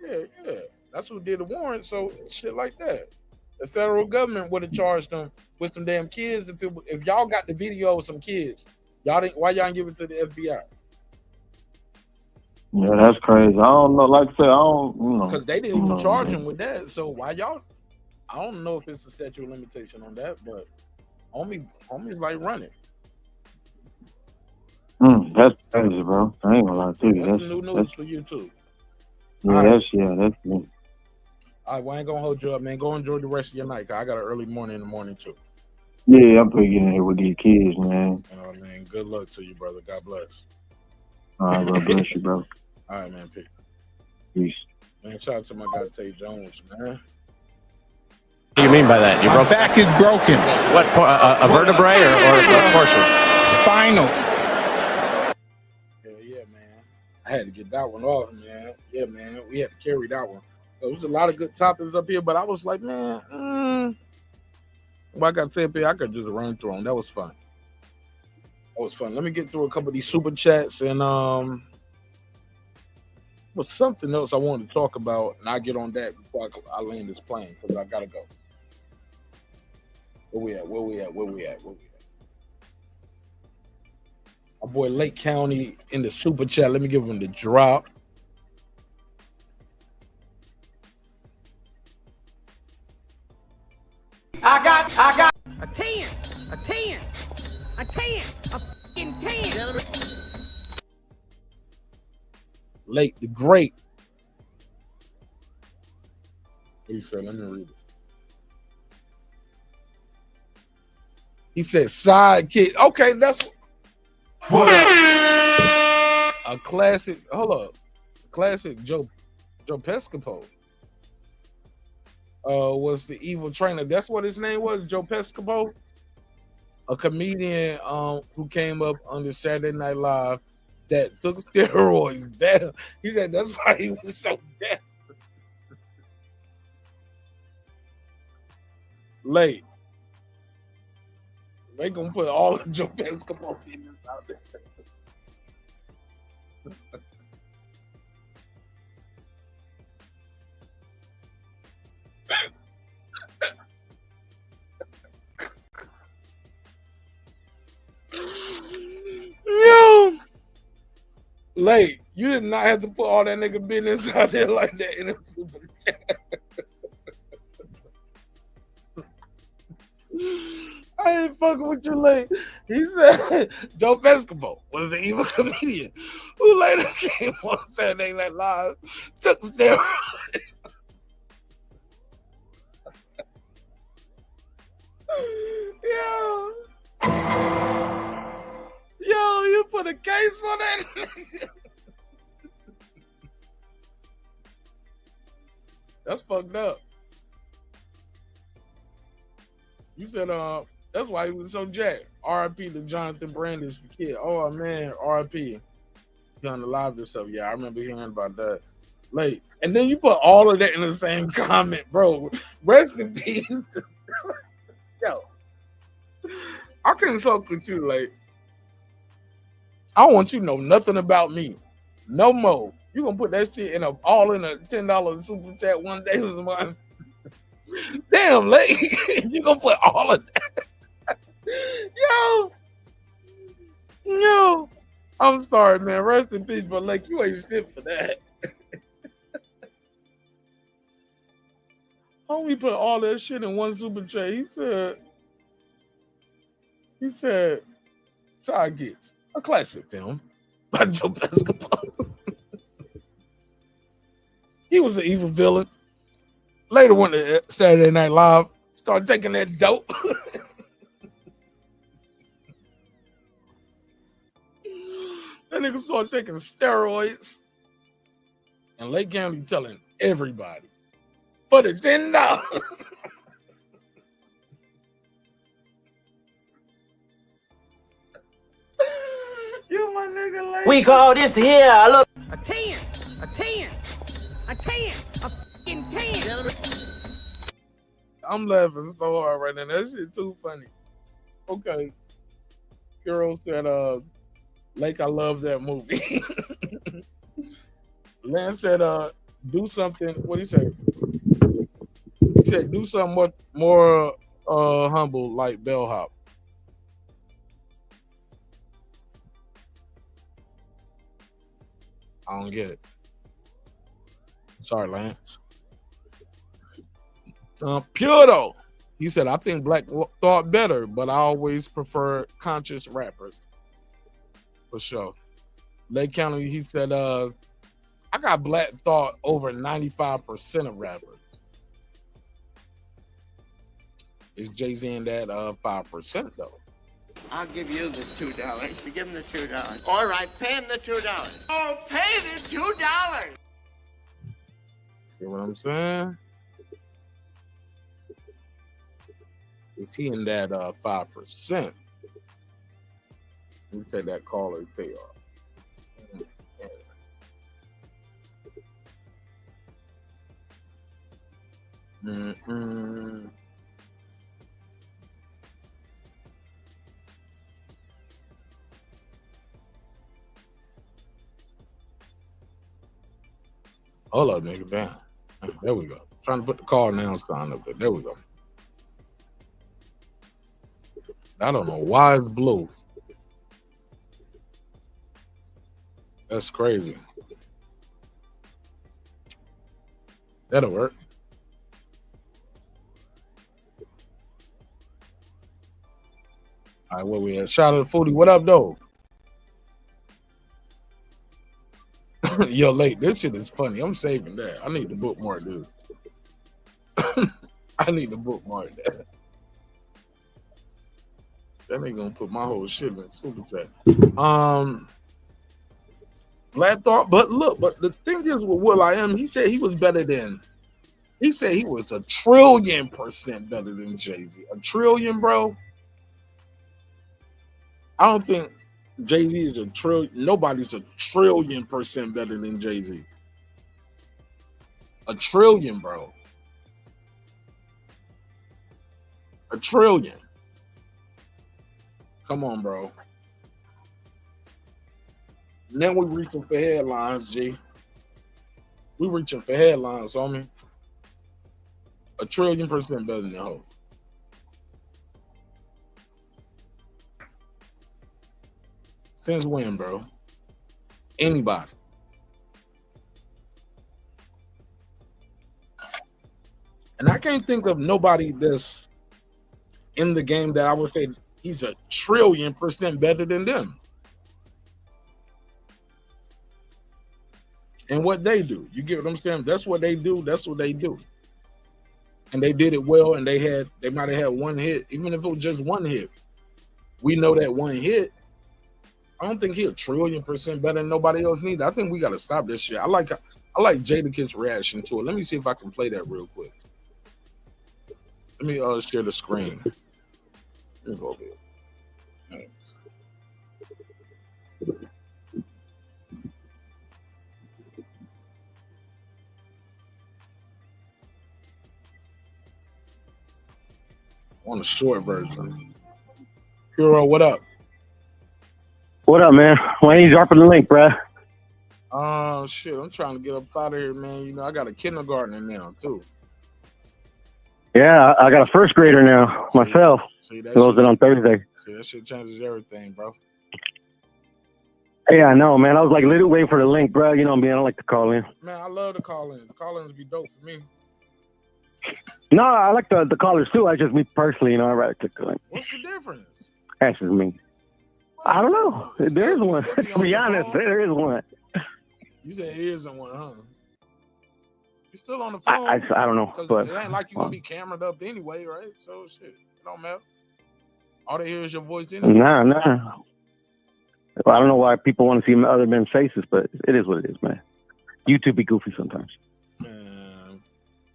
Yeah. That's who did the warrant. So shit like that. The federal government would have charged them with some damn kids. If y'all got the video of some kids, why y'all didn't give it to the FBI? Yeah, that's crazy. I don't know. Like I said, I don't know. Because they didn't even charge him with that. So why y'all? I don't know if it's a statute of limitation on that, but homie like run it. That's crazy, bro. I ain't gonna lie to you. That's new news for you too. Yeah, that's me. All right, well, I ain't gonna hold you up, man. Go enjoy the rest of your night. I got an early morning in the morning too. Yeah, I'm putting in here with these kids, man. Oh man, good luck to you, brother. God bless. All right, God bless you, bro. All right, man. Peace. Man, shout out to my guy Tay Jones, man. What do you mean by that? My back is broken. What, a vertebrae or what portion? Spinal. Yeah, man. I had to get that one off, man. Yeah, man. We had to carry that one. There was a lot of good topics up here, but I was like, man, well, I got to tell you, I could just run through them. That was fun. Let me get through a couple of these super chats and was something else I wanted to talk about, and I get on that before I land this plane because I gotta go. Where we at? My boy Lake County in the super chat. Let me give him the drop. I got a 10, a fucking 10. Lake the Great. He said, let me read it. He said, sidekick. Okay, that's what a classic. Hold up. Classic Joe Pescopo. Was the evil trainer. That's what his name was, Joe Pescopo. A comedian who came up on the Saturday Night Live that took steroids. Damn. He said that's why he was so deaf. Late. They gonna put all of Joe Pescopo in this out there. Yo, Late, you did not have to put all that nigga business out there like that in a super chat. I ain't fucking with you, Late. He said Joe Pescopo was the evil comedian who later came on Saturday Night Live, took steroids. Yo, you put a case on that nigga. That's fucked up. You said that's why he was so jacked. R.I.P. to Jonathan Brandis, the kid. Oh man, R.I.P. He on the live this stuff. Yeah, I remember hearing about that. Late. And then you put all of that in the same comment, bro. Rest in peace. Yo. I couldn't talk with you, Late. I don't want you to know nothing about me. No more. You gonna put that shit all in a $10 super chat one day was mine. Damn, late. You gonna put all of that? Yo. I'm sorry, man. Rest in peace, but like you ain't shit for that. Homie put all that shit in one super chat. He said, Side Gets, a classic film by Joe Pescopo. He was an evil villain. Later went to Saturday Night Live, started taking that dope. That nigga started taking steroids. And Lake County telling everybody for the $10. You my nigga Lake. We call this here a 10, a 10, a 10, a fucking 10. I'm laughing so hard right now. That shit too funny. Okay. Hero said, Lake, I love that movie. Lance said, do something. What he say? He said, do something more humble like bellhop. I don't get it. Sorry, Lance. Pure though. He said, I think Black Thought better, but I always prefer conscious rappers. For sure. Lake County, he said, I got Black Thought over 95% of rappers. Is JAYZ in that 5% though? I'll give you the $2. You give him the $2. All right, pay him the $2. Oh, pay the $2. See what I'm saying? Is he in that 5%? Let me take that caller pay off. Mm-hmm. Hold up, nigga. Damn. There we go. Trying to put the call now sign up there. There we go. I don't know why it's blue. That's crazy. That'll work. All right, where we at? Shout out to Foodie. What up, though? Yo, Late, this shit is funny. I'm saving that. I need to bookmark this. I need to bookmark that. That ain't gonna put my whole shit in super chat. Black Thought, but the thing is with will.i.am, he said he was better than. He said he was 1,000,000,000% better than JAYZ. 1,000,000,000,000, bro. I don't think JAYZ is 1,000,000,000. Nobody's 1,000,000,000% better than JAYZ. 1,000,000,000,000, bro. 1,000,000,000,000. Come on, bro. Now we reaching for headlines, G. We reaching for headlines, homie. 1,000,000,000% better than Ho. Since when, bro? Anybody. And I can't think of nobody that's in the game that I would say he's 1,000,000,000% better than them. And what they do. You get what I'm saying? That's what they do. That's what they do. And they did it well, and they might have had one hit, even if it was just one hit. We know that one hit. I don't think he's 1,000,000,000% better than nobody else neither. I think we got to stop this shit. I like Jadakiss' reaction to it. Let me see if I can play that real quick. Let me share the screen. Let me go over here. Thanks. On the short version. Hero, what up? What up, man? Why ain't you dropping the link, bruh? Shit, I'm trying to get up out of here, man. You know, I got a kindergartner now, too. Yeah, I got a first grader now myself. See that Goes in on Thursday. See, that shit changes everything, bro. Yeah, I know, man. I was like literally waiting for the link, bro. You know me, I don't like to call in. Man, I love the call-ins. The call-ins be dope for me. No, I like the callers too. I just me personally, I rather click the link. What's the difference? That's just me. I don't know. There is one. To be honest, there is one. You said it isn't one, huh? You still on the phone? I don't know, but it ain't like you gonna be cameraed up anyway, right? So shit, it don't matter. All they hear is your voice anyway. Nah. Well, I don't know why people want to see other men's faces, but it is what it is, man. YouTube be goofy sometimes.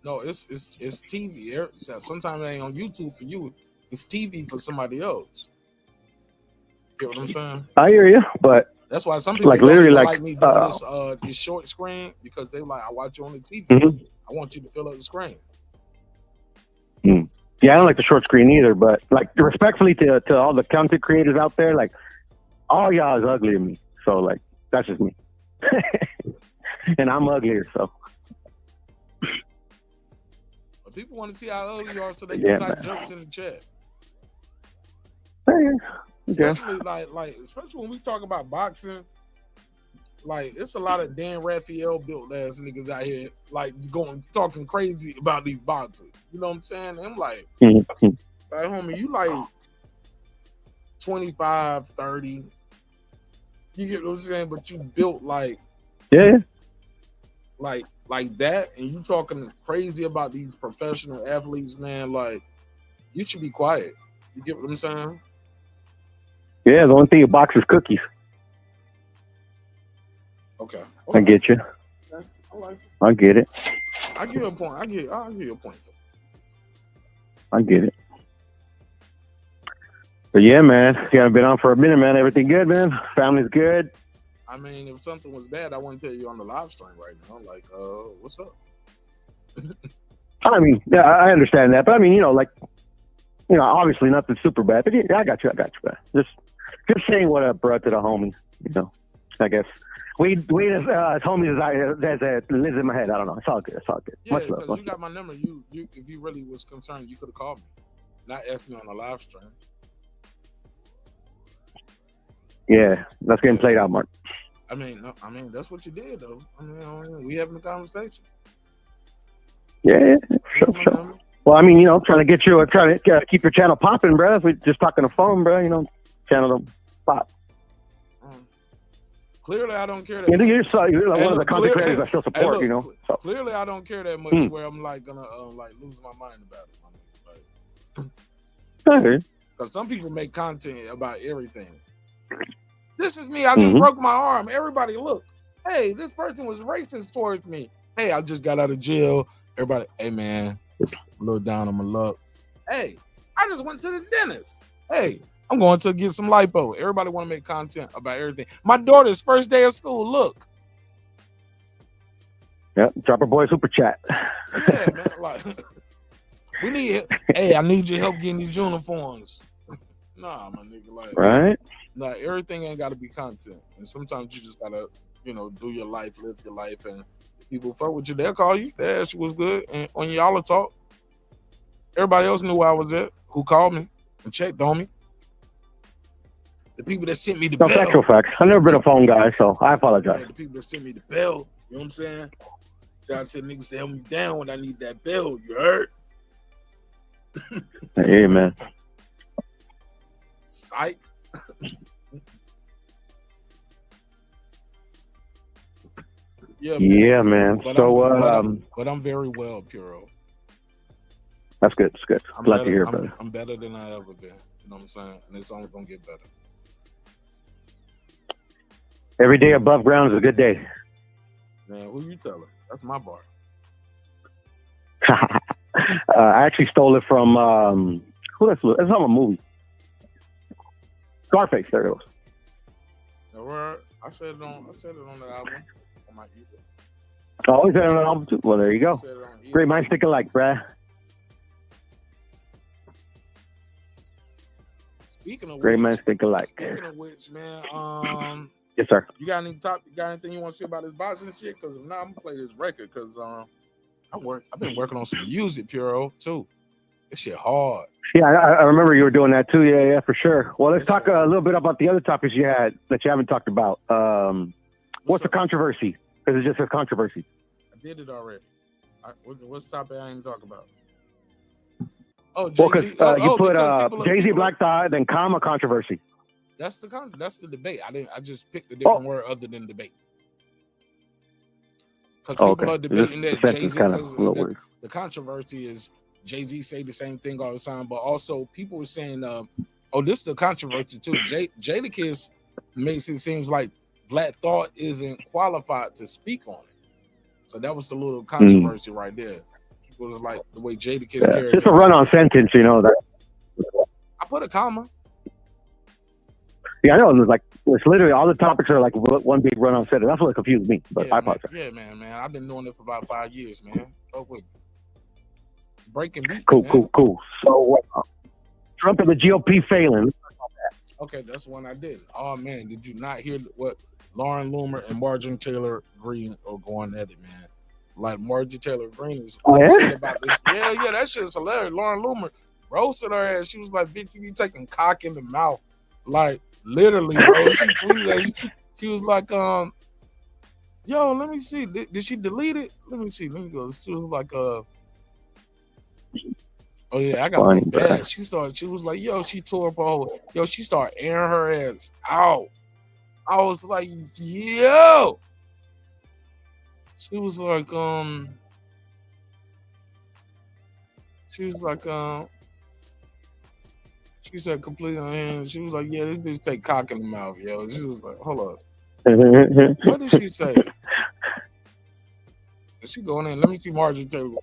No, it's TV. Sometimes it ain't on YouTube for you. It's TV for somebody else. You know what I'm saying? I hear you, but that's why some people like literally like me doing this short screen because they like I watch you on the TV. Mm-hmm. I want you to fill up the screen. Yeah, I don't like the short screen either, but like respectfully to all the content creators out there, like all y'all is ugly to me. So like that's just me. And I'm uglier, so but people want to see how ugly you are so they can type jokes in the chat. Especially especially when we talk about boxing, like it's a lot of Dan Raphael built ass niggas out here like talking crazy about these boxers. You know what I'm saying? I'm like, homie, you like 25, 30. You get what I'm saying? But you built like like that, and you talking crazy about these professional athletes, man. Like you should be quiet. You get what I'm saying? Yeah, the only thing you box is cookies. Okay. I get you. Okay. I like it. I get it. I give you a point. I'll give you a point. I get it. But yeah, man, you haven't been on for a minute, man. Everything good, man? Family's good? I mean, if something was bad, I wouldn't tell you on the live stream right now. Like, what's up? I mean, yeah, I understand that. But I mean, obviously nothing super bad. But yeah, I got you, man. Just saying what up, bro, to the homies. I guess we as homies as it lives in my head. I don't know. It's all good. Yeah, because you got my number. You if you really was concerned, you could have called me, not asked me on the live stream. Yeah, that's getting played out, Mark. I mean, that's what you did, though. I mean, we having a conversation. Yeah, sure. Well, I mean, trying to keep your channel popping, bro. If we just talking on the phone, bro, channel don't pop. Clearly, I don't care that much. You're one of the content creators I still support, So. Clearly, I don't care that much where I'm like gonna lose my mind about it. Because some people make content about everything. This is me. I just broke my arm. Everybody, look. Hey, this person was racist towards me. Hey, I just got out of jail. Everybody, hey man, a little down on my luck. Hey, I just went to the dentist. Hey, I'm going to get some lipo. Everybody want to make content about everything. My daughter's first day of school. Look. Yep, drop a boy super chat. Yeah, man. Like, we need. Hey, I need your help getting these uniforms. Nah, my nigga. Like, right? Nah, everything ain't got to be content, and sometimes you just gotta, do your life, live your life, and if people fuck with you, they'll call you. They ask you what's good, and on y'all will talk. Everybody else knew where I was at, who called me and checked on me. The people that sent me the bell. Factual facts. I've never been a phone guy, so I apologize. Yeah, the people that sent me the bell, you know what I'm saying? Shout out to the niggas to help me down when I need that bell. You heard? Hey, man. Psych. Yeah, man. But I'm very well, Puro. That's good. It's good. Glad to hear, brother. I'm better than I ever been. You know what I'm saying? And it's only gonna get better. Every day above ground is a good day. Man, who you telling? That's my bar. I actually stole it from that's from a movie. Scarface. There it goes. I said it on the album. On my ebook. Oh, is that on the album too? Well, there you go. Great minds think alike, bruh. Speaking of great minds think alike. Speaking of which, man, yes, sir. You got anything you want to say about this boxing shit? Because if not, I'm gonna play this record because I've been working on some music, Puro, too. This shit hard. Yeah, I remember you were doing that too. Yeah, for sure. Well, let's talk a little bit about the other topics you had that you haven't talked about. What's the controversy? Because it's just a controversy. I did it already. What's the topic I ain't talk about? Oh, Well, JAYZ. because you put JAYZ Black Thought, then comma controversy. That's the debate. I just picked a different word other than debate. Because people are debating that JAYZ. The controversy is JAYZ say the same thing all the time, but also people were saying, "Oh, this is the controversy too." Jadakiss makes it seems like Black Thought isn't qualified to speak on it. So that was the little controversy right there. People was like the way Jadakiss carried just a run-on sentence, you know that. I put a comma. Yeah, I know. It's literally all the topics are like one big run-on sentence. That's what confused me. But I apologize. Yeah, man. I've been doing it for about 5 years, man. Breaking beats. Cool. So Trump and the GOP failing. Okay, that's the one I did. Oh man, did you not hear what Lauren Loomer and Marjorie Taylor Greene are going at it, man? Like Marjorie Taylor Greene is upset about this. Yeah, that shit's hilarious. Lauren Loomer roasted her ass. She was like, "Bitch, you be taking cock in the mouth." Like literally, bro. She tweeted that. She was like, yo, let me see. Did she delete it? Let me see. Let me go. She was like, oh yeah, I got one bad. She was like, yo, she tore up her whole, yo, she started airing her ass out. I was like, yo. She was like, she said completely on hand. She was like, yeah, this bitch take cock in the mouth, yo. She was like, hold up. What did she say? Is she going in? Let me see Marjorie Taylor.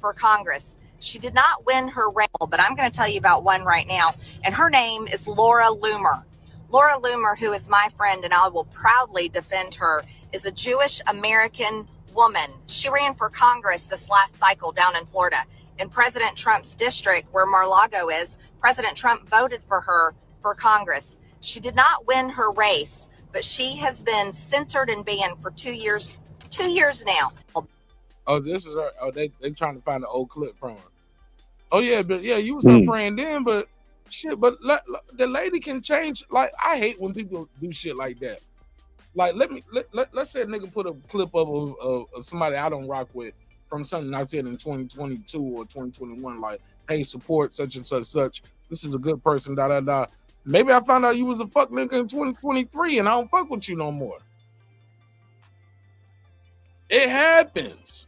For Congress. She did not win her race, but I'm going to tell you about one right now. And her name is Laura Loomer. Laura Loomer, who is my friend, and I will proudly defend her, is a Jewish American woman. She ran for Congress this last cycle down in Florida. In President Trump's district, where Mar-a-Lago is, President Trump voted for her for Congress. She did not win her race, but she has been censored and banned for 2 years. 2 years now. Oh, this is her. Oh, they trying to find an old clip from her. Oh yeah, but yeah, you was her friend then, but shit. But the lady can change. Like I hate when people do shit like that. Like let's say a nigga put a clip up of somebody I don't rock with from something I said in 2022 or 2021. Like, hey, support such and such. This is a good person. Da da da. Maybe I found out you was a fuck nigga in 2023, and I don't fuck with you no more. It happens.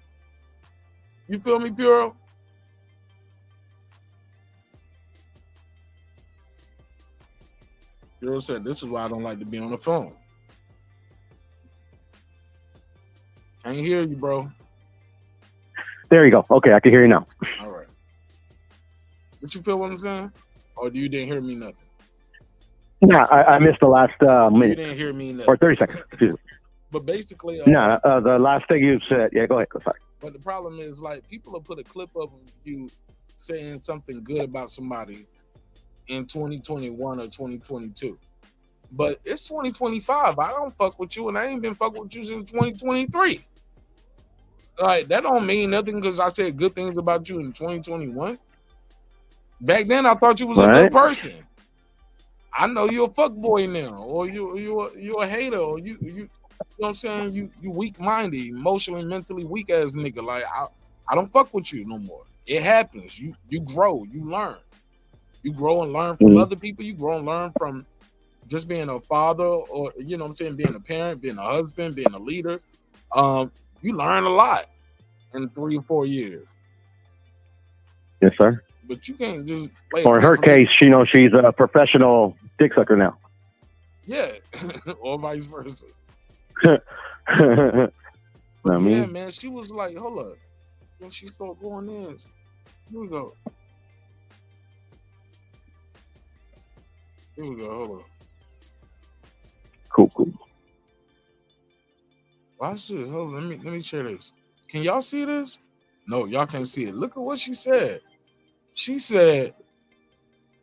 You feel me, Puro? Puro said, this is why I don't like to be on the phone. Can't hear you, bro. There you go. Okay, I can hear you now. All right. But you feel what I'm saying? Or you didn't hear me nothing? No, I missed the last minute. You didn't hear me nothing. Or 30 seconds. Excuse me. But basically... the last thing you said. Yeah, go ahead. Sorry. But the problem is, like, people will put a clip up of you saying something good about somebody in 2021 or 2022. But it's 2025. I don't fuck with you, and I ain't been fucking with you since 2023. Like, that don't mean nothing because I said good things about you in 2021. Back then, I thought you was a good person. I know you're a fuck boy now, or you're a hater, or you know what I'm saying? You weak-minded, emotionally, mentally weak ass nigga. Like I don't fuck with you no more. It happens. You grow, you learn. You grow and learn from other people. You grow and learn from just being a father, or you know what I'm saying, being a parent, being a husband, being a leader. You learn a lot in 3 or 4 years. Yes, sir. But you can't just play. Or in her case, you know, she's a professional dick sucker now. Yeah, or vice versa. Yeah, man, she was like, hold up. When she started going in, here we go. Hold on. Cool. Watch this. Hold on, let me share this. Can y'all see this? No, y'all can't see it. Look at what she said. She said,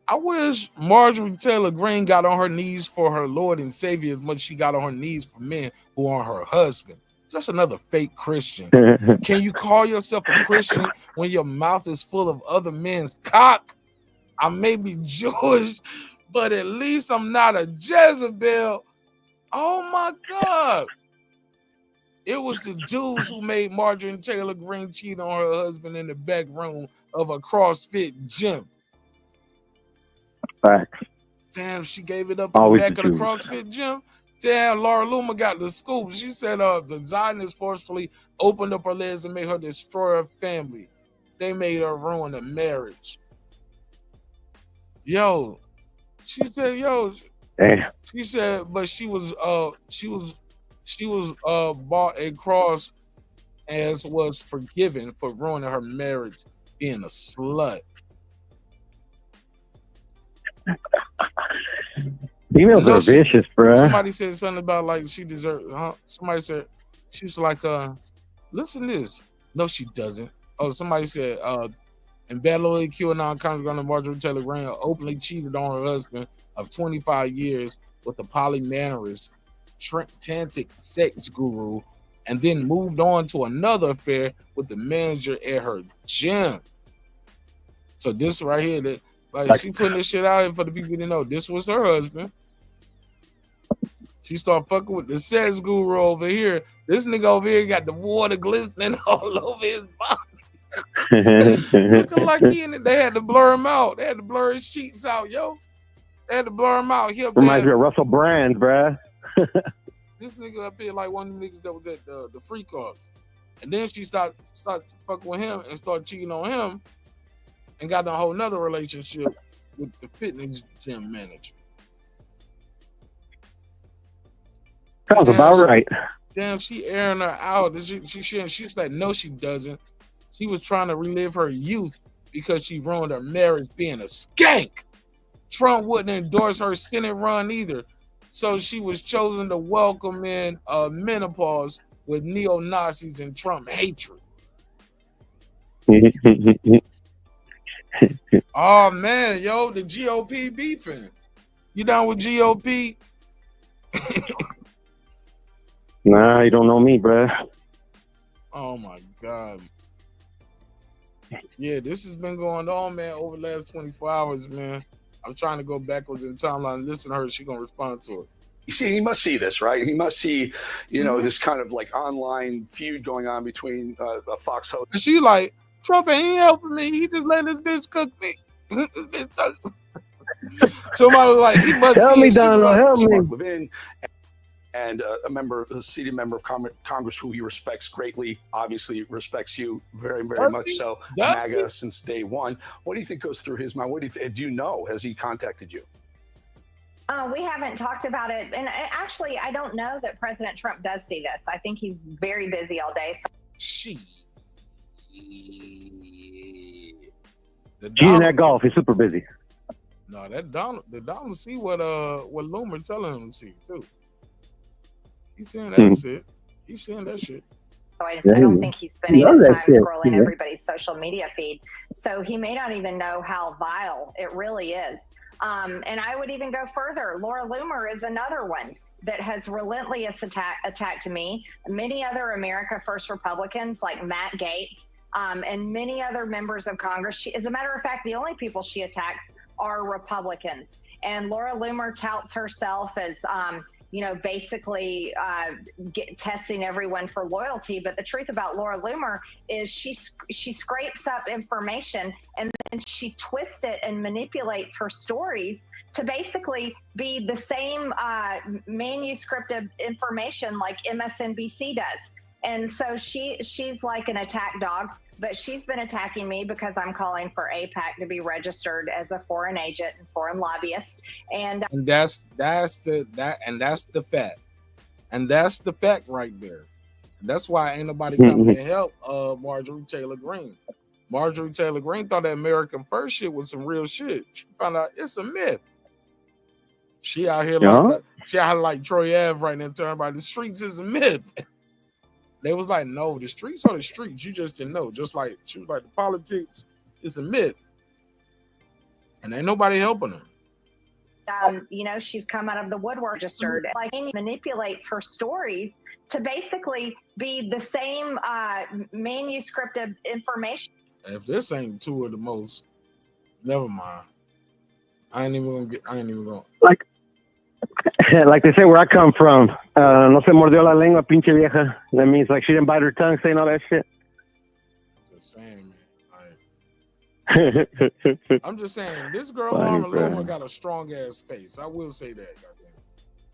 I wish Marjorie Taylor Greene got on her knees for her Lord and Savior as much as she got on her knees for men who are her husband. Just another fake Christian. Can you call yourself a Christian when your mouth is full of other men's cock? I may be Jewish, but at least I'm not a Jezebel. Oh my God. It was the Jews who made Marjorie Taylor Greene cheat on her husband in the back room of a CrossFit gym. Facts. Damn, she gave it up in Always the back the of the Jews. CrossFit gym. Damn, Laura Loomer got the scoop. She said the Zionists forcefully opened up her legs and made her destroy her family. They made her ruin a marriage. Yo, she said, Damn. she said, but she was bought a cross as was forgiven for ruining her marriage, being a slut. Females are vicious, bro. Somebody said something about like she deserved. Somebody said she's like, listen to this. No, she doesn't. Oh, somebody said, in Battle of QAnon, Congresswoman Marjorie Taylor Greene openly cheated on her husband of 25 years with a polyamorous tantric sex guru, and then moved on to another affair with the manager at her gym. So this right here, that like she putting this shit out here for the people to know this was her husband. She started fucking with the sex guru over here. This nigga over here got the water glistening all over his body. Looking like he in it. They had to blur him out. They had to blur his sheets out, yo. They had to blur him out. He up Reminds me there. of Russell Brand, bruh. This nigga up here like one of the niggas that was at the free cars. And then she started fucking with him and started cheating on him and got in a whole nother relationship with the fitness gym manager. Sounds about right. Damn, she airing her out. She's like, no, she doesn't. She was trying to relive her youth because she ruined her marriage being a skank. Trump wouldn't endorse her Senate run either. So she was chosen to welcome in menopause with neo-Nazis and Trump hatred. Oh, man, yo, the GOP beefing. You down with GOP? Nah, you don't know me, bruh. Oh, my God. Yeah, this has been going on, man, over the last 24 hours, man. I'm trying to go backwards in timeline and listen to her. She's going to respond to it. You see, he must see this, right? He must see, this kind of like online feud going on between a Fox host. And she like, Trump ain't helping me. He just letting this bitch cook me. Somebody was like, he must help see me, it. Donald, help me. Mark Levin, and a seated member of Congress who he respects greatly, obviously respects you very, very much so. MAGA since day one. What do you think goes through his mind? What do you know? Has he contacted you? We haven't talked about it. And actually, I don't know that President Trump does see this. I think he's very busy all day. So. He's in that golf. He's super busy. No, the Donald see what Loomer telling him to see too. He's saying that shit. He's saying that shit. So I don't think he's spending his time scrolling everybody's social media feed. So he may not even know how vile it really is. And I would even go further. Laura Loomer is another one that has relentless attacked me. Many other America First Republicans like Matt Gaetz and many other members of Congress. As a matter of fact, the only people she attacks are Republicans. And Laura Loomer touts herself as basically testing everyone for loyalty. But the truth about Laura Loomer is she scrapes up information and then she twists it and manipulates her stories to basically be the same manuscripted information like MSNBC does. And so she's like an attack dog, but she's been attacking me because I'm calling for AIPAC to be registered as a foreign agent and foreign lobbyist. And that's the fact. And that's the fact right there. And that's why ain't nobody coming to help Marjorie Taylor Greene. Marjorie Taylor Greene thought that American First shit was some real shit. She found out it's a myth. She out here like Troy Ave right now telling everybody the streets is a myth. They was like, no, the streets are the streets. You just didn't know. Just like she was like, the politics is a myth. And ain't nobody helping her. You know, she's come out of the woodwork registered. Like, manipulates her stories to basically be the same manuscript of information. If this ain't two of the most, never mind. I ain't even gonna. Like they say where I come from, no se mordió la lengua, pinche vieja. That means like she didn't bite her tongue saying all that shit. Just saying, man. I'm just saying, this girl Laura Loomer got a strong ass face. I will say that.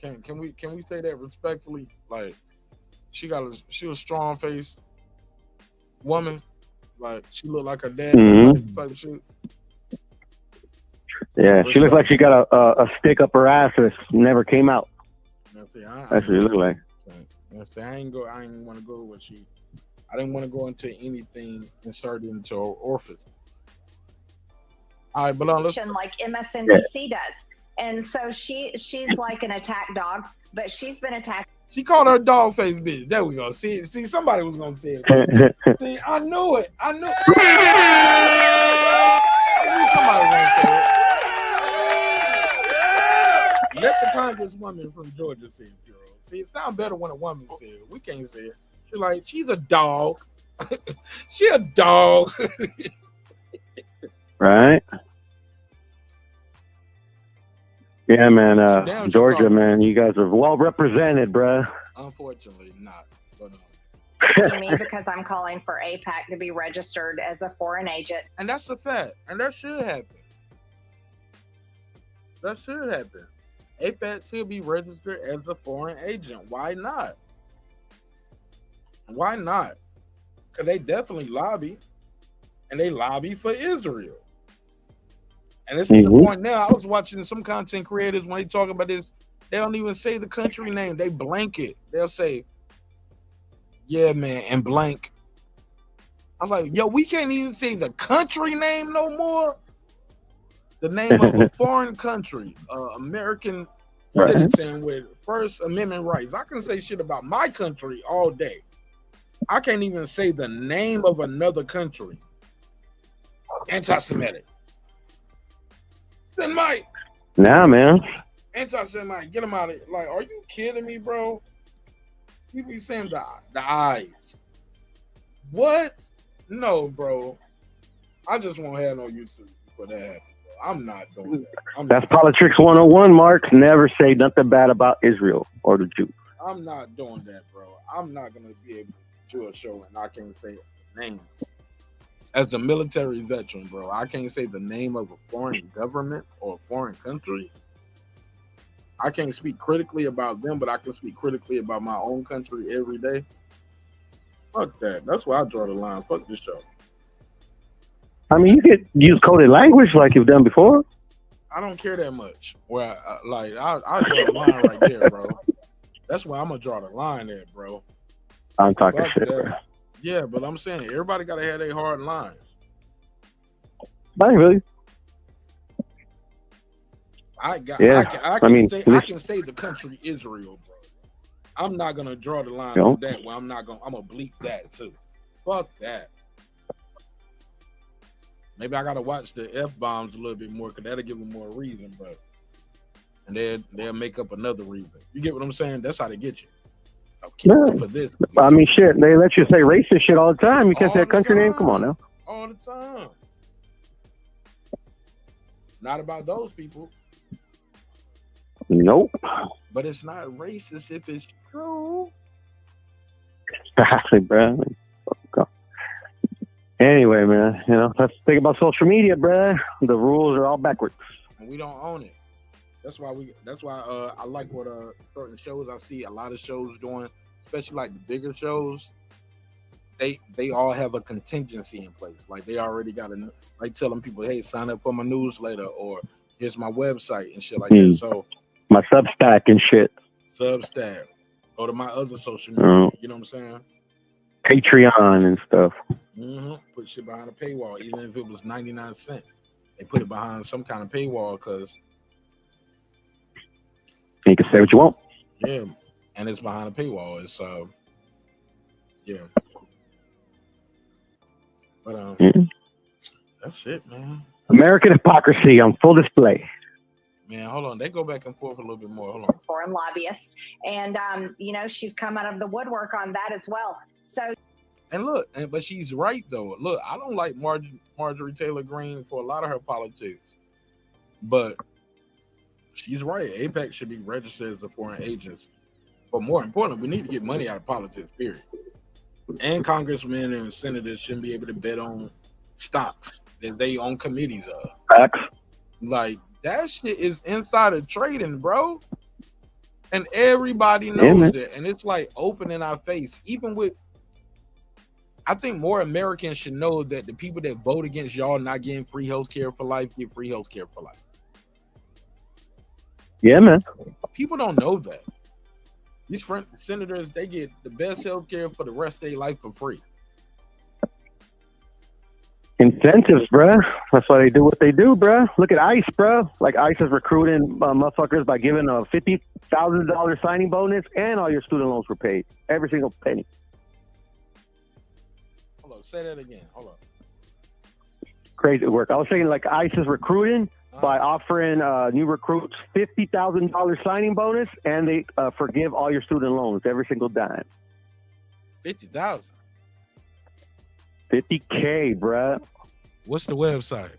Goddamn. Can we say that respectfully? Like, she a strong face woman. Like, she look like her dad type of shit. Yeah, she looks like she got a stick up her ass that never came out. That's what she look like. I ain't want to go with she. I didn't want to go into anything inserted into her orifice. All right, but like MSNBC does, and so she's like an attack dog, but she's been attacked. She called her dog face bitch. There we go. See, somebody was gonna say it. See, I knew it. I knew somebody was gonna say it. Let the congresswoman from Georgia say it, girl. See, it sounds better when a woman says it. We can't say it. She's like, she's a dog. She a dog. Right? Yeah, man. Georgia, man, you guys are well represented, bruh. Unfortunately, not. But, me because I'm calling for AIPAC to be registered as a foreign agent. And that's a fact. And that should happen. AIPAC should be registered as a foreign agent. Why not? Why not? Because they definitely lobby. And they lobby for Israel. And it's to the point now, I was watching some content creators when they talk about this, they don't even say the country name. They blank it. They'll say, yeah, man, and blank. I was like, yo, we can't even say the country name no more. The name of a foreign country, American citizen with First Amendment rights. I can say shit about my country all day. I can't even say the name of another country. Anti-Semitic. Semite. Nah, man. Anti-Semite. Get them out of here. Like, are you kidding me, bro? You be saying the eyes. What? No, bro. I just won't have no YouTube for that. I'm not doing that. That's Politics 101, Mark. Never say nothing bad about Israel or the Jews. I'm not doing that, bro. I'm not going to be able to do a show and I can't say the name. As a military veteran, bro, I can't say the name of a foreign government or a foreign country. I can't speak critically about them, but I can speak critically about my own country every day. Fuck that. That's where I draw the line. Fuck this show. I mean, you could use coded language like you've done before. I don't care that much. Where I draw the line right there, bro. That's where I'm gonna draw the line at, bro. I'm talking shit, bro. Yeah, but I'm saying everybody gotta have their hard lines. Not really. I can say the country Israel, bro. I'm not gonna draw the line on that. Where I'm gonna bleep that too. Fuck that. Maybe I gotta watch the F-bombs a little bit more because that'll give them more reason, and they'll make up another reason. You get what I'm saying? That's how they get you. For this. I mean, shit, they let you say racist shit all the time. You can't say a country name. Come on now. All the time. Not about those people. Nope. But it's not racist if it's true. Exactly, bro. Anyway, man, let's think about social media, bro. The rules are all backwards, and we don't own it. That's why I like what certain shows I see a lot of shows doing, especially like the bigger shows. They all have a contingency in place. Like they already got like telling people, hey, sign up for my newsletter or here's my website and shit like that. So my Substack and shit. Substack. Go to my other social media. You know what I'm saying? Patreon and stuff. Put shit behind a paywall, even if it was 99 cents. They put it behind some kind of paywall because you can say what you want. Yeah, and it's behind a paywall. It's yeah. But that's it, man. American hypocrisy on full display. man. Hold on. They go back and forth a little bit more. Hold on. Foreign lobbyist. And, she's come out of the woodwork on that as well. So. And look, but she's right, though. Look, I don't like Marjorie Taylor Greene for a lot of her politics. But she's right. APEC should be registered as a foreign agency. But more importantly, we need to get money out of politics, period. And congressmen and senators shouldn't be able to bet on stocks that they own committees of. Facts. Like, that shit is insider trading, bro. And everybody knows it. And it's like open in our face. Even with, I think more Americans should know that the people that vote against y'all not getting free health care for life get free health care for life. Yeah, man. People don't know that. These senators, they get the best health care for the rest of their life for free. Incentives, bruh. That's why they do what they do, bruh. Look at ICE, bruh. Like ICE is recruiting motherfuckers by giving a $50,000 signing bonus, and all your student loans were paid. Every single penny. Hold on, say that again. Hold on. Crazy work. I was saying, like, ICE is recruiting by offering new recruits $50,000 signing bonus, and they forgive all your student loans, every single dime. 50,000. $50K, bruh. What's the website?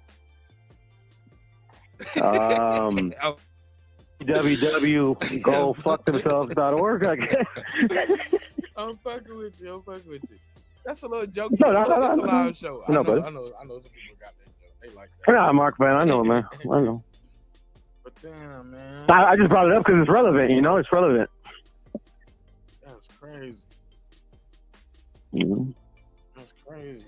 www.gofuckthemselves.org, I guess. I'm fucking with you. That's a little joke. No, it's a live show. I know some people got that joke. They like that. Nah, Mark, man. I know, man. I know. But damn, man. I just brought it up because it's relevant, It's relevant. That's crazy. Mm-hmm. That's crazy.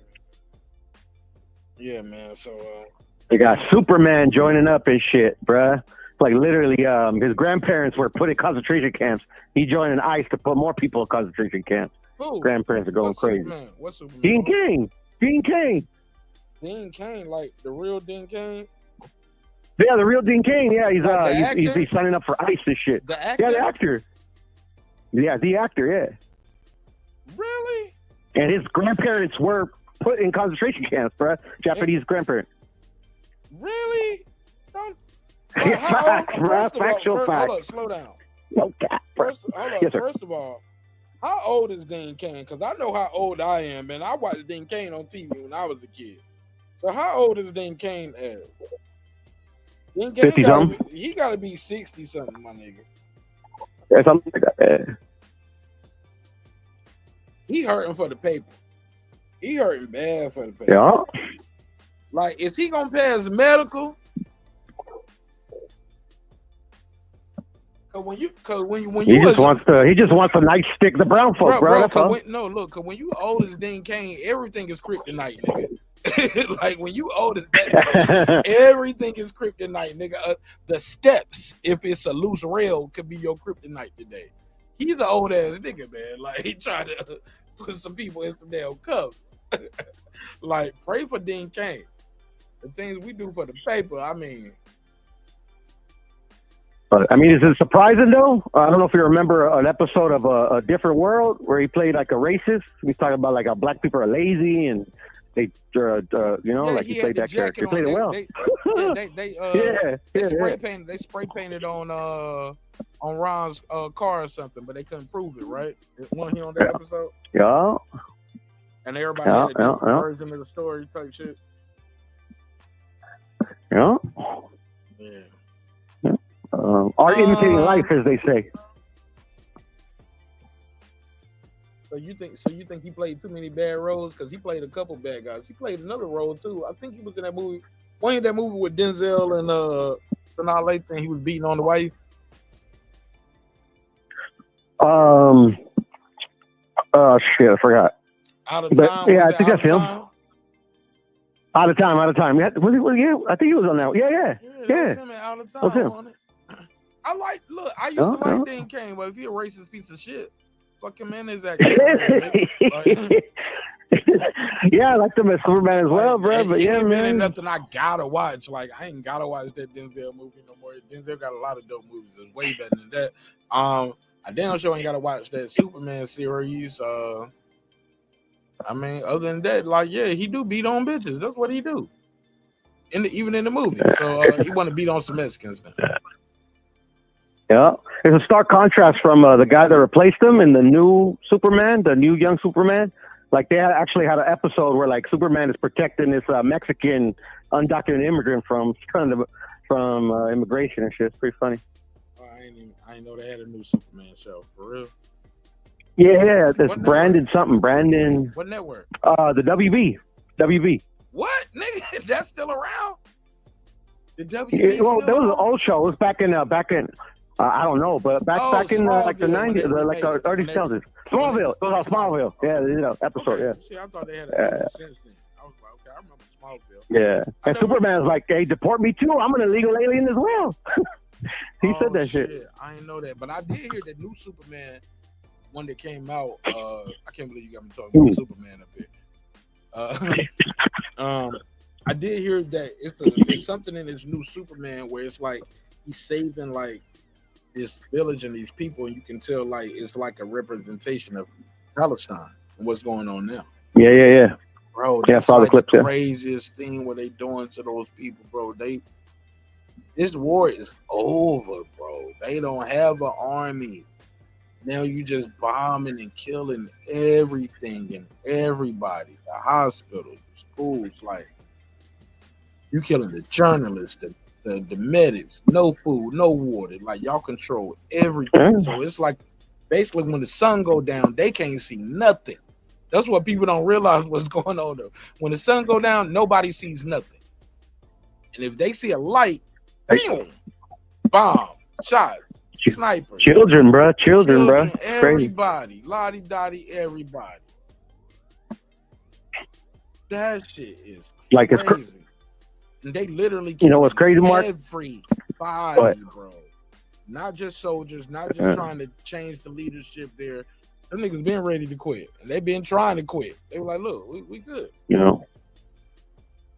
Yeah, man. So they got Superman joining up and shit, bruh. Like literally, his grandparents were put in concentration camps. He joined ICE to put more people in concentration camps. Who? Grandparents are going crazy. Superman? What's Superman? Dean Cain. Dean Cain, like the real Dean Cain? Yeah, the real Dean Cain. Yeah, Like he's signing up for ICE and shit. The actor? Yeah, the actor. Yeah, the actor. Yeah. Really? And his grandparents were put in concentration camps, bruh. Japanese grandparents. Really? Don't. Facts, bruh. Factual facts. Hold up, slow down. No cap, bruh. Yes, sir. First of all, how old is Dean Cain? Because I know how old I am, man. I watched Dean Cain on TV when I was a kid. So how old is Dean Cain as? Dean Cain 50-something. He got to be 60-something, my nigga. Yeah, something like that. He hurting for the paper. He hurting bad for the paper. Yeah. Like, is he gonna pass medical? Cause when you he just wants a nice stick to brown folks, bro. Cause when you old as Dean Cain, everything is kryptonite, nigga. Like when you old as that, everything is kryptonite, nigga. The steps, if it's a loose rail, could be your kryptonite today. He's an old ass nigga, man. Like he trying to put some people in some damn cuffs. Like pray for Dean Cain. The things we do for the paper, I mean. Is it surprising though? I don't know if you remember an episode of A Different World where he played like a racist. He's talking about like how black people are lazy and they, he played that character. He played it well. They spray painted on Ron's car or something, but they couldn't prove it, right? Wasn't he on that episode? Yeah. And everybody had a different version of the story type shit. Yeah. Yeah. Art imitating life, as they say. So you think he played too many bad roles? Because he played a couple bad guys. He played another role too. I think he was in that movie. Wasn't he that movie with Denzel and Sanaa Lathan? He was beating on the wife. Shit, I forgot. Out of time. Yeah, I think that's him. Out of time. I think he was on that. Yeah. That was him Out of Time on it. I used to like Dean Cain, but if he a racist piece of shit, fuck him in his acting. Yeah, I liked him as Superman as well, bro. But yeah, man. Ain't nothing I gotta watch. Like I ain't gotta watch that Denzel movie no more. Denzel got a lot of dope movies. It's way better than that. I damn sure ain't gotta watch that Superman series. Other than that, like he do beat on bitches. That's what he do. even in the movie. So he want to beat on some Mexicans now. Yeah, it's a stark contrast from the guy that replaced him in the new Superman, the new young Superman. Like they actually had an episode where like Superman is protecting this Mexican undocumented immigrant from immigration and shit. It's pretty funny. I didn't know they had a new Superman show for real. Yeah, that's Brandon something. Brandon. What network? The WB. What, nigga? That's still around? The WB. Yeah, well, that was an old show. It was back in I don't know, but back in like the 90s, like the early 2000s. Smallville. It was on Smallville. Yeah, episode. Okay. Yeah. See, I thought they had a since then. I was like, okay, I remember Smallville. Yeah, and Superman's like, hey, deport me too. I'm an illegal alien as well. He said that shit. I didn't know that, but I did hear that new Superman one that came out. I can't believe you got me talking about Superman up here. I did hear that there's something in this new Superman where it's like he's saving like this village and these people, and you can tell like it's like a representation of Palestine and what's going on now. Yeah. Bro, yeah, I saw like the clip. The craziest thing what they doing to those people, bro. This war is over, bro. They don't have an army. Now you just bombing and killing everything and everybody. The hospitals, the schools, like you killing the journalists, the medics, no food, no water. Like y'all control everything. So it's like basically when the sun go down, they can't see nothing. That's what people don't realize what's going on though. When the sun go down, nobody sees nothing. And if they see a light, boom, bomb, shots, snipers. Children, bro. Everybody. Lottie Dottie, everybody. That shit is like crazy. It's crazy. And they literally you know what's crazy, Mark? Everybody, bro. Not just soldiers, not just trying to change the leadership there. Them niggas been ready to quit. And they been trying to quit. They were like, look, we good. You know.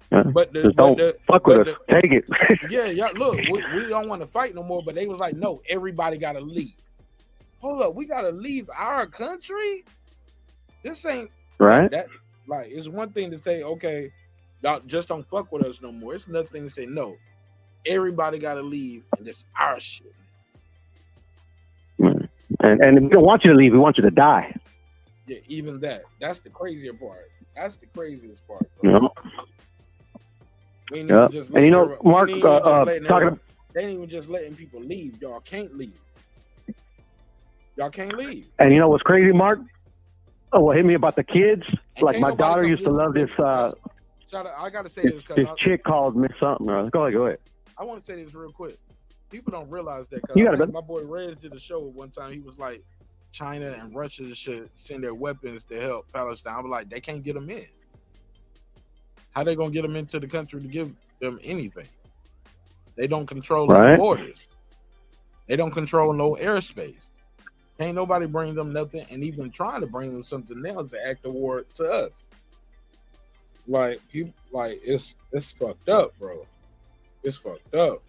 But don't fuck with us. Take it. yeah, look, we don't want to fight no more. But they was like, no, everybody gotta leave. Hold up, we gotta leave our country? This ain't right. That like it's one thing to say, okay, y'all just don't fuck with us no more. It's another thing to say, no, everybody gotta leave, and it's our shit. And we don't want you to leave, we want you to die. Yeah, even that. That's the crazier part. That's the craziest part. Bro. Yeah. And you know, Mark, they ain't even just letting people leave. Y'all can't leave. Y'all can't leave. And you know what's crazy, Mark? Oh, what hit me about the kids? Like my daughter used to love this. I gotta say this because this chick called Miss something. Go ahead. I want to say this real quick. People don't realize that. My boy Rez did a show one time. He was like, China and Russia should send their weapons to help Palestine. I was like, they can't get them in. How they gonna get them into the country to give them anything? They don't control the borders. They don't control no airspace. Ain't nobody bring them nothing, and even trying to bring them something else to act a war to us. Like it's fucked up, bro. It's fucked up.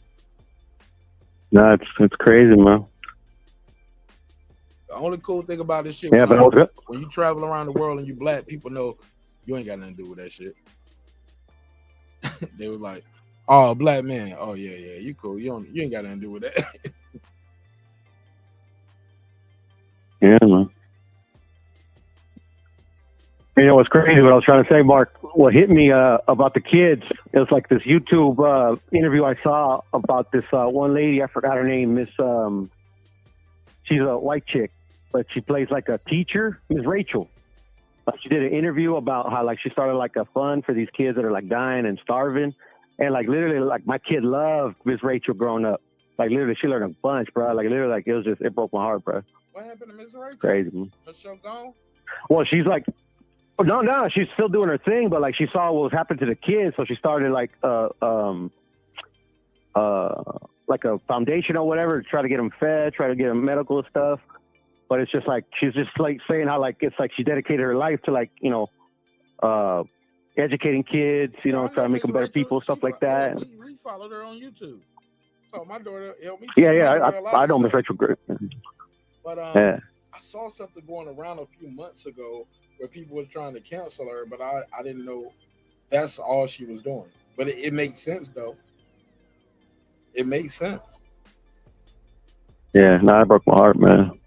No, it's crazy, man. The only cool thing about this shit, when you travel around the world and you black, people know you ain't got nothing to do with that shit. They were like, "Oh, black man. Oh yeah, you cool. You ain't got nothing to do with that." Yeah, man. You know what's crazy? What I was trying to say, Mark. What hit me about the kids? It was like this YouTube interview I saw about this one lady. I forgot her name. Miss. She's a white chick, but she plays like a teacher. Miss Rachel. She did an interview about how like she started like a fund for these kids that are like dying and starving, and like literally like my kid loved Miss Rachel growing up. Like literally, she learned a bunch, bro. Like literally, like it broke my heart, bro. What happened to Miss Rachel? Crazy, man. Her show gone? Well, she's like, no, she's still doing her thing, but like she saw what was happening to the kids, so she started like a foundation or whatever to try to get them fed, try to get them medical stuff. But it's just like she's just like saying how like it's like she dedicated her life to like educating kids, trying to make them better people, stuff like that. We followed her on YouTube. So my daughter helped me. Yeah, I know Miss Rachel Group. But I saw something going around a few months ago where people was trying to cancel her, but I didn't know that's all she was doing. But it makes sense though. It makes sense. Yeah, no, I broke my heart, man.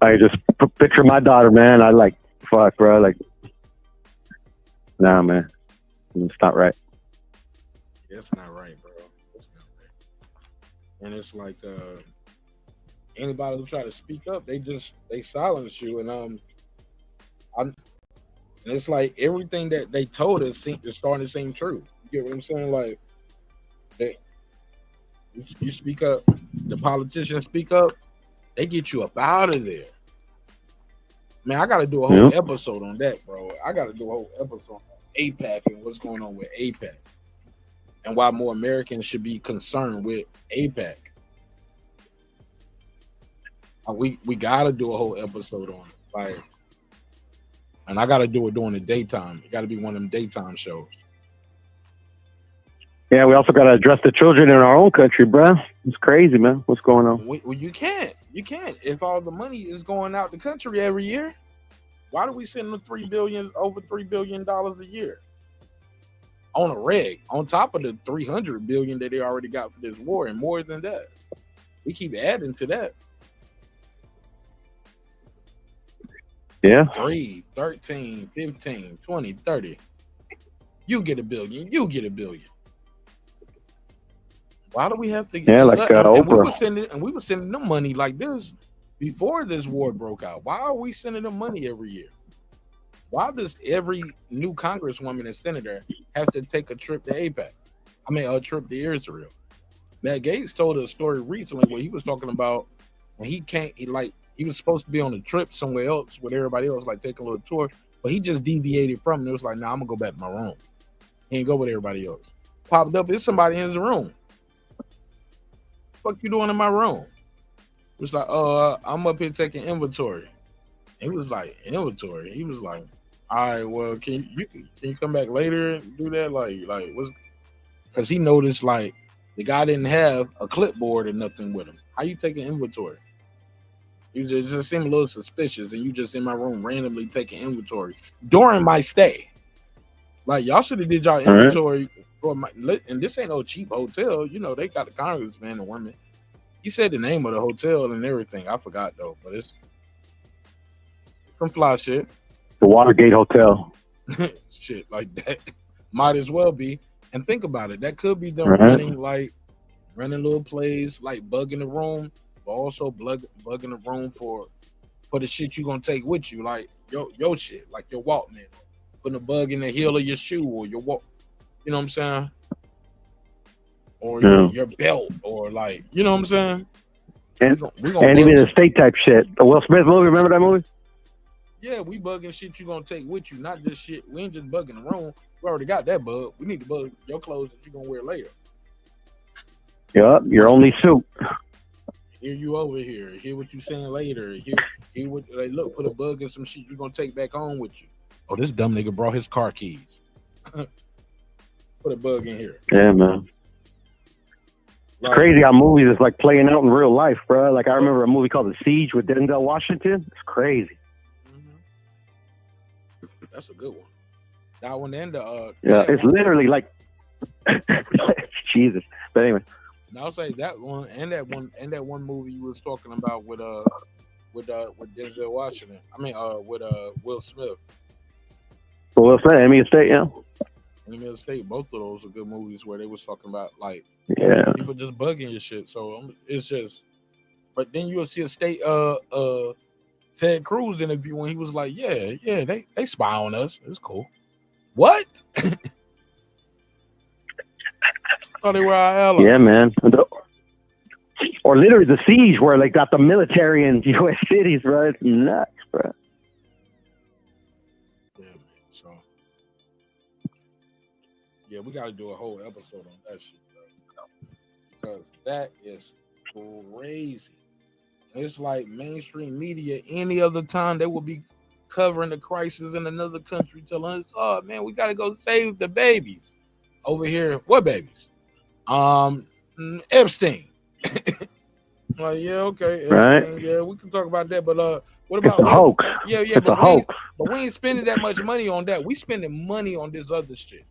I just picture my daughter, man. I like, fuck, bro. Like, nah, man. It's not right. That's not right, bro. That's not right. And it's like anybody who try to speak up, they silence you. And it's like everything that they told us is starting to seem true. You get what I'm saying? Like you speak up, the politicians speak up, they get you up out of there. Man, I gotta do a whole episode on that, bro. I gotta do a whole episode on AIPAC and what's going on with AIPAC. And why more Americans should be concerned with AIPAC. We gotta do a whole episode on it. Like, and I gotta do it during the daytime. It gotta be one of them daytime shows. Yeah, we also gotta address the children in our own country, bro. It's crazy, man. What's going on? Well, you can't. If all the money is going out the country every year, why do we send them over $3 billion a year? On a reg, on top of the $300 billion that they already got for this war, and more than that. We keep adding to that. Yeah. 3, 13, 15, 20, 30. You get $1 billion. You get $1 billion. Why do we have to get like and Oprah? we were sending them money like this before this war broke out. Why are we sending them money every year? Why does every new congresswoman and senator have to take a trip to AIPAC? I mean, a trip to Israel. Matt Gaetz told a story recently where he was talking about when he was supposed to be on a trip somewhere else with everybody else, like taking a little tour, but he just deviated from it. It was like, nah, I'm gonna go back to my room. He ain't go with everybody else. Popped up, there's somebody in his room. What you doing in my room? It was like, I'm up here taking inventory. He was like, inventory? He was like, all right, well, can you come back later and do that? Like what's, because he noticed like the guy didn't have a clipboard or nothing with him. How you taking inventory? You just seem a little suspicious, and you just in my room randomly taking inventory during my stay. Like, y'all should have did y'all inventory. And this ain't no cheap hotel. You know, they got the congressman and women. You said the name of the hotel and everything. I forgot, though, but it's some fly shit. The Watergate Hotel. Shit like that. Might as well be. And think about it. That could be them running little plays, like bugging the room, but also bugging the room for the shit you gonna take with you, like your shit, like your Walkman, putting a bug in the heel of your shoe or your walk, you know what I'm saying, or your belt, or like, you know what I'm saying. And we gonna even the state type shit. The Will Smith movie, remember that movie? Yeah, we bugging shit you gonna take with you, not just shit. We ain't just bugging the room. We already got that bug. We need to bug your clothes that you gonna wear later. Yup, your only suit. Hear you over here. Hear what you saying later. Hear what, like, look, put a bug in some shit you gonna take back home with you. Oh, this dumb nigga brought his car keys. Put a bug in here. Yeah, man. It's crazy how movies is like playing out in real life, bro. Like I remember a movie called The Siege with Denzel Washington. It's crazy. That's a good one. That one and the yeah, it's literally like Jesus. But anyway. Now I'll say that one and that one movie you was talking about with Denzel Washington. I mean with Will Smith. Will Smith, Enemy of the State, yeah. Enemy of the State, both of those are good movies where they was talking about like people just bugging your shit. So it's just, but then you'll see a state Ted Cruz interview when he was like, yeah, they spy on us. It's cool. What? Oh, they were our allies. Yeah, man. Or literally The Siege, where they got the military in U.S. cities, bro. It's nuts, bro. Yeah, man. So, yeah, we got to do a whole episode on that shit, bro. Because that is crazy. It's like mainstream media any other time they will be covering the crisis in another country, telling us, oh man, we gotta go save the babies. Over here, what babies? Epstein. Like, yeah, okay. Epstein, right. Yeah, we can talk about that, but what about it's a hoax? Yeah, it's a hoax. But we ain't spending that much money on that. We spending money on this other shit.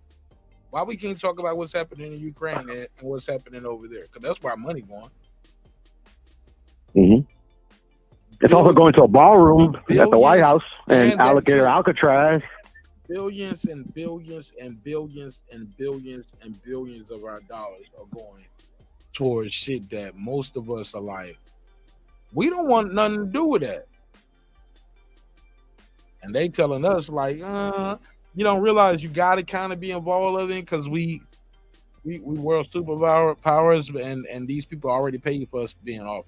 Why we can't talk about what's happening in Ukraine and what's happening over there? Because that's where our money going. Mm-hmm. It's also going to a ballroom at the White House and alligator Alcatraz. Billions and billions and billions and billions and billions of our dollars are going towards shit that most of us are like, we don't want nothing to do with that. And they telling us like, you don't realize you got to kind of be involved in it because we world superpowers and these people already paid for us being off.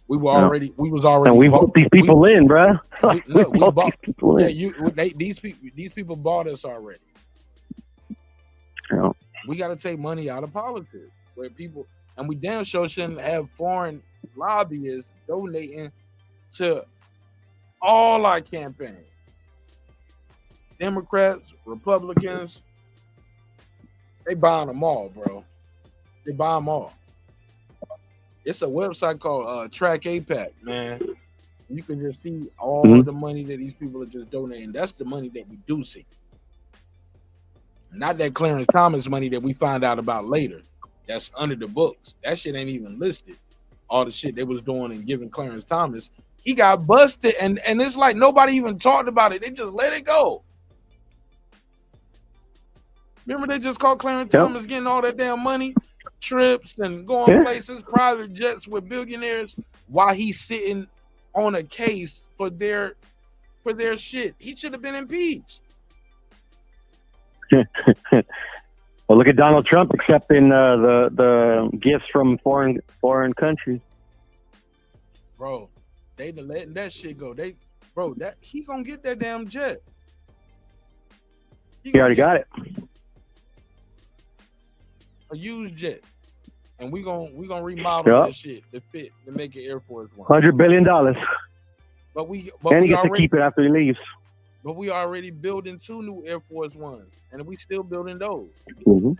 We was already. And we vote these people in, bro. We bought these people in. These people bought us already. Yeah. We got to take money out of politics, where people, and we damn sure shouldn't have foreign lobbyists donating to all our campaigns. Democrats, Republicans, they buying them all, bro. They buy them all. It's a website called Track APAC, man. You can just see all the money that these people are just donating. That's the money that we do see. Not that Clarence Thomas money that we find out about later. That's under the books. That shit ain't even listed. All the shit they was doing and giving Clarence Thomas. He got busted, and it's like nobody even talked about it. They just let it go. Remember they just caught Clarence Thomas getting all that damn money? Trips and going places, private jets with billionaires, while he's sitting on a case for their shit. He should have been impeached. Well, look at Donald Trump accepting the gifts from foreign countries. Bro, they letting that shit go. That he gonna get that damn jet. He already got it. A used jet, and we gonna remodel that shit to fit to make it Air Force One. $100 billion. But he gets to keep it after he leaves. But we already building 2 new Air Force Ones, and we still building those. Mm-hmm.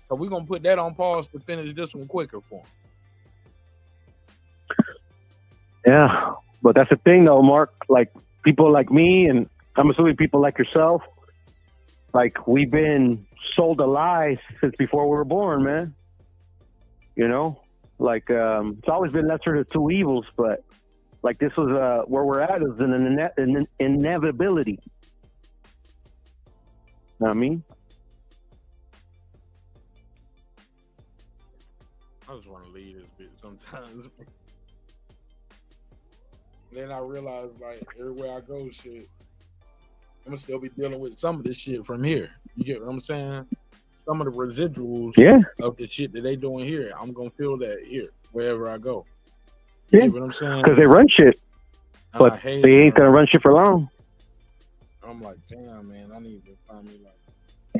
So we're gonna put that on pause to finish this one quicker for him. Yeah, but that's the thing, though, Mark. Like people like me, and I'm assuming people like yourself, like we've been sold a lie since before we were born, man. You know, like it's always been lesser of 2 evils, but like this was where we're at is an inevitability. Know what I mean? I just want to leave this bit sometimes. Then I realize, like, everywhere I go, shit, I'm gonna still be dealing with some of this shit from here. You get what I'm saying? Some of the residuals of the shit that they doing here, I'm gonna feel that here wherever I go. You get what I'm saying? Because they run shit, but they ain't gonna run shit for long. I'm like, damn, man, I need to find me like.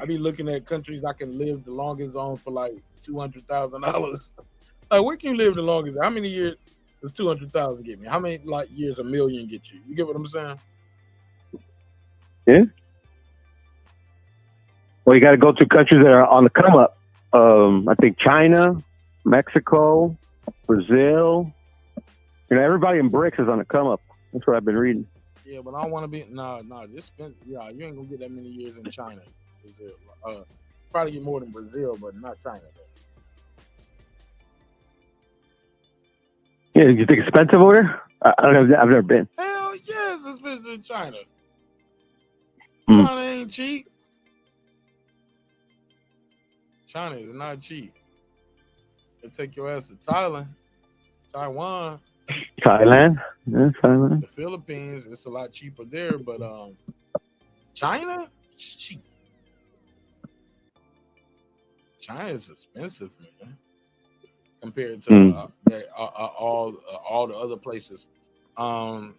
I be looking at countries I can live the longest on for like $200,000. Like, where can you live the longest? How many years does 200,000 get me? How many like years a million get you? You get what I'm saying? Yeah. Well, you got to go to countries that are on the come up. I think China, Mexico, Brazil. You know, everybody in BRICS is on the come up. That's what I've been reading. Yeah, but I don't want to be. You ain't gonna get that many years in China. Brazil. Probably get more than Brazil, but not China. Yeah, you think it's expensive over there? I don't know. I've never been. Hell yeah, it's expensive in China. China ain't cheap. China is not cheap. They take your ass to Thailand, Taiwan. Thailand? Yeah, Thailand. The Philippines, it's a lot cheaper there, but China, it's cheap. China is expensive, man, compared to all the other places. Let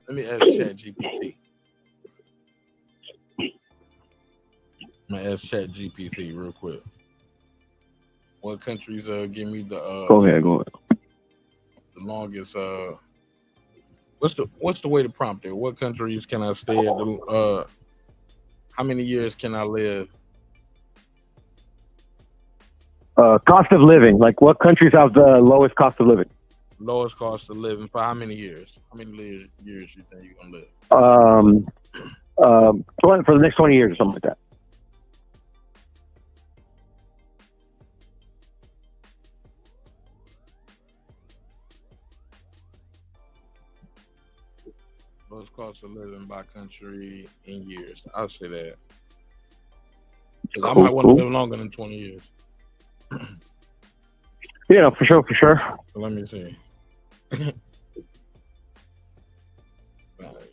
me ask ChatGPT. I'm gonna ask ChatGPT real quick. What countries give me the Go ahead. the longest what's the way to prompt it? What countries can I stay at? How many years can I live? Cost of living. Like, what countries have the lowest cost of living? Lowest cost of living for how many years? How many years you think you're gonna live? 20, for the next 20 years or something like that. cost of living by country in years. I'll say that. Because I might want to live longer than 20 years. Yeah, for sure, for sure. So let me see. Right.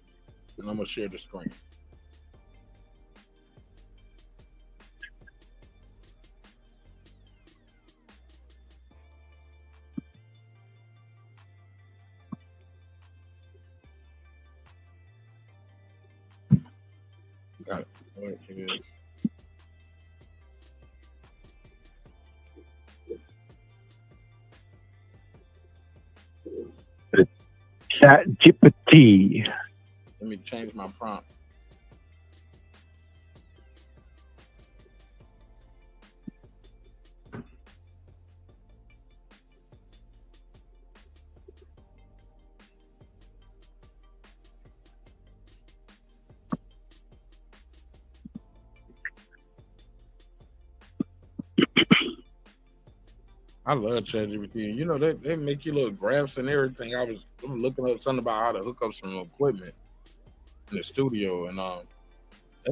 And I'm gonna share the screen. Got it. Wait, it is. Chat GPT. Let me change my prompt. I love ChatGPT. You know, they make you little graphs and everything. I was looking up something about how to hook up some equipment in the studio, and that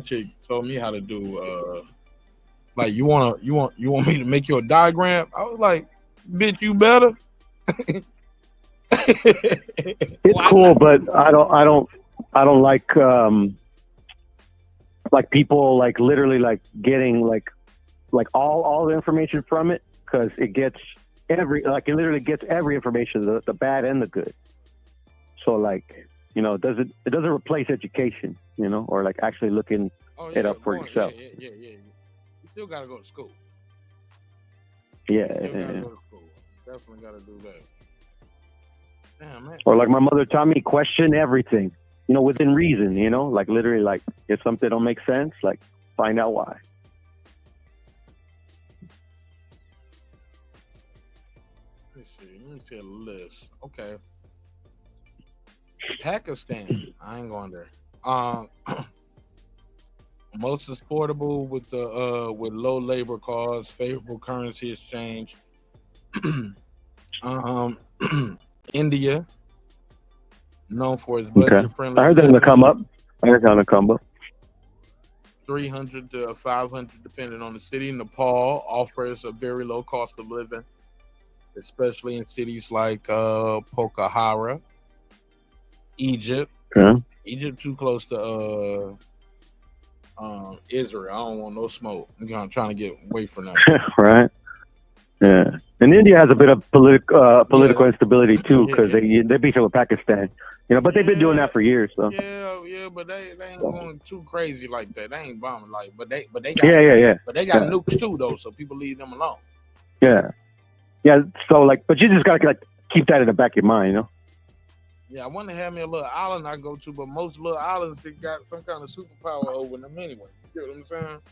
chick told me how to do like you want me to make you a diagram. I was like, bitch, you better. It's cool, but I don't like people like literally like getting like all the information from it, because it gets it literally gets every information, the bad and the good. So like, you know, it doesn't replace education, you know, or like actually looking it up for yourself. Yeah. You still gotta go to school. Yeah. Gotta go to school. Definitely gotta do that. Damn, man. Or like my mother taught me, question everything, you know, within reason, you know, like literally like if something don't make sense, like find out why. Let me see a list. Okay. Pakistan. I ain't going there. Most affordable with the with low labor costs, favorable currency exchange. India, known for its budget friendly. I heard that in the come up. 300 to 500 depending on the city. Nepal offers a very low cost of living, especially in cities like Pokhara. Egypt. Egypt too close to Israel. I don't want no smoke. I'm trying to get away from that. Right. Yeah. And India has a bit of political instability too, because they beat up with Pakistan. You know, but they've been doing that for years. So. Yeah, but they ain't going too crazy like that. They ain't bombing like, but they got But they got nukes too though, so people leave them alone. Yeah. So like, but you just gotta like keep that in the back of your mind, you know. Yeah, I want to have me a little island I go to, but most little islands they got some kind of superpower over them anyway. You know what I'm saying?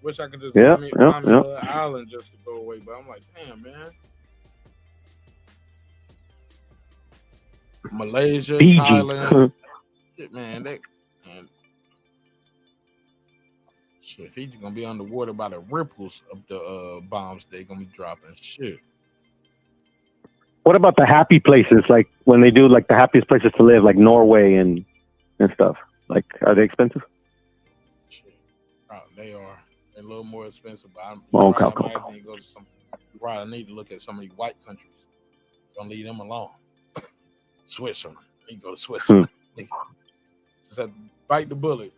Wish I could just find me a little island just to go away, but I'm like, damn, man. Malaysia, Fiji. Thailand, shit, man. Fiji gonna be underwater by the ripples of the bombs they gonna be dropping. Shit. What about the happy places? Like when they do like the happiest places to live, like Norway and stuff. Like, are they expensive? They are. They're a little more expensive, but I need to look at some of these white countries. Don't leave them alone. Switzerland. You go to Switzerland. Just have to bite the bullet.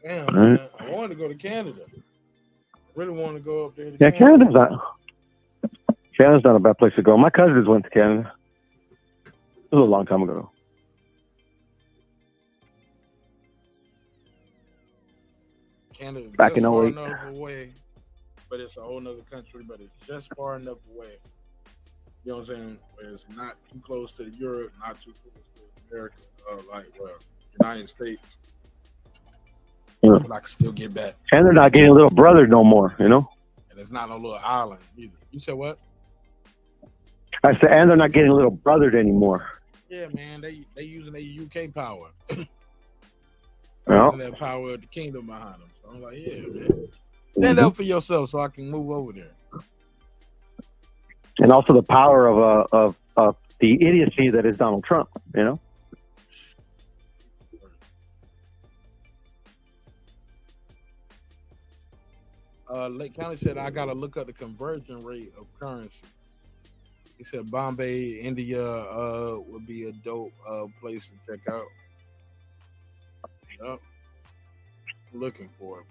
Damn, man. I wanted to go to Canada. I really want to go up there to Canada. Canada's not a bad place to go. My cousins went to Canada. It was a long time ago. Canada is back in far 08. enough away, but it's a whole nother country, but it's just far enough away. You know what I'm saying? Where it's not too close to Europe, not too close to America, United States. Yeah. But I can still get back. And they're not getting a little brother no more, you know? And it's not no little island either. You said what? I said, and they're not getting a little brothered anymore. Yeah, man, they using their UK power. Yeah. That power of the kingdom behind them. So I'm like, yeah, man. Stand up for yourself so I can move over there. And also the power of the idiocy that is Donald Trump. You know. Lake County said I gotta look up the conversion rate of currency. He said Bombay, India would be a dope place to check out. Yep. I'm looking for it,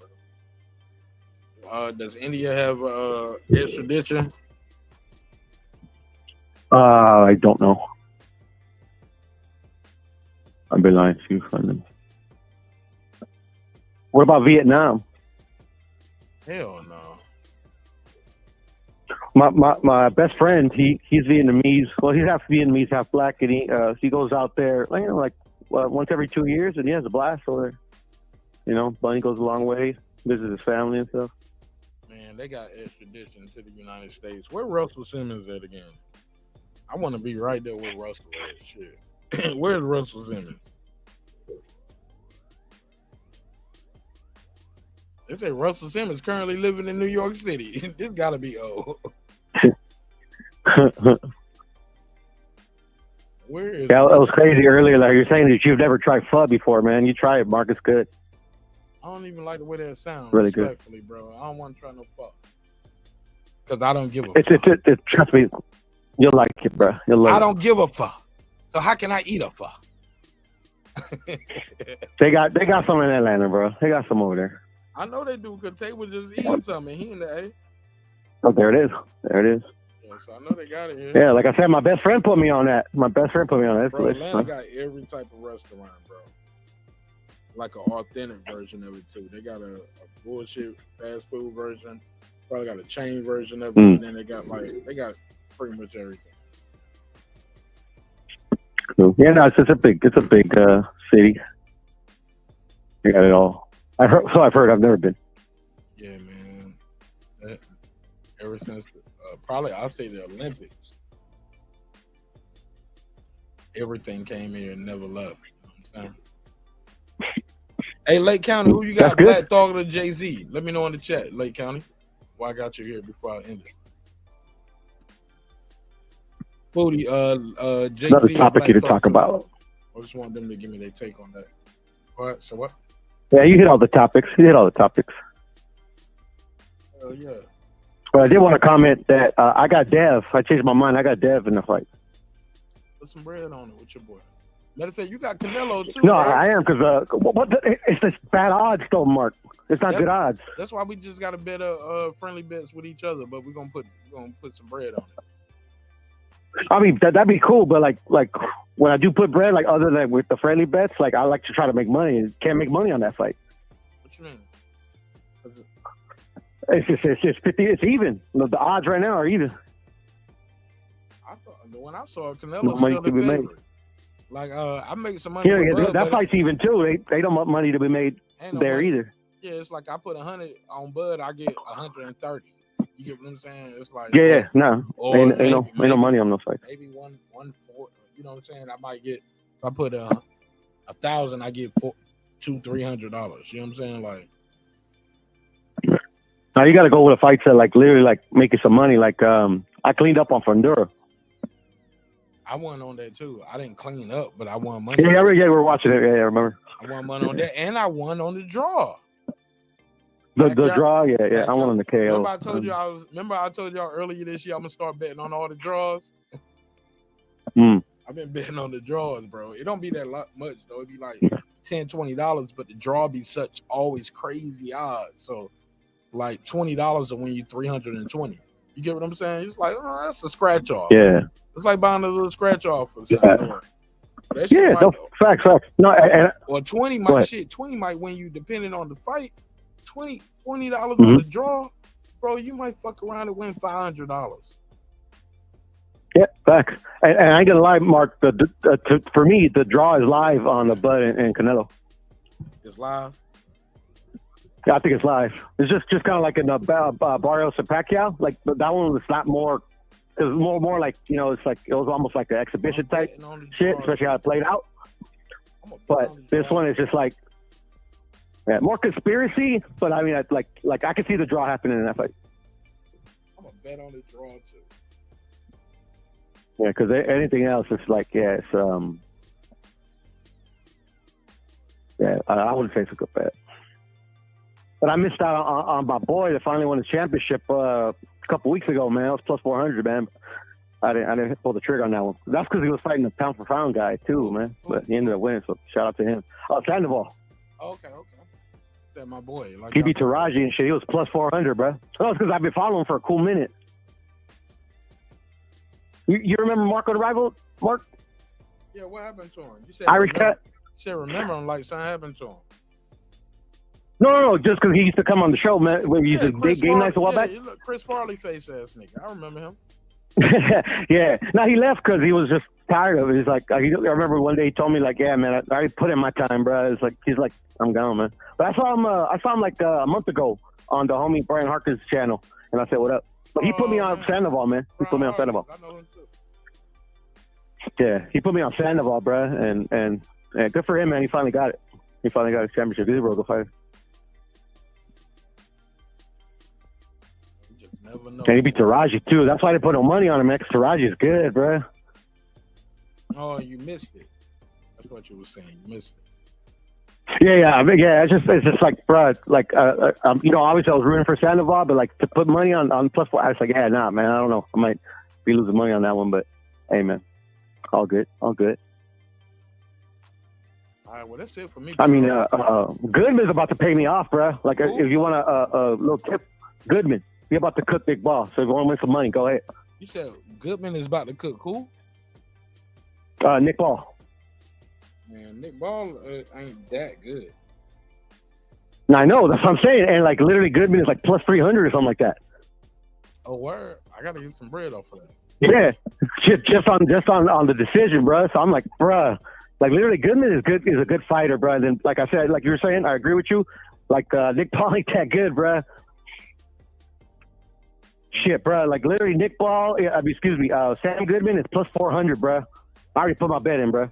bro. Does India have extradition? I don't know. I've been lying to you, friend. What about Vietnam? Hell no. My best friend, he's Vietnamese. Well, he's half Vietnamese, half black, and he goes out there once every 2 years, and he has a blast over there. You know, money goes a long way. Visits his family and stuff. Man, they got extradition to the United States. Where Russell Simmons at again? I want to be right there with Russell at. Shit. Where's Russell Simmons? They say Russell Simmons currently living in New York City. This gotta be old. Where is that was crazy earlier. Like you're saying that you've never tried pho before, man. You try it, Mark. It's good. I don't even like the way that sounds. Really good. Respectfully, bro. I don't want to try no pho. Because I don't give a fuck. Trust me, you'll like it, bro. I don't give a fuck. So how can I eat a pho? They got some in Atlanta, bro. They got some over there. I know they do because they was just eating something. He in the A. Oh, there it is. There it is. Yeah, so I know they got it here. Yeah, like I said, my best friend put me on that. Bro, Atlanta got every type of restaurant, bro. Like an authentic version of it too. They got a bullshit fast food version. Probably got a chain version of it, and then they got pretty much everything. Cool. Yeah, no, it's a big city. They got it all. I've heard. I've never been. Yeah, man. Ever since probably I'll say the Olympics, everything came here and never left. You know what I'm saying? Hey, Lake County, who you got? Black Thug or JAYZ? Let me know in the chat, Lake County. Well, I got you here before I end it. Foodie, JAYZ. Another topic you to talk about. I just want them to give me their take on that. All right, so what? Yeah, you hit all the topics. Hell yeah. But I did want to comment that I got Dev. I changed my mind. I got Dev in the fight. Put some bread on it with your boy. Matter of fact, you got Canelo too. No, right? I am because it's just bad odds, though, Mark. It's not good odds. That's why we just got to bet friendly bets with each other. But we're gonna put some bread on it. I mean, that'd be cool, but like when I do put bread, like other than with the friendly bets, like I like to try to make money. Can't make money on that fight. What you mean? It's 50. It's even. The odds right now are even. I thought when I saw Canelo still the favorite. Like I make some money. Yeah, that fight's even too. They don't want money to be made there either. Yeah, it's like I put 100 on Bud, I get 130. You get what I'm saying? It's like no, ain't no money on those fights. Maybe 140. You know what I'm saying? I might get if I put 1,000, I get $200-300. You know what I'm saying? Like now you got to go with a fight that like literally like making some money. Like I cleaned up on Fundura. I won on that too. I didn't clean up, but I won money. Yeah, we're watching it. Yeah, I remember. I won money on that, and I won on the draw. The draw, yeah. I won on the KO. Remember I told y'all earlier this year I'm gonna start betting on all the draws. I've been betting on the draws, bro. It don't be that much though. It be like $10-20, but the draw be such always crazy odds. So like $20 will win you 320. You get what I'm saying? It's like, oh, that's a scratch off. Yeah. It's like buying a little scratch off or something. Facts. No, or 20 might 20 might win you depending on the fight. $20 on the draw, bro. You might fuck around and win $500. Yeah, facts. And I ain't gonna lie, Mark. For me, the draw is live on the Bud and Canelo. It's live. Yeah, I think it's live. It's just kind of like in the Barrios and Pacquiao. Like that one was not more. It was more like, you know, it's like it was almost like an exhibition type shit, especially how it played out. But this one is just like more conspiracy. But I mean, like I can see the draw happening in that fight. I'm gonna bet on the draw too. Yeah, because anything else is like, yeah, it's yeah, I wouldn't say it's a good bet. But I missed out on my boy that finally won the championship a couple weeks ago, man. It was plus 400, man. I didn't pull the trigger on that one. That's because he was fighting the pound for pound guy too, man. But he ended up winning, so shout out to him. Sandoval. Okay. That my boy. Like He beat Taraji and shit. He was plus 400, bro. Oh, it's because I've been following him for a cool minute. You remember Marco the Rival, Mark? Yeah, what happened to him? You said Irish remember, cat? You said remember him like something happened to him. No, just because he used to come on the show, man. When we used to date game nights a while back. You look Chris Farley face ass nigga. I remember him. Yeah. No, he left because he was just tired of it. He's like, I remember one day he told me like, yeah, man, I already put in my time, bro. It's like he's like, I'm gone, man. But I saw him like a month ago on the homie Brian Harkin's channel, and I said, what up? But he put me on Sandoval, man. He put me on Sandoval. I know him too. Yeah, he put me on Sandoval, bro, and good for him, man. He finally got it. He finally got his championship. He's a real good fighter. And he beat Taraji too. That's why they put no money on him, man. Because Taraji is good, bro. Oh, you missed it. That's what you were saying. You missed it. Yeah. It's just like, bro, like, you know, obviously I was rooting for Sandoval, but like to put money on plus 4, I was like, yeah, nah, man, I don't know. I might be losing money on that one, but hey, man, all good. All right, well, that's it for me. I mean, Goodman's about to pay me off, bro. Like, if you want a little tip, Goodman, you're about to cook big ball. So if you want to win some money, go ahead. You said Goodman is about to cook who? Nick Ball. Man, Nick Ball ain't that good. Now, I know, that's what I'm saying. And like literally Goodman is like plus 300 or something like that. Oh, word. I got to get some bread off of that. Yeah, just on the decision, bro. So I'm like, bro, like literally Goodman is a good fighter, bro. And then, like I said, like you were saying, I agree with you. Like Nick Ball ain't that good, bro. Shit, bro. Like literally Nick Ball, Sam Goodman is plus 400, bro. I already put my bet in, bro.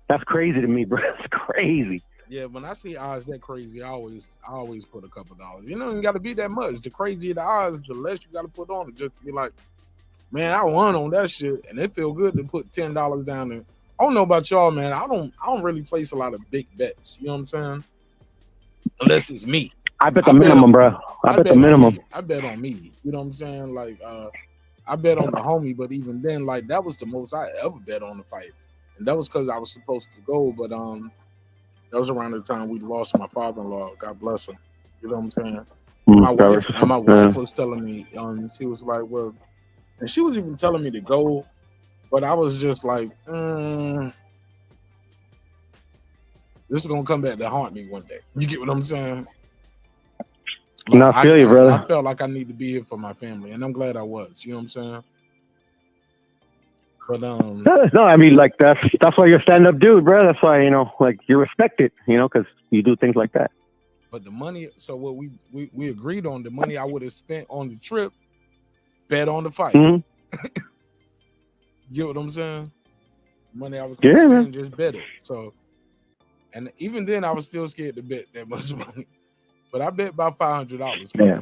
That's crazy to me, bro. It's crazy. Yeah, when I see odds that crazy, I always put a couple dollars. You know, you got to be that much. The crazier the odds, the less you got to put on it, just to be like, man, I won on that shit, and it feel good to put $10 down there. I don't know about y'all, man. I don't really place a lot of big bets. You know what I'm saying? Unless it's me. I bet the minimum, bro. I bet the minimum. I bet on me. You know what I'm saying? Like, I bet on the homie, but even then, like, that was the most I ever bet on the fight, and that was because I was supposed to go, but that was around the time we lost my father-in-law. God bless him. You know what I'm saying? My wife was telling me, she was like, well, and she was even telling me to go, but I was just like, this is gonna come back to haunt me one day. You get what I'm saying? Like, I feel you, brother. I felt like I need to be here for my family, and I'm glad I was. You know what I'm saying? But no, I mean, like that's why you're a stand-up dude, bro. That's why, you know, like you respect it, you know, because you do things like that. But the money, so what we agreed on, the money I would have spent on the trip, bet on the fight. Mm-hmm. You get what I'm saying? Money I was gonna spend, just bet it. So, and even then, I was still scared to bet that much money. But I bet about $500. Yeah.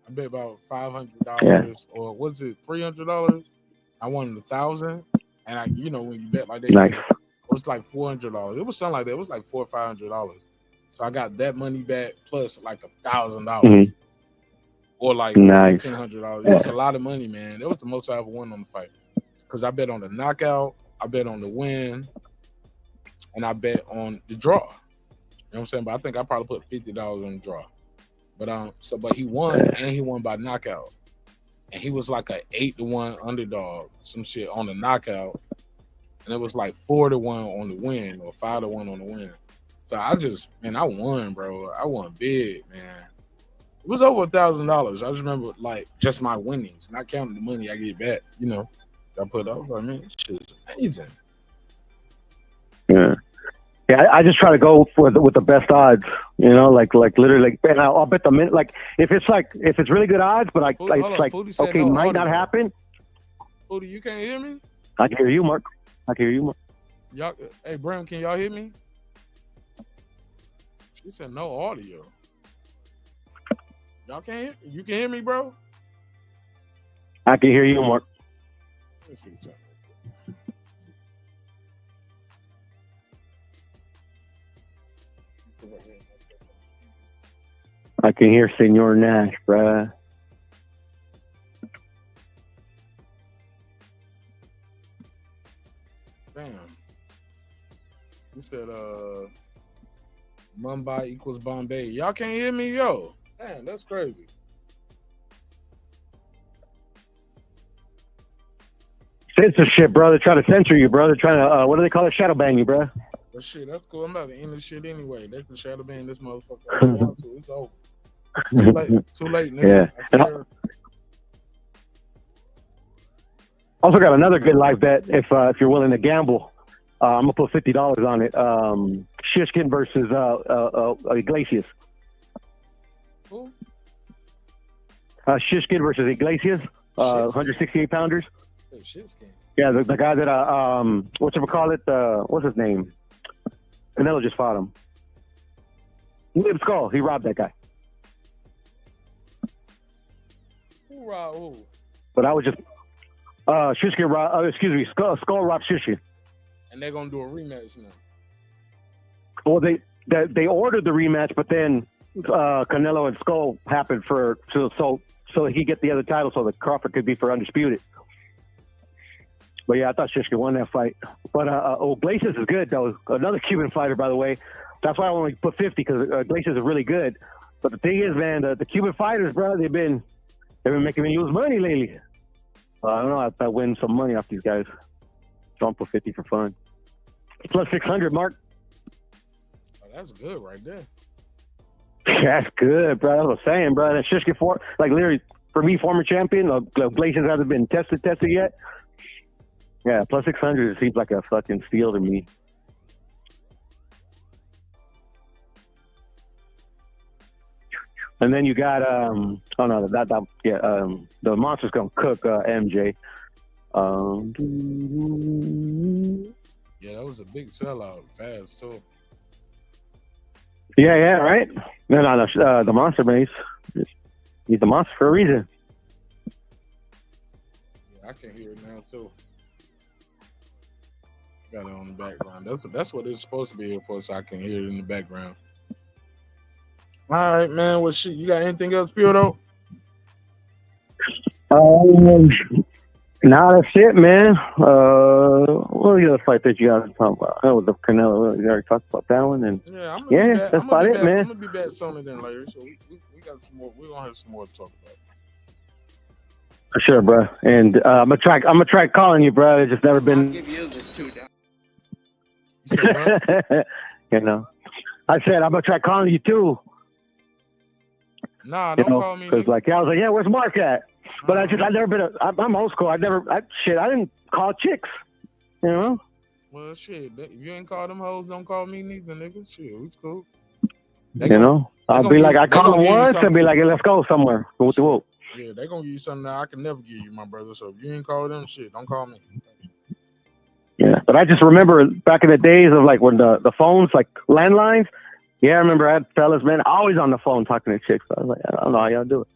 I bet about $500, or was it $300? I won 1,000, and you know, when you bet like that, nice. It was like $400. It was something like that. It was like $400 or $500. So I got that money back plus like $1,000, or like $1,500. It was a lot of money, man. It was the most I ever won on the fight because I bet on the knockout, I bet on the win, and I bet on the draw. You know what I'm saying? But I think I probably put $50 on the draw. But but he won, and he won by knockout. And he was like a 8-1 underdog, some shit on the knockout. And it was like 4-1 on the win, or 5-1 on the win. So I won, bro. I won big, man. It was over $1,000. I just remember like just my winnings, not counting the money I get back, you know. I put up. I mean, shit's amazing. Yeah. Yeah, I just try to go with the best odds, you know, like literally, and I'll bet the minute, like if it's really good odds, but okay, no might not happen. Foodie, you can't hear me? I can hear you, Mark. Y'all, hey, Bram, can y'all hear me? She said no audio. Y'all can't hear? You can hear me, bro? I can hear you, Mark. Let's see something. I can hear Senor Nash, bruh. Damn. You said Mumbai equals Bombay. Y'all can't hear me, yo. Damn, that's crazy. Censorship, bro. They're trying to censor you, bro. They're trying to, what do they call it? Shadow ban you, bro. But shit, that's cool. I'm about to end this shit anyway. They can shadow ban this motherfucker. If they want to. It's over. Too late. Too late, nigga. Yeah. Also got another good live bet if you're willing to gamble. I'm gonna put $50 on it. Shishkin versus Iglesias. Who? Shishkin versus Iglesias. 168 pounders. Hey, Shishkin. Yeah, the guy that what's his name? Canelo just fought him. Lip Skull. He robbed that guy. Who robbed who? But I was just Shishkin Skull robbed Shishkin. And they're gonna do a rematch now. Well, they ordered the rematch, but then Canelo and Skull happened so he could get the other title, so the Crawford could be for undisputed. But yeah, I thought Shishkin won that fight. But Iglesias is good though. Another Cuban fighter, by the way. That's why I only put 50 because Iglesias is really good. But the thing is, man, the Cuban fighters, bro, they've been making me lose money lately. I don't know if I win some money off these guys. So I'm put 50 for fun. Plus 600, Mark. Oh, that's good right there. That's good, bro. That's what I'm saying, bro. That Shishkin literally, for me, former champion. Iglesias hasn't been tested yet. Yeah, plus 600 seems like a fucking steal to me. And then you got the monster's gonna cook MJ. Yeah, that was a big sellout, fast too. Yeah, right. No, the monster base. He's the monster for a reason. Yeah, I can hear it now too. Got it on the background. That's what it's supposed to be here for, so I can hear it in the background. All right, man. Well, shit, you got anything else, Pio? Nah, that's it, man. What was the other fight that you guys talking about? That was the Canelo. We already talked about that one, and that's about it, man. I'm gonna be back sooner than later, so we got some more. We're gonna have some more to talk about. For sure, bro. And I'm gonna try calling you, bro. It's just never been. I'll give you the $2. You said what? You know, I said I'm gonna try calling you too. Nah, don't call me. Because I was like, yeah, where's Mark at? But I've never been. I'm old school. I didn't call chicks. You know. Well, shit. If you ain't call them hoes, don't call me neither, nigga. Shit, it's cool. I'll be like, I call them once and be like, hey, let's go somewhere. Whoop. Yeah, they gonna give you something that I can never give you, my brother. So if you ain't call them, shit, don't call me. Yeah, but I just remember back in the days of like when the phones, like landlines. Yeah, I remember I had fellas, man, always on the phone talking to chicks. I was like, I don't know how y'all do it.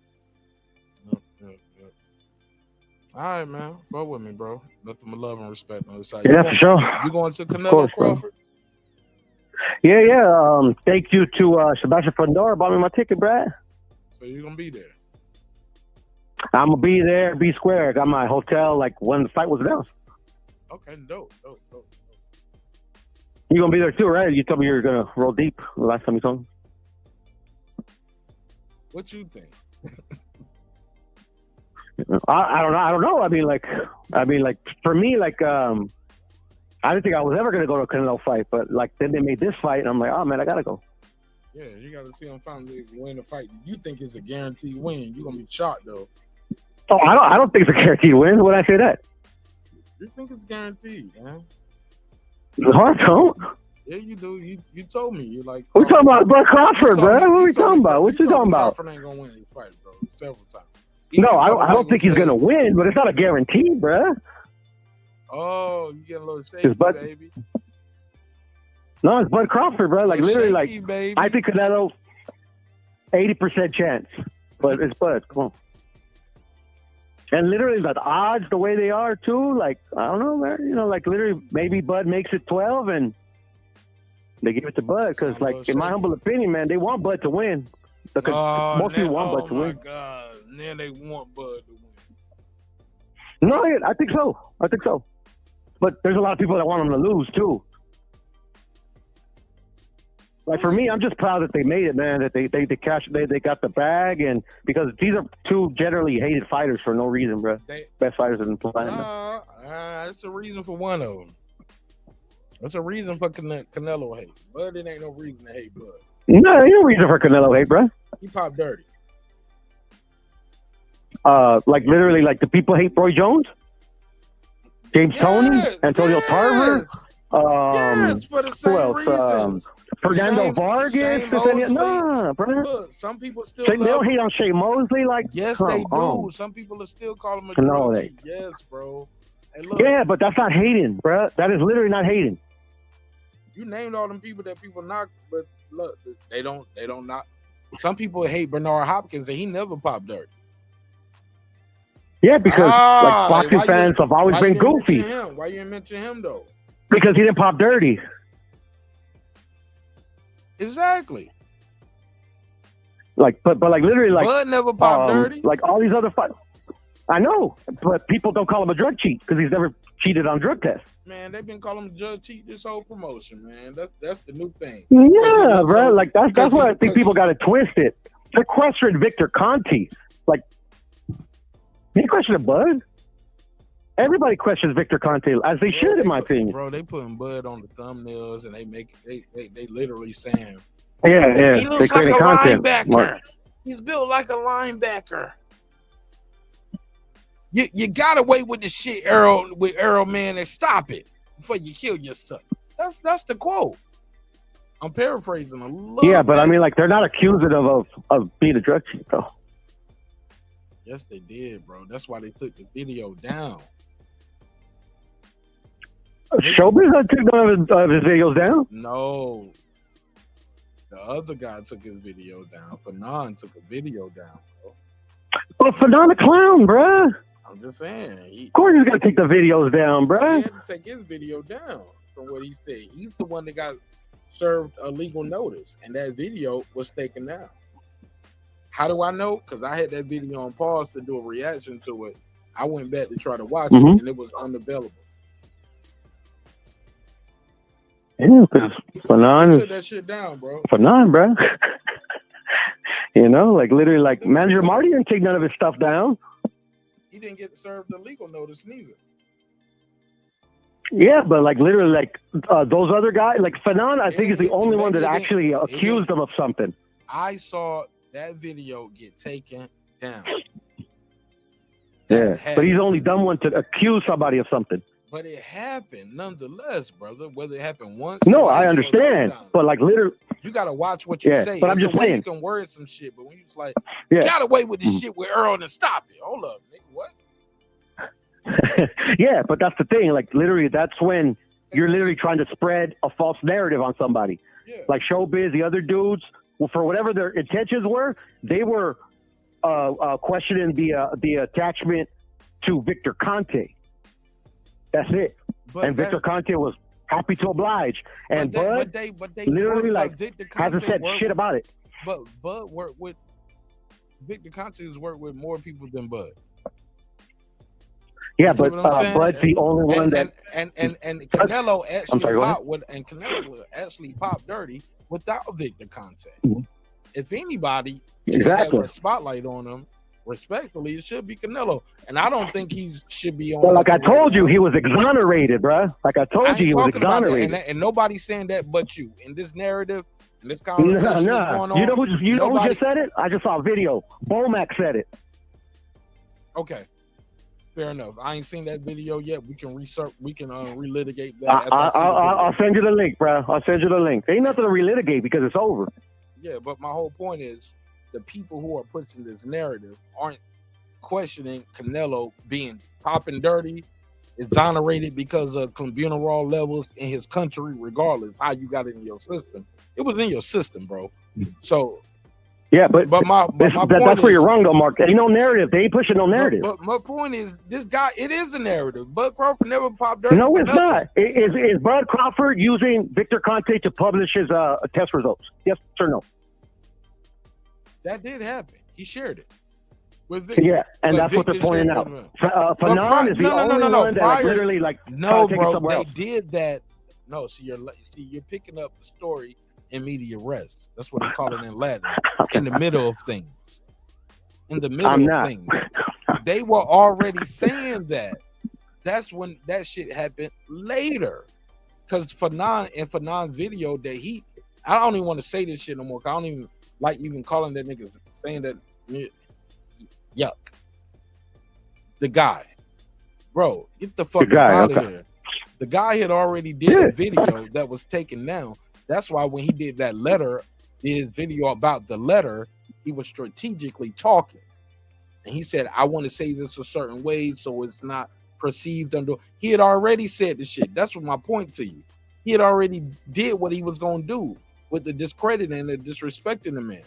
All right, man. Fuck with me, bro. Nothing but love and respect on this side. Yeah, for sure. You going to Canelo Crawford? Yeah. Thank you to Sebastian Fundora bought me my ticket, Brad. So you're gonna be there? I'm gonna be there, be square. I got my hotel like when the fight was announced. Okay, dope. You gonna be there too, right? You told me you were gonna roll deep the last time you told me. What you think? I don't know. I mean, like for me, like I didn't think I was ever gonna go to a Canelo fight, but like then they made this fight, and I'm like, oh man, I gotta go. Yeah, you gotta see him finally win the fight. You think it's a guaranteed win? You're gonna be shocked though. Oh, I don't think it's a guaranteed win. When I say that, You think it's guaranteed, man? I don't. Yeah, you do. You told me. You're like, we're talking about Bud Crawford, bro. What are we talking about? What you talking about? Crawford ain't gonna win this fight, bro. Several times. No, I don't think he's gonna win, but it's not a guarantee, bro. Oh, you getting a little shaky, baby. No, it's Bud Crawford, bro. Like literally, shaky, like baby. I think Canelo 80% chance, but it's Bud. Come on. And literally, the odds, the way they are too, like I don't know, man. You know, like literally, maybe Bud makes it 12, and they give it to Bud because, like, in my humble opinion, man, they want Bud to win because most people want Bud to win. Oh my God! Then they want Bud to win. No, I think so. I think so. But there's a lot of people that want him to lose too. Like for me, I'm just proud that they made it, man. That they got the bag, and because these are two generally hated fighters for no reason, bro. Best fighters in the planet. That's a reason for one of them. That's a reason for Canelo hate, but it ain't no reason to hate Bud. No, ain't no reason for Canelo hate, bro. He popped dirty. Like literally, like the people hate Roy Jones, James Toney, Antonio Tarver. Yes, for the same who else? reasons. Fernando Vargas. No, bro. Look, some people still they don't hate on Shea Mosley. Like, yes, come they do. on. Some people still call him a No, drug cheat. Yes, bro. Hey, look, Yeah, but that's not hating, bro. That is literally not hating. you named all them people that people knock, but look, they don't knock. Some people hate Bernard Hopkins, and he never popped dirty. Yeah, because like boxing fans have always been goofy. Why you didn't mention him though? Because he didn't pop dirty. Exactly. Like, but like literally, like Bud never popped dirty. Like all these other fights. I know, but people don't call him a drug cheat because he's never cheated on drug tests. Man, they've been calling him drug cheat this whole promotion, man. That's the new thing. Yeah, bro. Like that's why I think people got it twisted. They're questioning Victor Conti. Like, he questioned Bud. Everybody questions Victor Conti, as they should, in my opinion. Bro, they putting Bud on the thumbnails, and they literally saying, yeah, he looks like a linebacker. He's built like a linebacker. You gotta wait with the shit, Earl, man, and stop it before you kill yourself. That's the quote. I'm paraphrasing a little. Yeah, but I mean, like, they're not accusing of being a drug cheat, though. Yes, they did, bro. That's why they took the video down. Showbiz took none of his videos down? No. The other guy took his video down. Fanon took a video down, bro. Well, Fanon a clown, bruh. I'm just saying. Of course he's going to take the videos down, bruh. He had to take his video down from what he said. He's the one that got served a legal notice, and that video was taken down. How do I know? Because I had that video on pause to do a reaction to it. I went back to try to watch it, and it was unavailable. Yeah, because Fanon took that shit down, bro. Fanon, bro. You know, like literally, like Manager Marty didn't take none of his stuff down. He didn't get served a legal notice neither. Yeah, but like literally, like those other guys, like Fanon, I think is the only one that actually accused him of something. I saw that video get taken down. Yeah, but he's only done one to accuse somebody of something. But it happened nonetheless, brother. Whether it happened once. No, I understand. But like literally, you gotta watch what you say. But I'm just saying, you can word some shit, but when you just like, you gotta wait with this shit with Earl and stop it. Hold up, nigga, what? Yeah, but that's the thing. Like literally, that's when you're literally trying to spread a false narrative on somebody. Yeah. Like Showbiz, the other dudes, well, for whatever their intentions were, they were questioning the attachment to Victor Conti. That's it. And Victor Conti was happy to oblige. And Bud literally like hasn't said shit about it. But Bud worked with Victor Conti has worked with more people than Bud. Yeah, but Bud's the only one that and Canelo actually popped dirty without Victor Conti. If anybody should have a spotlight on him, respectfully, it should be Canelo. And I don't think he should be on. Well, like I told you, he was exonerated, bro. Like I told you, he was exonerated. And nobody's saying that but you. In this narrative, in this conversation that's going on. You know who just said it? I just saw a video. Bomac said it. Okay. Fair enough. I ain't seen that video yet. We can research. We can relitigate that. I'll send you the link, bro. I'll send you the link. Ain't nothing to relitigate because it's over. Yeah, but my whole point is the people who are pushing this narrative aren't questioning Canelo being popping dirty, exonerated because of clenbuterol levels in his country, regardless how you got it in your system. It was in your system, bro. So Yeah, but my point that's where is, you're wrong, though, Mark. Ain't no narrative. They ain't pushing no narrative. But my point is, this guy, it is a narrative. Bud Crawford never popped dirt. No, for it's nothing. not. Is Bud Crawford using Victor Conte to publish his test results? Yes or no? That did happen. He shared it with Victor. Yeah, and that's what they're pointing out. Fanon is the only one that literally no, take it bro, somewhere they else. did that. No, see, you're picking up the story in media res. That's what they call it in Latin. In the middle of things. In the middle of things. They were already saying that. That's when that shit happened later. Because Fanon's video that I don't even want to say this shit no more. I don't even like even calling that nigga saying that yuck. The guy. Bro, get the fuck out of here. The guy had already did a video that was taken down. That's why when he did that letter, his video about the letter, he was strategically talking. And he said, I want to say this a certain way so it's not perceived under. He had already said the shit. That's what my point to you. He had already did what he was going to do with the discrediting and the disrespecting the man.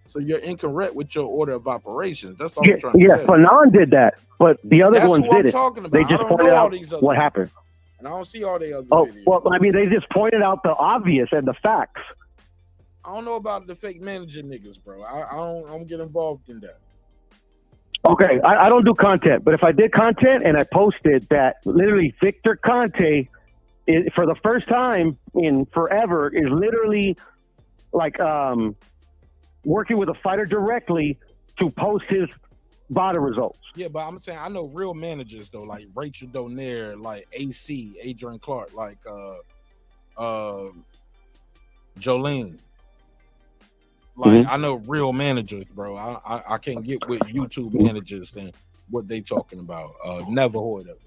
So you're incorrect with your order of operations. That's all I'm trying to say. Yeah, Fanon did that, but the other ones did it. Talking about. They just pointed out what happened. And I don't see all the other videos. Well, I mean, they just pointed out the obvious and the facts. I don't know about the fake manager niggas, bro. I don't get involved in that. Okay, I don't do content, but if I did content and I posted that literally Victor Conte, for the first time in forever, is literally like working with a fighter directly to post his BOTA results. Yeah, but I'm saying I know real managers though, like Rachel Donaire, like AC, Adrian Clark, like Jolene. Like I know real managers, bro. I can't get with YouTube managers than what they talking about. Never heard of it.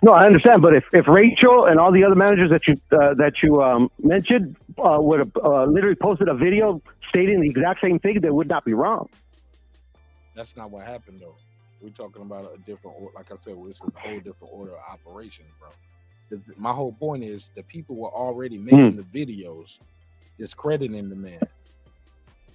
No, I understand, but if Rachel and all the other managers that you mentioned would have literally posted a video stating the exact same thing, they would not be wrong. That's not what happened though. We're talking about a different, like I said, it's a whole different order of operations, bro. My whole point is the people were already making the videos discrediting the man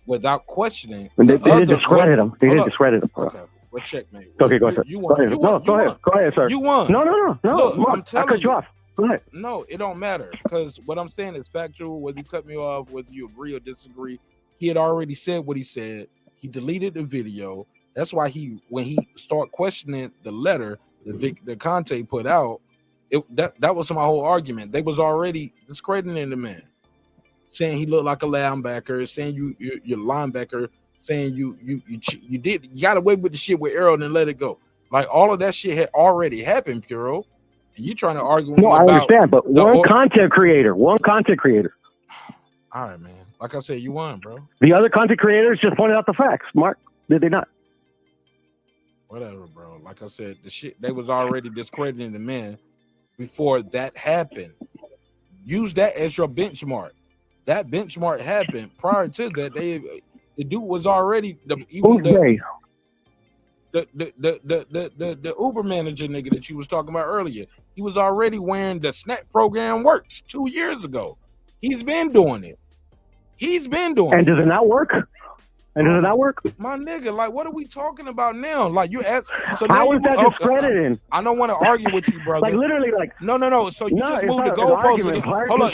without questioning. They didn't discredit him. They didn't discredit him. Okay, well, checkmate. Okay, go ahead. You won. Go ahead, sir. You won. No. Look, Mark, I'm telling I cut you off. Go ahead. No, it don't matter because what I'm saying is factual. Whether you cut me off, whether you agree or disagree, he had already said what he said. He deleted the video. That's why when he started questioning the letter the Conte put out, that was my whole argument. They was already discrediting the man, saying he looked like a linebacker, saying you're linebacker, saying you got away with the shit with Arrow and then let it go. Like all of that shit had already happened, Puro. And you trying to argue? No, I understand, but one content creator. All right, man. Like I said, you won, bro. The other content creators just pointed out the facts. Mark, did they not? Whatever, bro. Like I said, the shit they was already discrediting the man before that happened. Use that as your benchmark. That benchmark happened prior to that. The dude was already the Uber manager nigga that you was talking about earlier. He was already wearing the Snap program works 2 years ago. He's been doing it. And does it not work? My nigga, like, what are we talking about now? Like, you asked. So how is that discrediting? I don't want to argue with you, brother. Like, literally, like. No. So you just moved the goalpost. Hold on.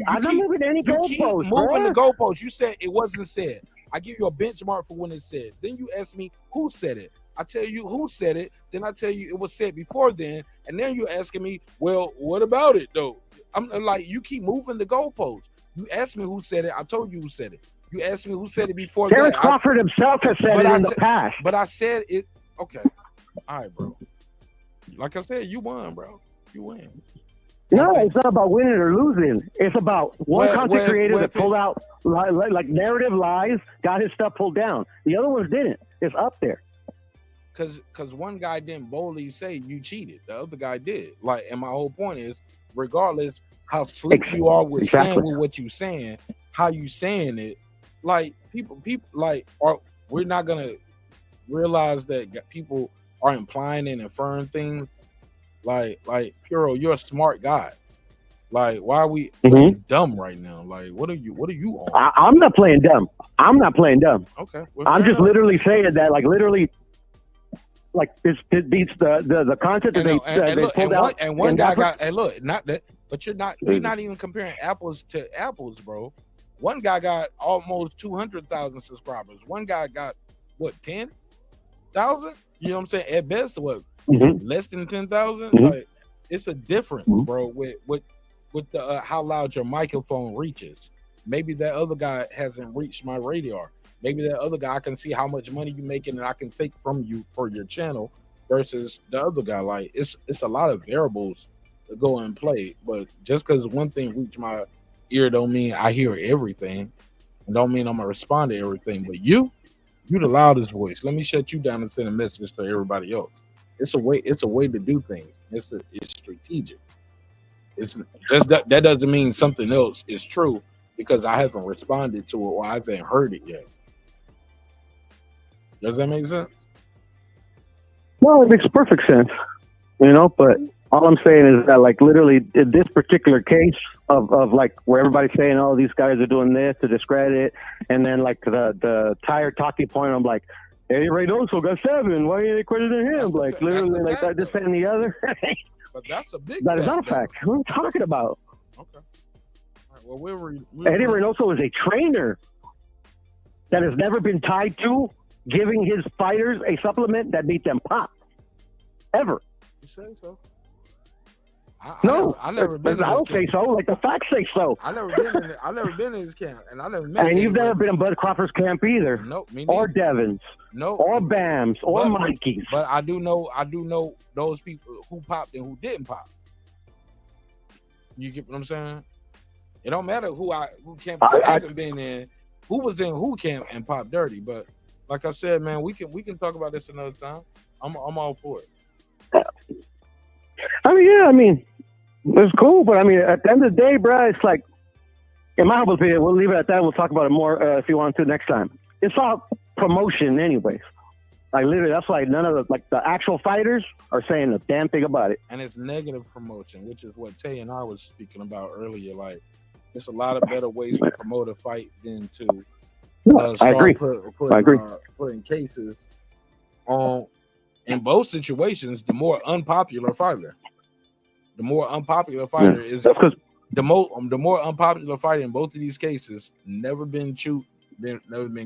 I'm not moving any goalposts. You keep moving the goalposts. You said it wasn't said. I give you a benchmark for when it's said. Then you ask me who said it. I tell you who said it. Then I tell you it was said before then. And then you're asking me, well, what about it, though? I'm like, you keep moving the goalposts. You asked me who said it. I told you who said it. You asked me who said it before. Terrence Crawford himself has said it in the past. But I said it. Okay. All right, bro. Like I said, you won, bro. You win. No, it's not about winning or losing. It's about one content creator that pulled out like narrative lies, got his stuff pulled down. The other ones didn't. It's up there. Because one guy didn't boldly say you cheated. The other guy did. Like, and my whole point is, regardless how slick you are with saying with what you saying, how you saying it, like people like we're not gonna realize that people are implying and inferring things. Like Puro, you're a smart guy. Like, why are we playing dumb right now? Like, what are you on? I'm not playing dumb. I'm not playing dumb. Okay. Well, I'm fair just enough. literally saying that, like, literally, like, this beats the content that they pulled out. And one guy got, and look, not that, but you're not even comparing apples to apples, bro. One guy got almost 200,000 subscribers. One guy got what, 10,000? You know what I'm saying? At best, what, less than 10,000? Like, it's a difference, bro. With the how loud your microphone reaches. Maybe that other guy hasn't reached my radar. Maybe that other guy, I can see how much money you're making and I can take from you for your channel versus the other guy. Like, it's a lot of variables that go and play. But just because one thing reached my ear don't mean I hear everything. And don't mean I'm gonna respond to everything. But you the loudest voice. Let me shut you down and send a message to everybody else. It's a way to do things. It's strategic. It's just that doesn't mean something else is true because I haven't responded to it or I haven't heard it yet. Does that make sense? No, it makes perfect sense. You know, but all I'm saying is that, like, literally in this particular case of like where everybody's saying, oh, these guys are doing this to discredit it, and then like the entire talking point, I'm like, Eddie Reynoso got 7. Why are they crediting him? Like, literally, like that, this and the other. But that's a big. That is not a fact. What are we talking about? Okay. All right, well, Eddie Reynoso is a trainer that has never been tied to giving his fighters a supplement that made them pop. Ever. You say so? I never been. I don't say so. Like, the facts say so. I never been in his camp, and I never met. And you've never been in Bud Crawford's camp either. Nope, me neither. Or Devins. No. Or Bams. Or Mikey's. But I do know those people who popped and who didn't pop. You get what I'm saying? It don't matter who camp I haven't been in, who was in who camp and popped dirty. But like I said, man, we can talk about this another time. I'm all for it. I mean, it's cool, but I mean, at the end of the day, bro, it's like, in my humble opinion, we'll leave it at that. We'll talk about it more if you want to next time. It's all promotion, anyways. Like, literally, that's why none of the actual fighters are saying a damn thing about it. And it's negative promotion, which is what Tay and I was speaking about earlier. Like, it's a lot of better ways to promote a fight than to I agree. Putting cases on. In both situations, the more unpopular fighter. The more unpopular fighter is the more unpopular fighter in both of these cases. Never been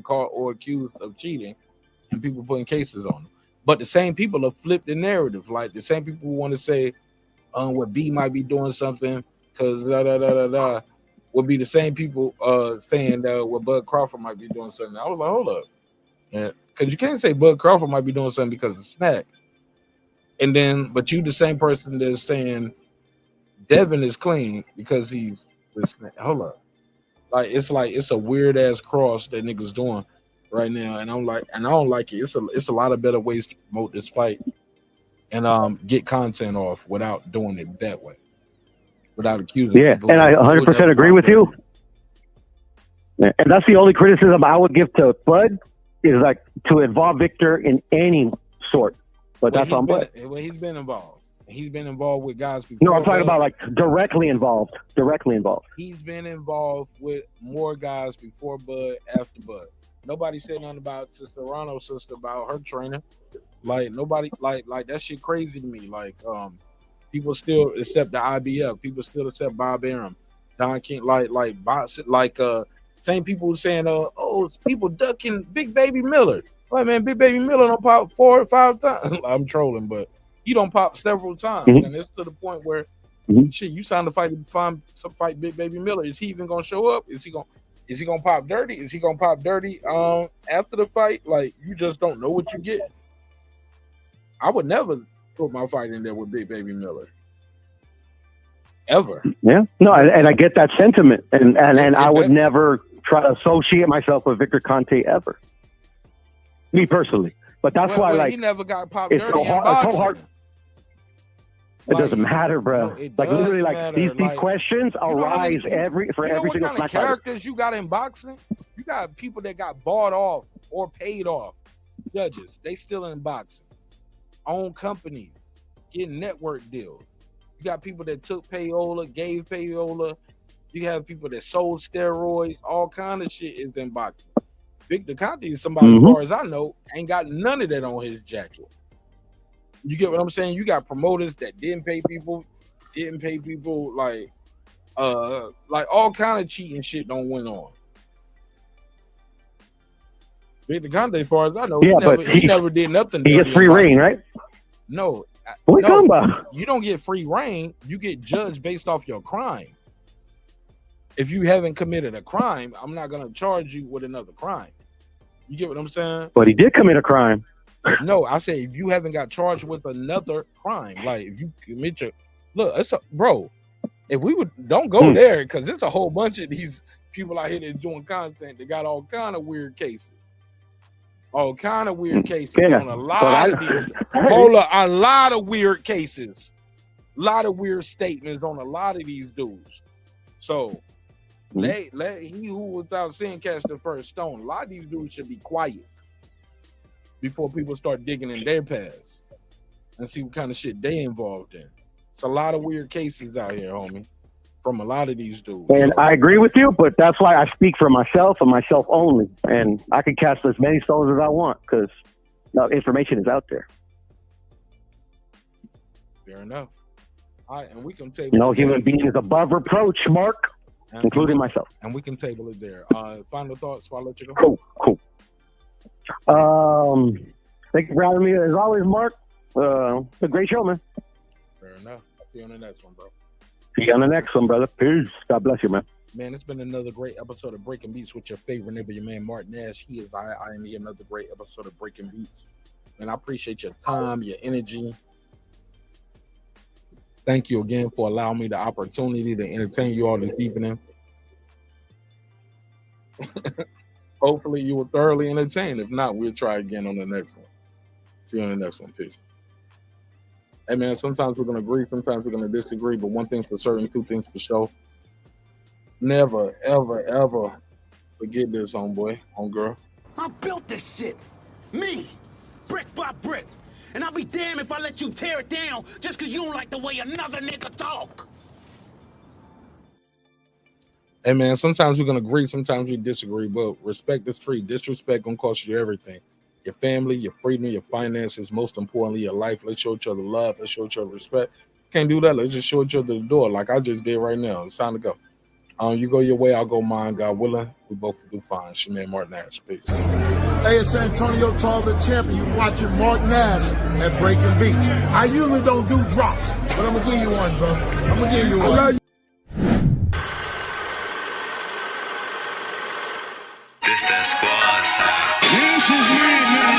caught or accused of cheating, and people putting cases on them. But the same people have flipped the narrative. Like, the same people who want to say, what B might be doing something because would be the same people saying that what Bud Crawford might be doing something. I was like, hold up, yeah. Because you can't say Bud Crawford might be doing something because of Snack. And then, but you the same person that's saying Devin is clean because he's with Snack. Hold up. It's a weird ass cross that niggas doing right now. And I don't like it. It's a lot of better ways to promote this fight and get content off without doing it that way. Without accusing people. And I 100% agree with you. And that's the only criticism I would give to Bud. Is like to involve Victor in any sort, but that's on Bud. Well, he's been involved. He's been involved with guys before. No, I'm talking about like directly involved. He's been involved with more guys before Bud, after Bud. Nobody said nothing about Sister Serrano's sister about her trainer. Like, nobody like that shit crazy to me. Like, people still accept the IBF. People still accept Bob Arum, Don King. Same people who saying, people ducking Big Baby Miller. Like, man, Big Baby Miller don't pop 4 or 5 times. I'm trolling, but he don't pop several times. And it's to the point where, shit, you signed to fight Big Baby Miller. Is he even gonna show up? Is he gonna pop dirty? Is he gonna pop dirty after the fight? Like, you just don't know what you get. I would never put my fight in there with Big Baby Miller. Ever. Yeah. No, and I get that sentiment. And I would never try to associate myself with Victor Conte ever. Me personally. But that's why he never got popped it's dirty so hard, in boxing. so hard. It doesn't matter, bro. No, like, literally, like matter. these questions arise every single kind of characters you got in boxing? You got people that got bought off or paid off. Judges, they still in boxing. Own companies, getting network deals. You got people that took payola, gave payola. You have people that sold steroids. All kind of shit is in boxing. Victor Conte is somebody, as far as I know, ain't got none of that on his jacket. You get what I'm saying? You got promoters that didn't pay people, like all kind of cheating shit don't went on. Victor Conte, as far as I know, he never did nothing. He gets free reign, right? No. What are you talking about? You don't get free reign. You get judged based off your crime. If you haven't committed a crime, I'm not going to charge you with another crime. You get what I'm saying? But he did commit a crime. No, I say if you haven't got charged with another crime, like if you commit bro, if we would, don't go there, because there's a whole bunch of these people out here that's doing content that got all kind of weird cases. All kind of weird cases on a lot of these. A lot of weird cases. A lot of weird statements on a lot of these dudes. So let he who without sin cast the first stone. A lot of these dudes should be quiet before people start digging in their past and see what kind of shit they involved in. It's a lot of weird cases out here, homie, from a lot of these dudes. And I agree with you, but that's why I speak for myself and myself only. And I can cast as many stones as I want because information is out there. Fair enough. All right, and we can table. No human being is above reproach, Mark, including myself. And we can table it there. Final thoughts before I let you go? Cool. Thank you for having me as always, Mark. It's a great show, man. Fair enough. See you on the next one, bro. See you on the next one, brother. Peace. God bless you, man. Man, it's been another great episode of Breaking Beats with your favorite neighbor, your man, Mark Nash. He is I and he, another great episode of Breaking Beats. And I appreciate your time, your energy. Thank you again for allowing me the opportunity to entertain you all this evening. Hopefully you were thoroughly entertained. If not, we'll try again on the next one. See you on the next one. Peace. Hey, man, sometimes we're going to agree, sometimes we're going to disagree, but one thing's for certain, two things for sure. Never, ever, ever forget this, homeboy, homegirl. I built this shit. Me. Brick by brick. And I'll be damned if I let you tear it down just because you don't like the way another nigga talk. Hey, man, sometimes we're going to agree, sometimes we disagree, but respect is free. Disrespect going to cost you everything. Your family, your freedom, your finances, most importantly, your life. Let's show each other love. Let's show each other respect. Can't do that. Let's just show each other the door like I just did right now. It's time to go. You go your way, I'll go mine. God willing, we both will do fine. It's your man, Mark Nash. Peace. Hey, it's Antonio Tarver Champion. You watching Mark Nash at Breaking Beats. I usually don't do drops, but I'm going to give you one, bro. I'm going to give you one. I love you. This that squad side. This is me now.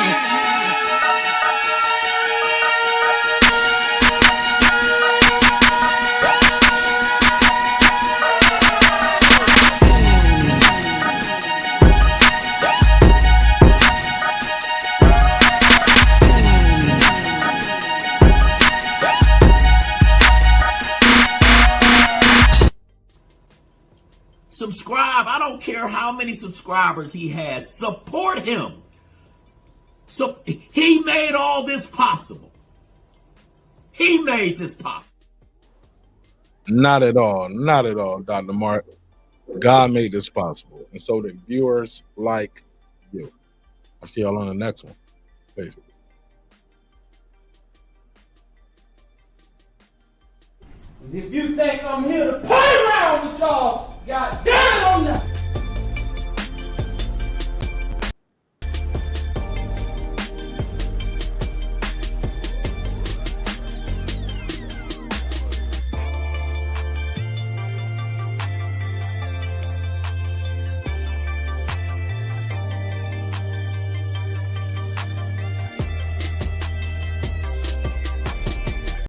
Subscribe. I don't care how many subscribers he has. Support him. So he made all this possible. He made this possible. Not at all. Not at all, Dr. Mark. God made this possible. And so did viewers like you. I'll see y'all on the next one. Peace. If you think I'm here to play around with y'all, goddamn.